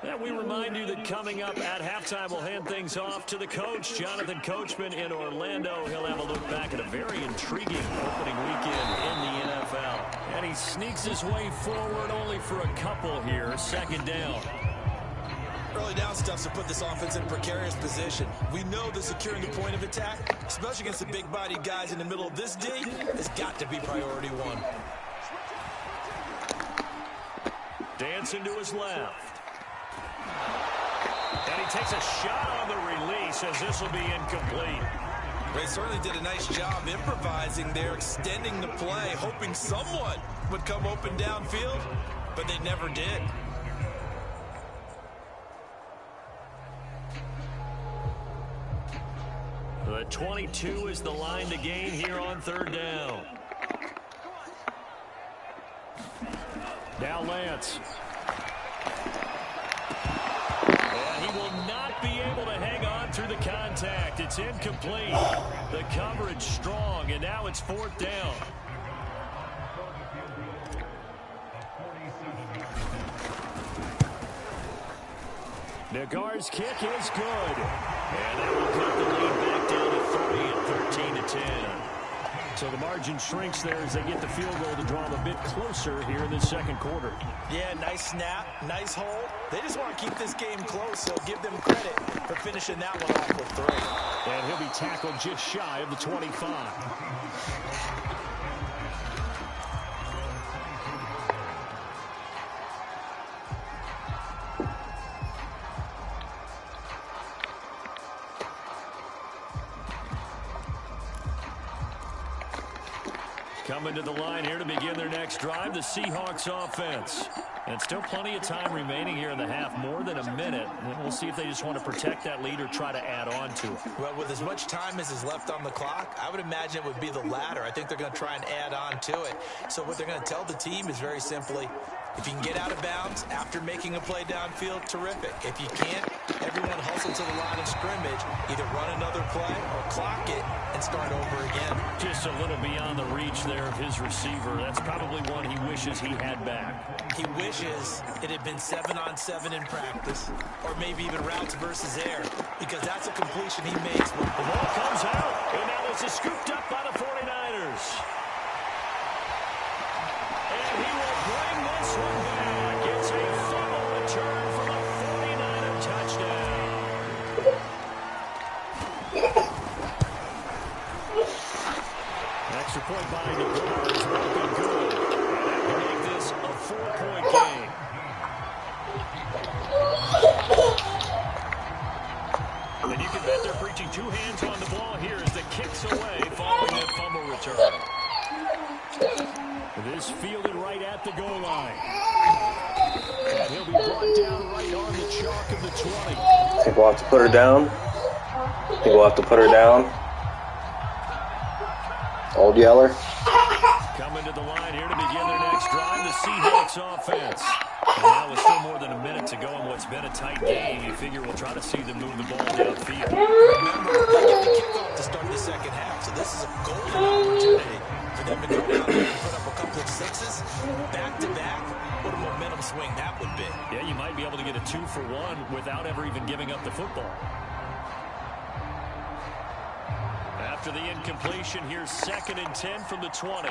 A: And we remind you that coming up at halftime, we'll hand things off to the coach, Jonathan Coachman in Orlando. He'll have a look back at a very intriguing opening weekend in the NFL. And he sneaks his way forward only for a couple here. Second down.
B: Early down stuff to put this offense in a precarious position. We know that securing the point of attack, especially against the big-bodied guys in the middle of this D, has got to be priority one.
A: Dancing to his left. And he takes a shot on the release as this will be incomplete.
B: They certainly did a nice job improvising there, extending the play, hoping someone would come open downfield, but they never did.
A: The 22 is the line to gain here on third down. Now Lance. And he will not be able to hang on through the contact. It's incomplete. The coverage strong, and now it's fourth down. Nagar's kick is good. And that will cut the lead back down to 30 at 13-10. So the margin shrinks there as they get the field goal to draw them a bit closer here in the second quarter.
B: Yeah, nice snap, nice hold. They just want to keep this game close, so give them credit for finishing that one off with 3.
C: And he'll be tackled just shy of the 25.
A: Coming to the line here to begin their next drive, the Seahawks offense. And still plenty of time remaining here in the half, more than a minute. And we'll see if they just want to protect that lead or try to add on to it.
B: Well, with as much time as is left on the clock, I would imagine it would be the latter. I think they're going to try and add on to it. So what they're going to tell the team is very simply, if you can get out of bounds after making a play downfield, terrific. If you can't, everyone hustle to the line of scrimmage, either run another play or clock it and start over again.
A: Just a little beyond the reach there of his receiver. That's probably one he wishes he had back.
B: He wishes it had been 7-on-7 in practice, or maybe even routes versus air, because that's a completion he makes.
A: The ball comes out, and now this is scooped up by the 49ers. And he will bring this one back. It's a fumble return for the 49er touchdown. Extra point by the Brewers will be good. And that will make this a 4-point game. And you can bet they're preaching two hands on the ball here as the kick's away following that fumble return. This fielded right at the goal line. And he'll be brought down right on the chalk of the 20.
P: I think we'll have to put her down. I think we'll have to put her down. Old Yeller.
A: Coming to the line here to begin their next drive, the Seahawks offense. And now with still more than a minute to go in what's been a tight game, you figure we'll try to see them move the ball downfield.
B: Remember, they get the kickoff to start the second half, so this is a golden opportunity for them to go down there and put up a couple of sixes back-to-back. What a momentum swing that would be.
A: Yeah, you might be able to get a 2-for-1 without ever even giving up the football. After the incompletion, here's 2nd and 10 from the 20.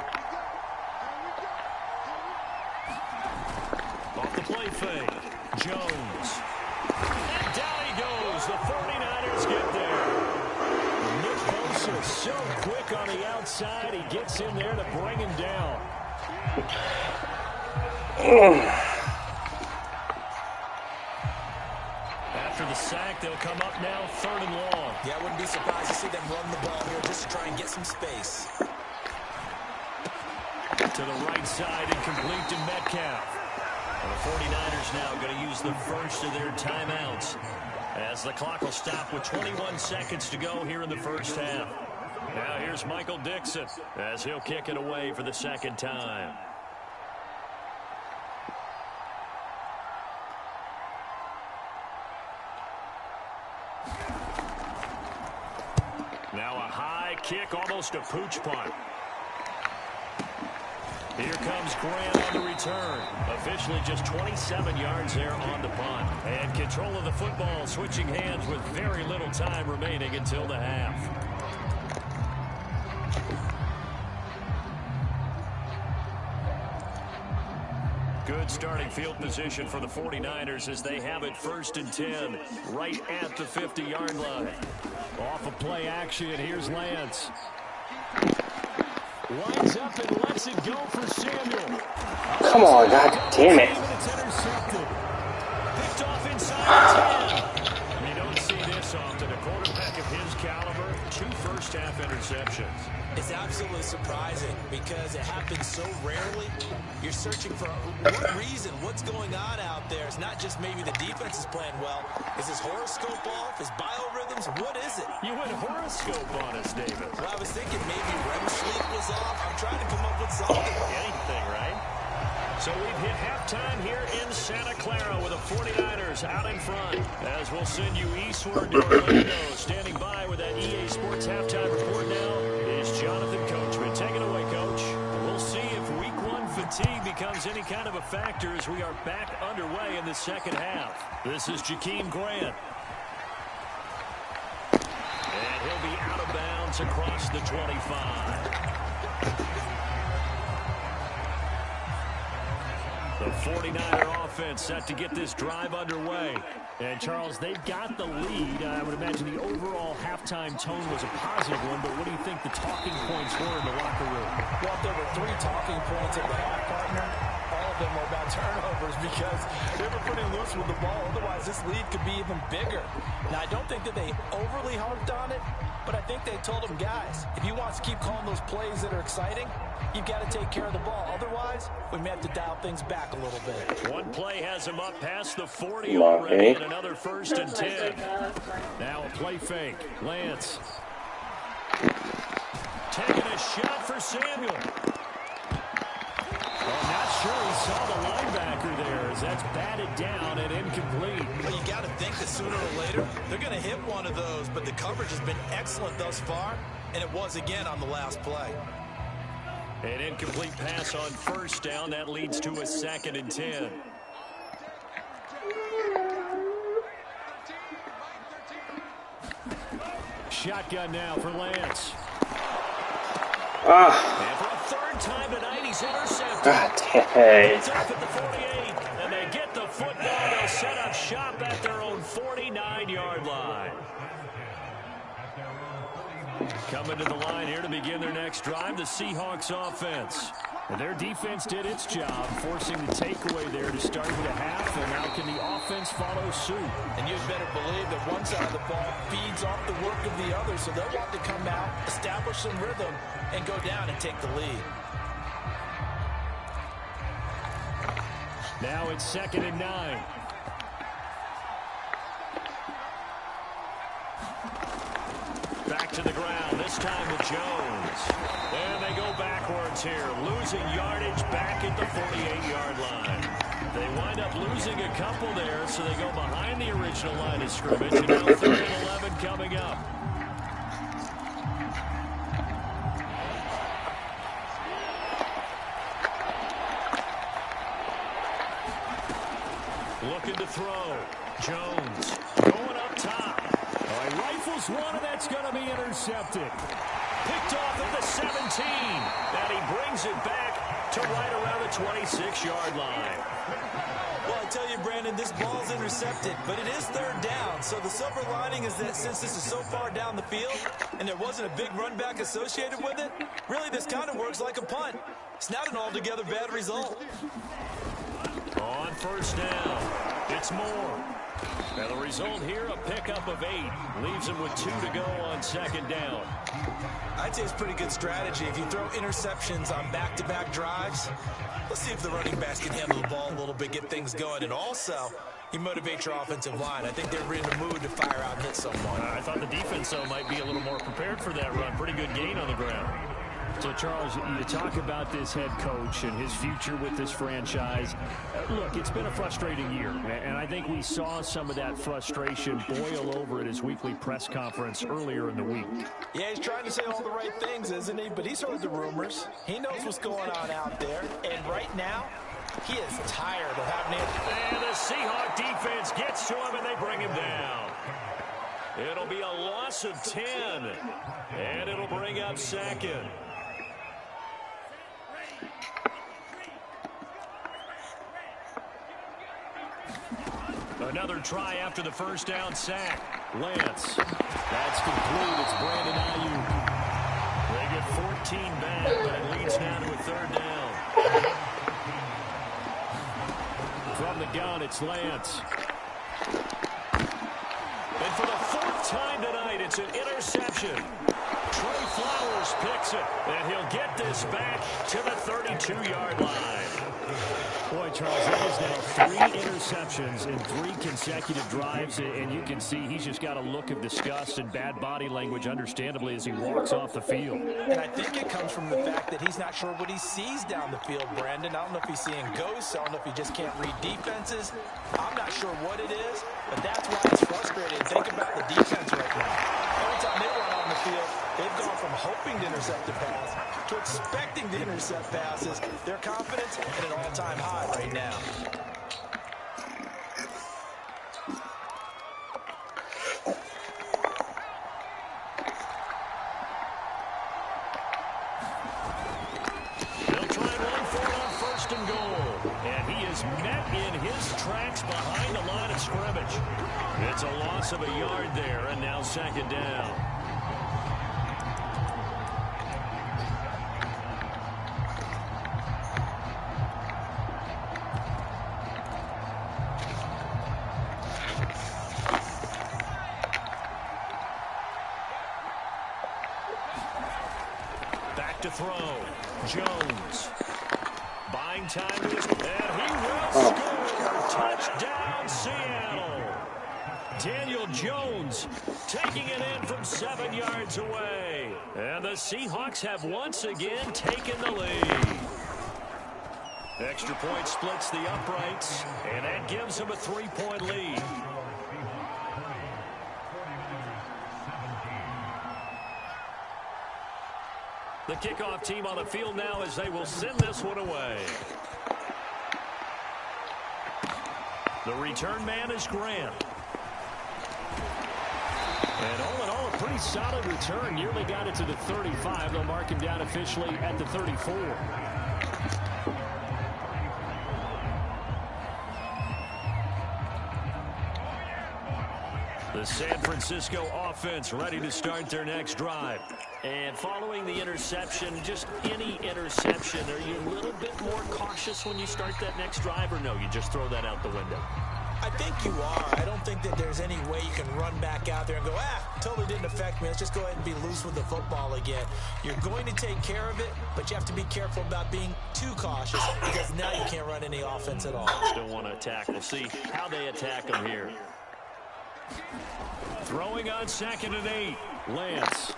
A: Off the play fake, Jones. And down he goes. The 49ers get there. Nick Bosa so quick on the outside. He gets in there to bring him down. After the sack, they'll come up now 3rd and long.
B: Yeah, I wouldn't be surprised to see them run the ball here just to try and get some space.
A: To the right side, incomplete to Metcalf. And the 49ers now going to use the first of their timeouts as the clock will stop with 21 seconds to go here in the first half. Now here's Michael Dixon as he'll kick it away for the second time. Now a high kick, almost a pooch punt. Here comes Grant on the return. Officially just 27 yards there on the punt. And control of the football switching hands with very little time remaining until the half. Good starting field position for the 49ers as they have it 1st and 10 right at the 50-yard line. Off of play action, here's Lance. Lines up and lets it go for Samuel.
P: Come on, god damn it.
A: It's intercepted. Picked off inside the 10. You don't see this often. A quarterback of his caliber, 2 first-half interceptions.
B: It's absolutely surprising because it happens so rarely. You're searching for what reason, what's going on out there. It's not just maybe the defense is playing well. Is his horoscope off? His biorhythms? What is it?
A: You went horoscope on us, David.
B: Well, I was thinking maybe REM sleep was off. I'm trying to come up with something.
A: Anything, right? So we've hit halftime here in Santa Clara with the 49ers out in front. As we'll send you eastward to Orlando. Standing by with that EA Sports halftime report now is Jonathan Coachman. Take it away, Coach. We'll see if week 1 fatigue becomes any kind of a factor as we are back underway in the second half. This is Jakeem Grant. And he'll be out of bounds across the 25. The 49er offense set to get this drive underway. And, Charles, they've got the lead. I would imagine the overall halftime tone was a positive one, but what do you think the talking points were in the locker room?
B: Well, if there were 3 talking points at the half, partner, all of them were about turnovers because they were pretty loose with the ball. Otherwise, this lead could be even bigger. Now, I don't think that they overly harped on it, but I think they told them, guys, if you want to keep calling those plays that are exciting, you've got to take care of the ball. Otherwise, we may have to dial things back a little bit.
A: One play has him up past the 40 already, and another 1st and 10. Now a play fake. Lance. Taking a shot for Samuel. Well, not sure he saw the linebacker there as that's batted down and incomplete.
B: Well, you got to think that sooner or later, they're going to hit one of those, but the coverage has been excellent thus far, and it was again on the last play.
A: An incomplete pass on 1st down. That leads to a 2nd and 10. Shotgun now for Lance. And for a 3rd time tonight, he's intercepted.
P: God damn.
A: It's up at the 48, and they get the football. They'll set up shop at their own 49-yard line. Coming to the line here to begin their next drive, the Seahawks offense. And their defense did its job, forcing the takeaway there to start the half, and now can the offense follow suit?
B: And you'd better believe that one side of the ball feeds off the work of the other, so they'll want to come out, establish some rhythm, and go down and take the lead.
A: Now it's 2nd and 9. Back to the ground, this time with Jones. And they go backwards here, losing yardage back at the 48-yard line. They wind up losing a couple there, so they go behind the original line of scrimmage, and now 3rd and 11 coming up. Looking to throw. Jones going up top. He rifles one, and that's going to be intercepted. Picked off at the 17, and he brings it back to right around the 26-yard line.
B: Well, I tell you, Brandon, this ball's intercepted, but it is 3rd down. So the silver lining is that since this is so far down the field and there wasn't a big run back associated with it, really this kind of works like a punt. It's not an altogether bad result.
A: On 1st down, it's Moore.
C: Now the result here, a pickup of 8. Leaves him with 2 to go on second down.
B: I'd say it's pretty good strategy. If you throw interceptions on back-to-back drives, let's see if the running backs can handle the ball a little bit, get things going. And also, you motivate your offensive line. I think they're in the mood to fire out and hit someone.
C: I thought the defense, though, might be a little more prepared for that run. Pretty good gain on the ground. So, Charles, you talk about this head coach and his future with this franchise. Look, it's been a frustrating year, and I think we saw some of that frustration boil over at his weekly press conference earlier in the week.
B: Yeah, he's trying to say all the right things, isn't he? But he's heard the rumors. He knows what's going on out there. And right now, he is tired of having it.
C: And the Seahawk defense gets to him, and they bring him down. It'll be a loss of 10, and it'll bring up second. Another try after the first down sack. Lance. That's complete. It's Brandon Ayuk. They get 14 back, but it leads now to a third down. From the gun, it's Lance. And for the 4th time tonight, it's an interception. Trey Flowers picks it, and he'll get this back to the 32-yard line. Boy, Charles, that is now 3 interceptions in 3 consecutive drives, and you can see he's just got a look of disgust and bad body language, understandably, as he walks off the field.
B: And I think it comes from the fact that he's not sure what he sees down the field, Brandon. I don't know if he's seeing ghosts. I don't know if he just can't read defenses. I'm not sure what it is, but that's why it's frustrating. Think about the defense right now. Every time they run on the field, they've gone from hoping to intercept the pass to expecting to intercept passes. Their confidence at an all-time high right now.
C: They'll try and run for it on 1st and goal. And he is met in his tracks behind the line of scrimmage. It's a loss of a yard there, and now 2nd down. To throw. Jones. Buying time with his, and he will score. Touchdown, Seattle. Daniel Jones taking it in from 7 yards away. And the Seahawks have once again taken the lead. Extra point splits the uprights, and that gives him a 3-point lead. The kickoff team on the field now as they will send this one away. The return man is Grant. And all in all, a pretty solid return. Nearly got it to the 35. They'll mark him down officially at the 34. The San Francisco offense ready to start their next drive. And following the interception, just any interception, are you a little bit more cautious when you start that next drive, or no, you just throw that out the window?
B: I think you are. I don't think that there's any way you can run back out there and go, totally didn't affect me. Let's just go ahead and be loose with the football again. You're going to take care of it, but you have to be careful about being too cautious because now you can't run any offense at all.
C: Still want to attack. We'll see how they attack them here. Throwing on 2nd and 8. Lance.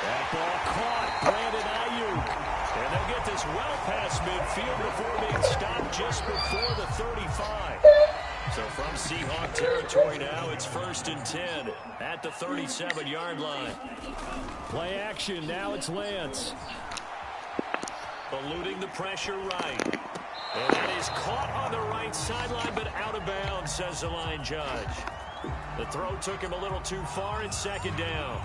C: That ball caught. Brandon Ayuk. And they'll get this well past midfield before being stopped just before the 35. So from Seahawk territory now, it's 1st and 10 at the 37-yard line. Play action. Now it's Lance. Eluding the pressure right. And that is caught on the right sideline, but out of bounds, says the line judge. The throw took him a little too far, and 2nd down.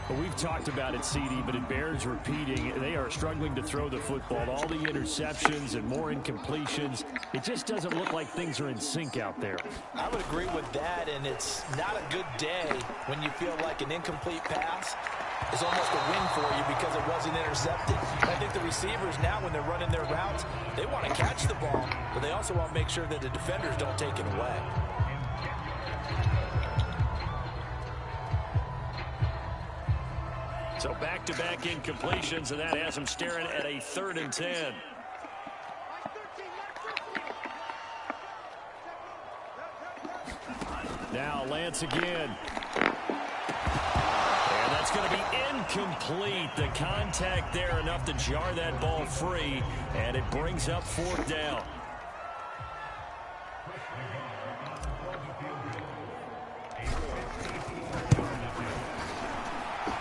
C: Well, we've talked about it, CD, but it bears repeating. They are struggling to throw the football. All the interceptions and more incompletions. It just doesn't look like things are in sync out there.
B: I would agree with that, and it's not a good day when you feel like an incomplete pass is almost a win for you because it wasn't intercepted. And I think the receivers now, when they're running their routes, they want to catch the ball, but they also want to make sure that the defenders don't take it away.
C: So back-to-back incompletions, and that has him staring at a 3rd and 10. Now Lance again. And that's going to be incomplete. The contact there enough to jar that ball free, and it brings up 4th down.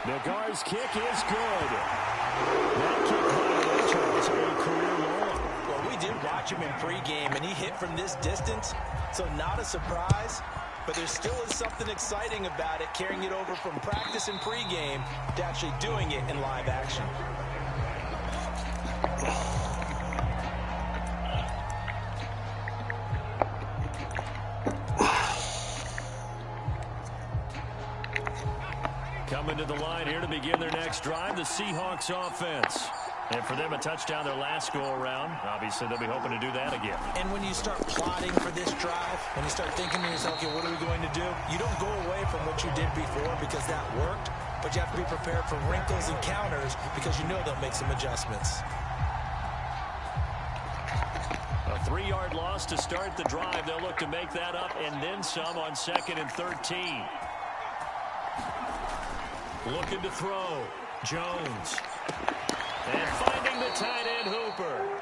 C: Nagar's kick is good. That kick was a career long.
B: Well, we did watch him in pregame, and he hit from this distance, so not a surprise. But there still is something exciting about it, carrying it over from practice and pregame to actually doing it in live action.
C: Coming to the line here to begin their next drive, the Seahawks offense. And for them, a touchdown their last go-around. Obviously, they'll be hoping to do that again.
B: And when you start plotting for this drive, when you start thinking to yourself, okay, what are we going to do? You don't go away from what you did before because that worked, but you have to be prepared for wrinkles and counters because you know they'll make some adjustments.
C: A 3-yard loss to start the drive. They'll look to make that up and then some on 2nd and 13. Looking to throw. Jones. And finding the tight end Hooper.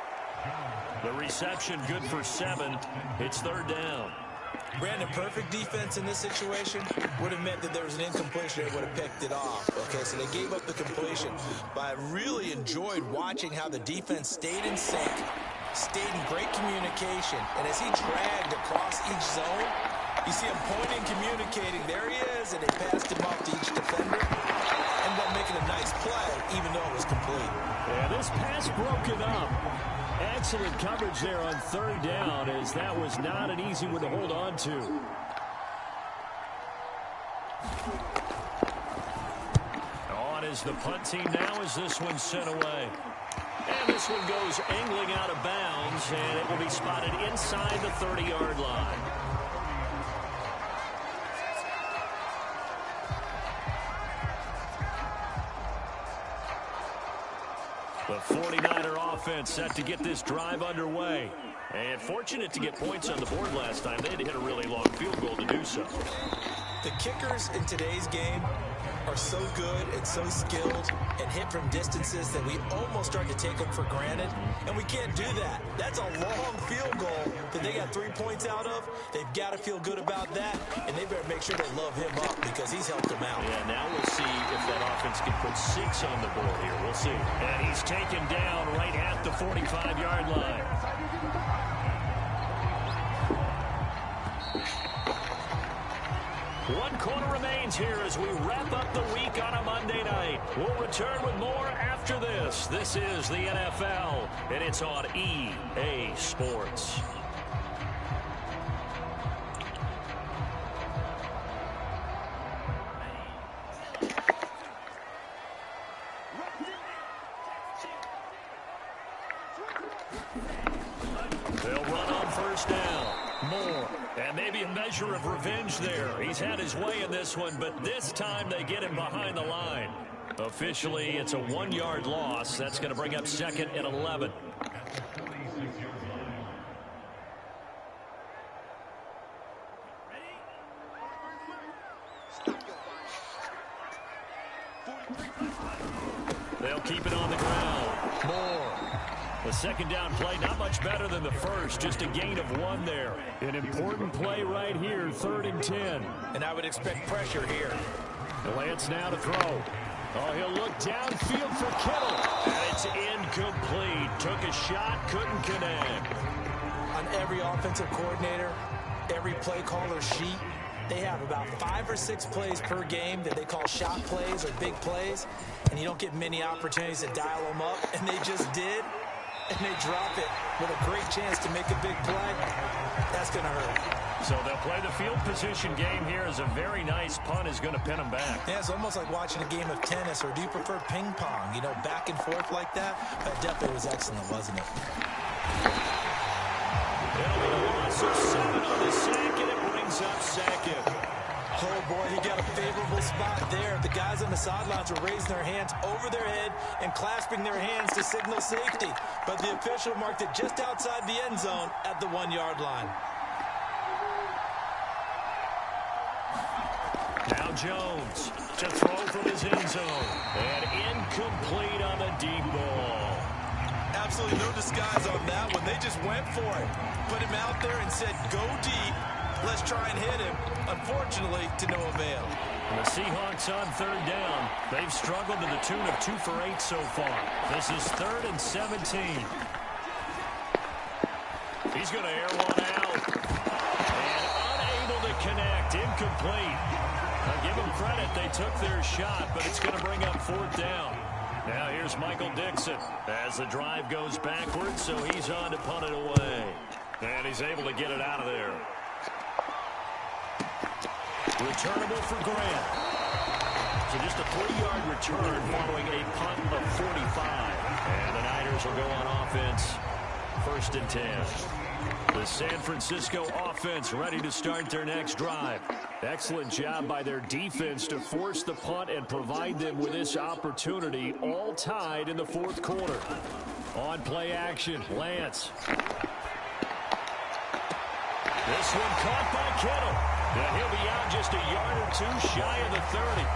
C: The reception good for 7. It's 3rd down.
B: Brandon, perfect defense in this situation would have meant that there was an incompletion. They would have picked it off. Okay, so they gave up the completion. But I really enjoyed watching how the defense stayed in sync, stayed in great communication. And as he dragged across each zone, you see him pointing, communicating. There he is, and they passed him off to each defender. Ended up making a nice play, even though it was complete.
C: Yeah, this pass broken up. Excellent coverage there on 3rd down, as that was not an easy one to hold on to. On is the punt team now as this one's sent away. And this one goes angling out of bounds, and it will be spotted inside the 30-yard line. The 49er offense set to get this drive underway. And fortunate to get points on the board last time. They had to hit a really long field goal to do so.
B: The kickers in today's game are so good and so skilled and hit from distances that we almost start to take them for granted. And we can't do that. That's a long field goal that they got 3 points out of. They've got to feel good about that. And they better make sure they love him up because he's helped them out.
C: Yeah, now we'll see if that offense can put 6 on the board here. We'll see. And he's taken down right at the 45-yard line. One quarter remains here as we wrap up the week on a Monday night. We'll return with more after this. This is the NFL, and it's on EA Sports. They'll run on 1st down. Moore. And maybe a measure of revenge there. He's had his way in this one, but this time they get him behind the line. Officially, it's a 1-yard loss. That's going to bring up 2nd and 11. They'll keep it on the ground. Moore. The 2nd down play, not much better than the first, just a gain of 1 there. An important play right here, 3rd and 10.
B: And I would expect pressure here.
C: Lance now to throw. Oh, he'll look downfield for Kittle. And it's incomplete. Took a shot, couldn't connect.
B: On every offensive coordinator, every play caller sheet, they have about 5 or 6 plays per game that they call shot plays or big plays. And you don't get many opportunities to dial them up. And they just did. And they drop it with a great chance to make a big play. That's going to hurt.
C: So they'll play the field position game here as a very nice punt is going to pin them back.
B: Yeah, it's almost like watching a game of tennis, or do you prefer ping pong? You know, back and forth like that? That definitely was excellent, wasn't it?
C: It'll be a loss of 7 on the sack, and it brings up second.
B: Oh, boy, he got a favorable spot there. The guys on the sidelines were raising their hands over their head and clasping their hands to signal safety. But the official marked it just outside the end zone at the 1-yard line.
C: Now Jones to throw from his end zone. And incomplete on the deep ball.
B: Absolutely no disguise on that one. They just went for it. Put him out there and said, go deep. Let's try and hit him. Unfortunately, to no avail.
C: And the Seahawks on 3rd down. They've struggled to the tune of 2 for 8 so far. This is 3rd and 17. He's going to air one out. And unable to connect. Incomplete. Now give them credit. They took their shot, but it's going to bring up 4th down. Now here's Michael Dixon as the drive goes backwards, so he's on to punt it away. And he's able to get it out of there. Returnable for Grant. So just a 3-yard return following a punt of 45. And the Niners will go on offense. 1st and 10. The San Francisco offense ready to start their next drive. Excellent job by their defense to force the punt and provide them with this opportunity, all tied in the 4th quarter. On play action, Lance. This one caught by Kittle. Now he'll be out just a yard or 2 shy of the 30.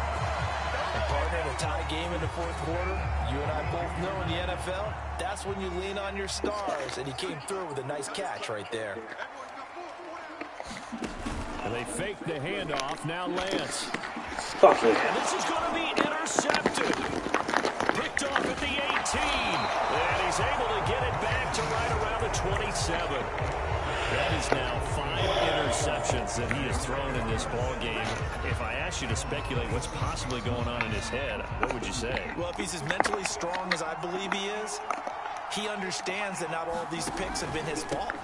B: And partner, in a tie game in the 4th quarter, you and I both know in the NFL, that's when you lean on your stars, and he came through with a nice catch right there.
C: And they fake the handoff. Now Lance.
P: And
C: this is going to be intercepted. Picked off at the 18. And he's able to get it back to right around the 27. That is now 5 interceptions that he has thrown in this ball game. If I asked you to speculate what's possibly going on in his head, what would you say?
B: Well, if he's as mentally strong as I believe he is, he understands that not all of these picks have been his fault.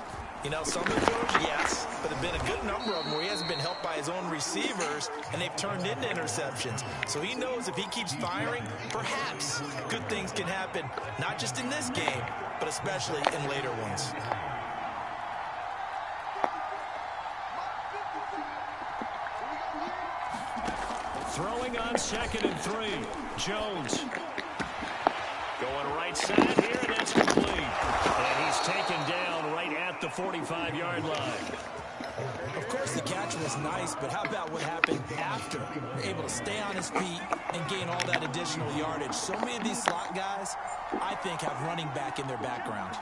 B: You know, some of those, yes, but there have been a good number of them where he hasn't been helped by his own receivers, and they've turned into interceptions. So he knows if he keeps firing, perhaps good things can happen, not just in this game, but especially in later ones.
C: Throwing on 2nd and 3. Jones. Going right side here, and that's complete. And he's taken down right at the 45-yard line.
B: Of course, the catch was nice, but how about what happened after? Able to stay on his feet and gain all that additional yardage. So many of these slot guys, I think, have running back in their background.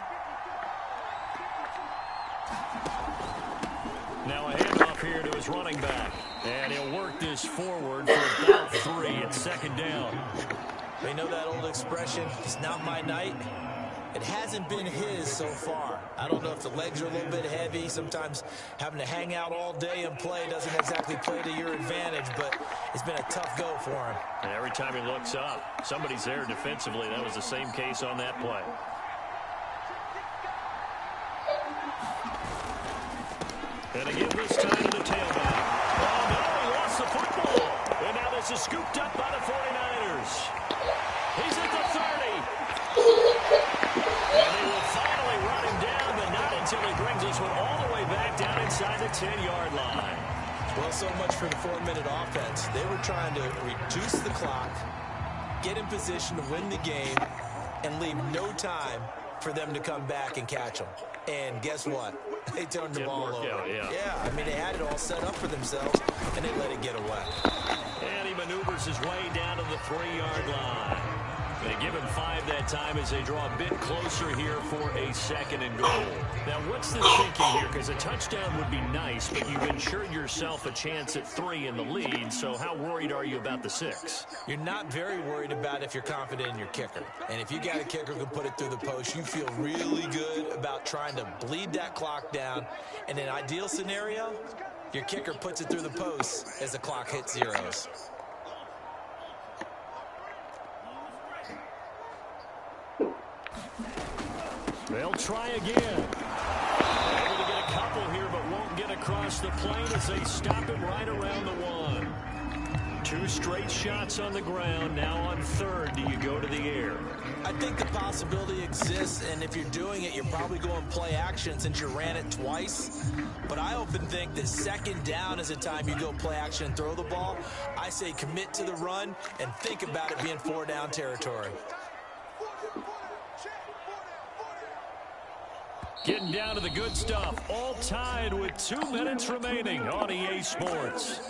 C: Now a handoff here to his running back. And he'll work this forward for about 3 at 2nd down.
B: They know that old expression, it's not my night. It hasn't been his so far. I don't know if the legs are a little bit heavy. Sometimes having to hang out all day and play doesn't exactly play to your advantage, but it's been a tough go for him.
C: And every time he looks up, somebody's there defensively. That was the same case on that play. And again this time to the tailback. Oh, no, he lost the football. And now this is scooped up by the 49ers. He's at the 30. And they will finally run him down, but not until he brings this one all the way back down inside the 10-yard line.
B: Well, so much for the 4-minute offense. They were trying to reduce the clock, get in position to win the game, and leave no time for them to come back and catch them. And guess what? They turned the ball over. Yeah, I mean, they had it all set up for themselves, and they let it get away.
C: And he maneuvers his way down to the 3-yard line. They give him 5 that time as they draw a bit closer here for a 2nd and goal. Now, what's the thinking here? Because a touchdown would be nice, but you've ensured yourself a chance at 3 in the lead, so how worried are you about the 6?
B: You're not very worried about if you're confident in your kicker. And if you got a kicker who can put it through the post, you feel really good about trying to bleed that clock down. In an ideal scenario, your kicker puts it through the post as the clock hits zeros.
C: They'll try again. Able to get a couple here, but won't get a
A: across the plane as they stop it right around the 1. 2 straight shots on the ground. Now on 3rd, do you go to the air?
B: I think the possibility exists, and if you're doing it, you're probably going play action since you ran it twice. But I often think that 2nd down is the time you go play action and throw the ball. I say commit to the run and think about it being 4-down territory.
A: Getting down to the good stuff. All tied with 2 minutes remaining on EA Sports.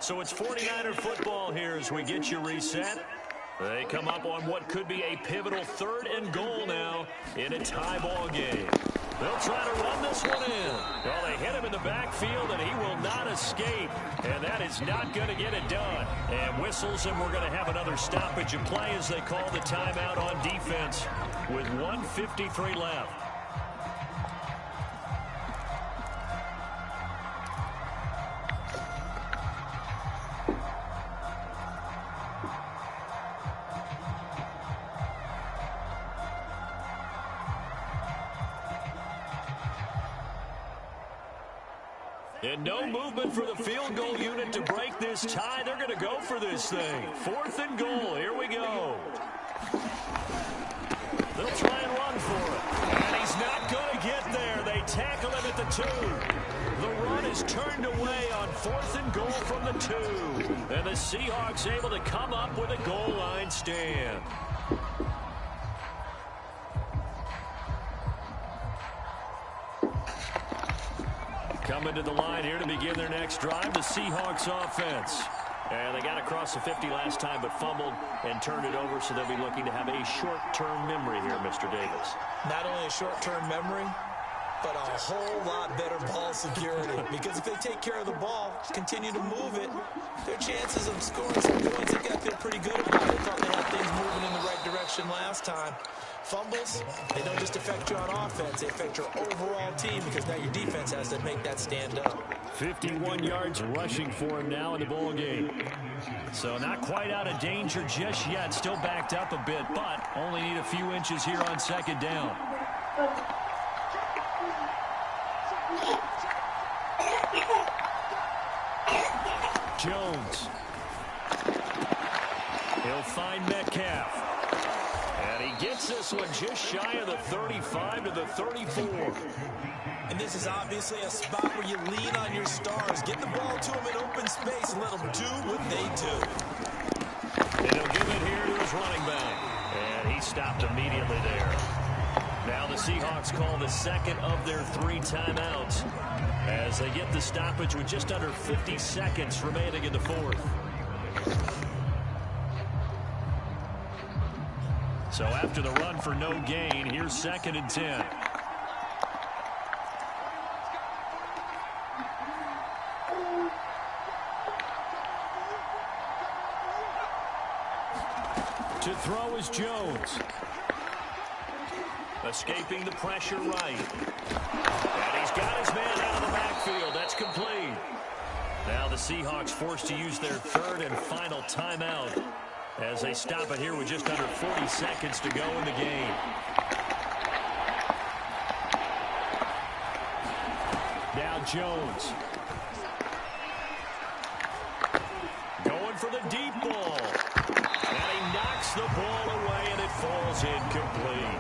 A: So it's 49er football here as we get you reset. They come up on what could be a pivotal 3rd and goal now in a tie ball game. They'll try to run this one in. Well, they hit him in the backfield, and he will not escape. And that is not going to get it done. And whistles, and we're going to have another stoppage of play as they call the timeout on defense with 1:53 left. And no movement for the field goal unit to break this tie. They're going to go for this thing. 4th and goal. Here we go. They'll try and run for it. And he's not going to get there. They tackle him at the 2. The run is turned away on 4th and goal from the 2. And the Seahawks able to come up with a goal line stand. Coming to the line here to begin their next drive, the Seahawks offense. And they got across the 50 last time but fumbled and turned it over, so they'll be looking to have a short-term memory here, Mr. Davis.
B: Not only a short-term memory, but a whole lot better ball security. Because if they take care of the ball, continue to move it, their chances of scoring some points, they've got to feel pretty good about it. They thought they had things moving in the right direction last time. Fumbles, they don't just affect you on offense, they affect your overall team because now your defense has to make that stand up.
A: 51 yards rushing for him now in the ball game. So not quite out of danger just yet, still backed up a bit, but only need a few inches here on 2nd down. Jones. He'll find Metcalf. And he gets this one just shy of the 35 to the 34.
B: And this is obviously a spot where you lean on your stars. Get the ball to them in open space and let them do what they do.
A: And he'll give it here to his running back. And he stopped immediately there. Now the Seahawks call the 2nd of their 3 timeouts as they get the stoppage with just under 50 seconds remaining in the 4th. So after the run for no gain, here's 2nd and 10. To throw is Jones. Escaping the pressure right. And he's got his man out of the backfield. That's complete. Now the Seahawks forced to use their 3rd and final timeout as they stop it here with just under 40 seconds to go in the game. Now Jones. Going for the deep ball. And he knocks the ball away, and it falls incomplete.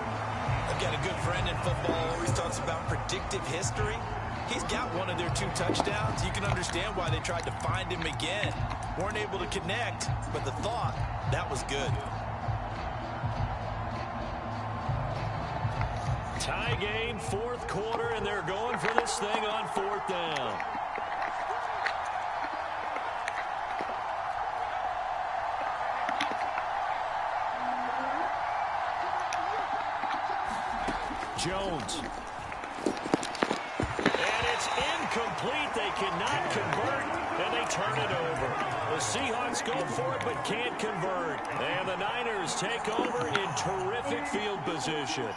B: I've got a good friend in football, always talks about predictive history. He's got one of their 2 touchdowns. You can understand why they tried to find him again. Weren't able to connect, but the thought, that was good.
A: Tie game, 4th quarter, and they're going for this thing on 4th down. Jones. And it's incomplete. They cannot convert, and they turn it over. The Seahawks go for it but can't convert. And the Niners take over in terrific field position.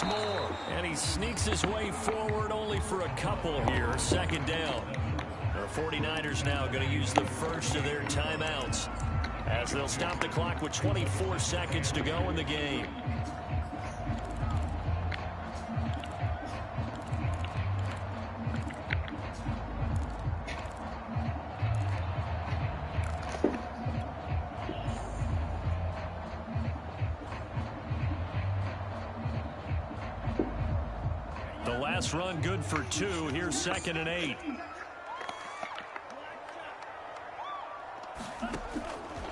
A: once more. And he sneaks his way forward only for a couple here. Second down. The 49ers now going to use the first of their timeouts as they'll stop the clock with 24 seconds to go in the game. The last run good for 2. Here's 2nd and 8.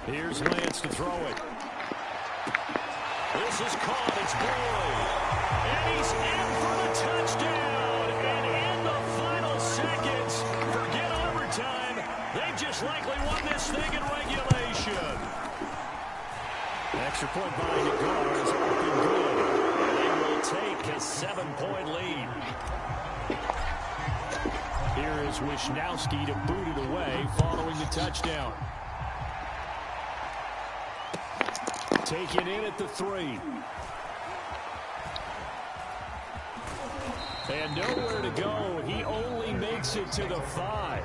A: Here's Lance to throw it. This is caught. It's Boyd. And he's in for the touchdown. And in the final seconds, forget overtime. They just likely won this thing in regulation. Extra point by Nagar is up and good. And they will take a 7-point lead. Here is Wisnowski to boot it away following the touchdown. Taken in at the 3. And nowhere to go. He only makes it to the 5.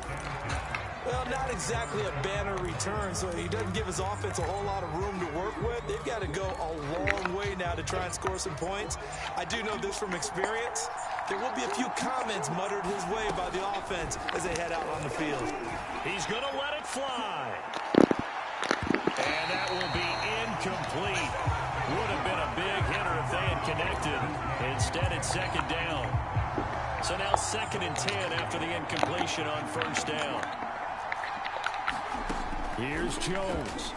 B: Well, not exactly a banner return, so he doesn't give his offense a whole lot of room to work with. They've got to go a long way now to try and score some points. I do know this from experience. There will be a few comments muttered his way by the offense as they head out on the field.
A: He's going to let it fly. And that will be incomplete. Would have been a big hitter if they had connected. Instead, it's 2nd down. So now 2nd and 10 after the incompletion on 1st down. Here's Jones.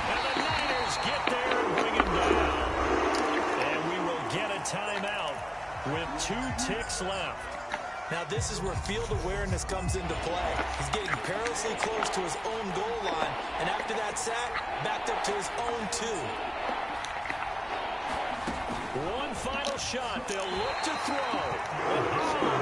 A: And the Niners get there and bring him down. And we will get a timeout with 2 ticks left.
B: Now this is where field awareness comes into play. He's getting perilously close to his own goal line, and after that sack, backed up to his own 2.
A: One final shot. They'll look to throw. Oh,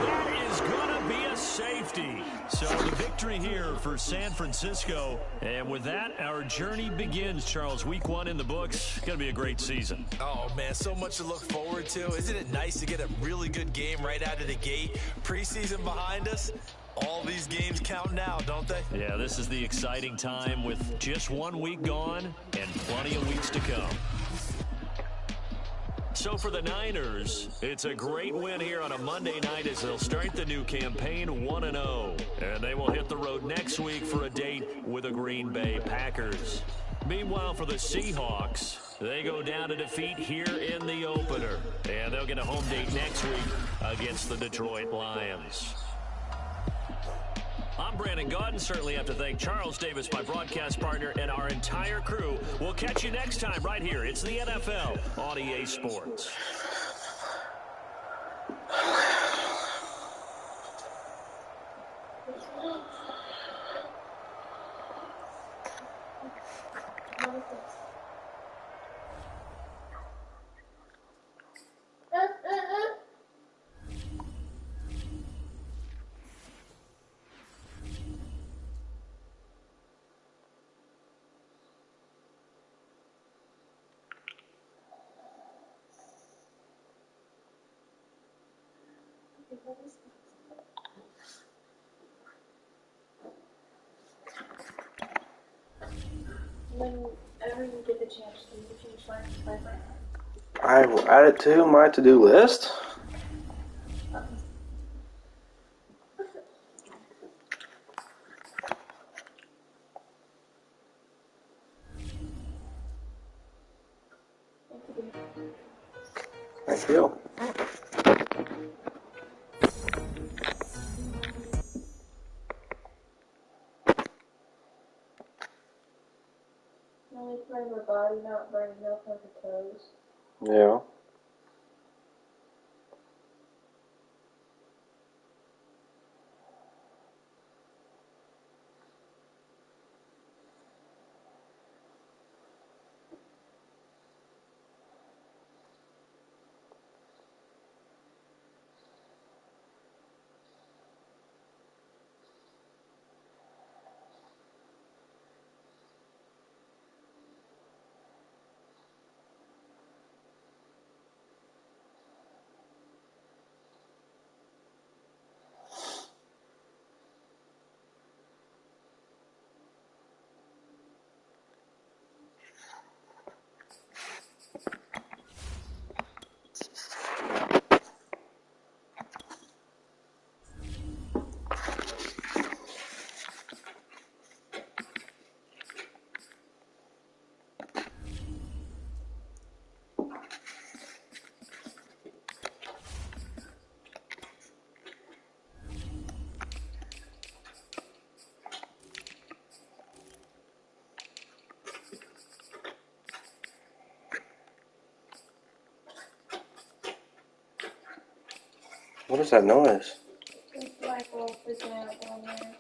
A: that is going to be a safety. So the victory here for San Francisco. And with that, our journey begins, Charles. Week 1 in the books. Going to be a great season.
B: Oh, man, so much to look forward to. Isn't it nice to get a really good game right out of the gate? Preseason behind us. All these games count now, don't they?
A: Yeah, this is the exciting time with just 1 week gone and plenty of weeks to come. So for the Niners, it's a great win here on a Monday night as they'll start the new campaign 1-0. And they will hit the road next week for a date with the Green Bay Packers. Meanwhile, for the Seahawks, they go down to defeat here in the opener. And they'll get a home date next week against the Detroit Lions. I'm Brandon Gaudin. Certainly have to thank Charles Davis, my broadcast partner, and our entire crew. We'll catch you next time right here. It's the NFL on EA Sports.
F: Whenever you get the chance, can you change my timer?
P: I will add it to my to-do list. Thank you.
F: Only for my body, not burning up on the toes.
P: Yeah. What is that noise?
F: It's like all freaking out down there.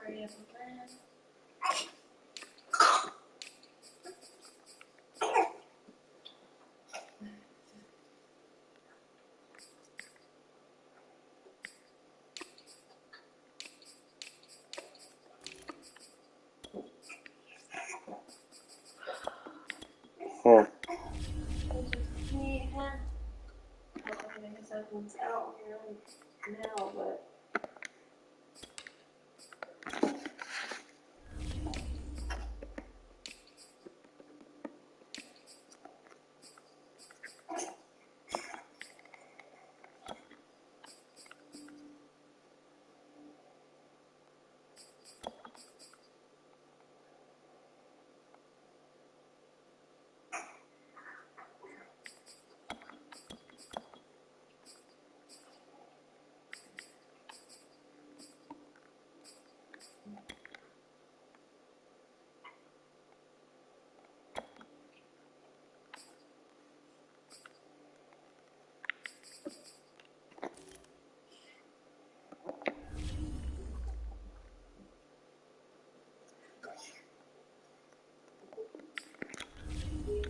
F: Sorry, everyone. I guess everyone's out here now, but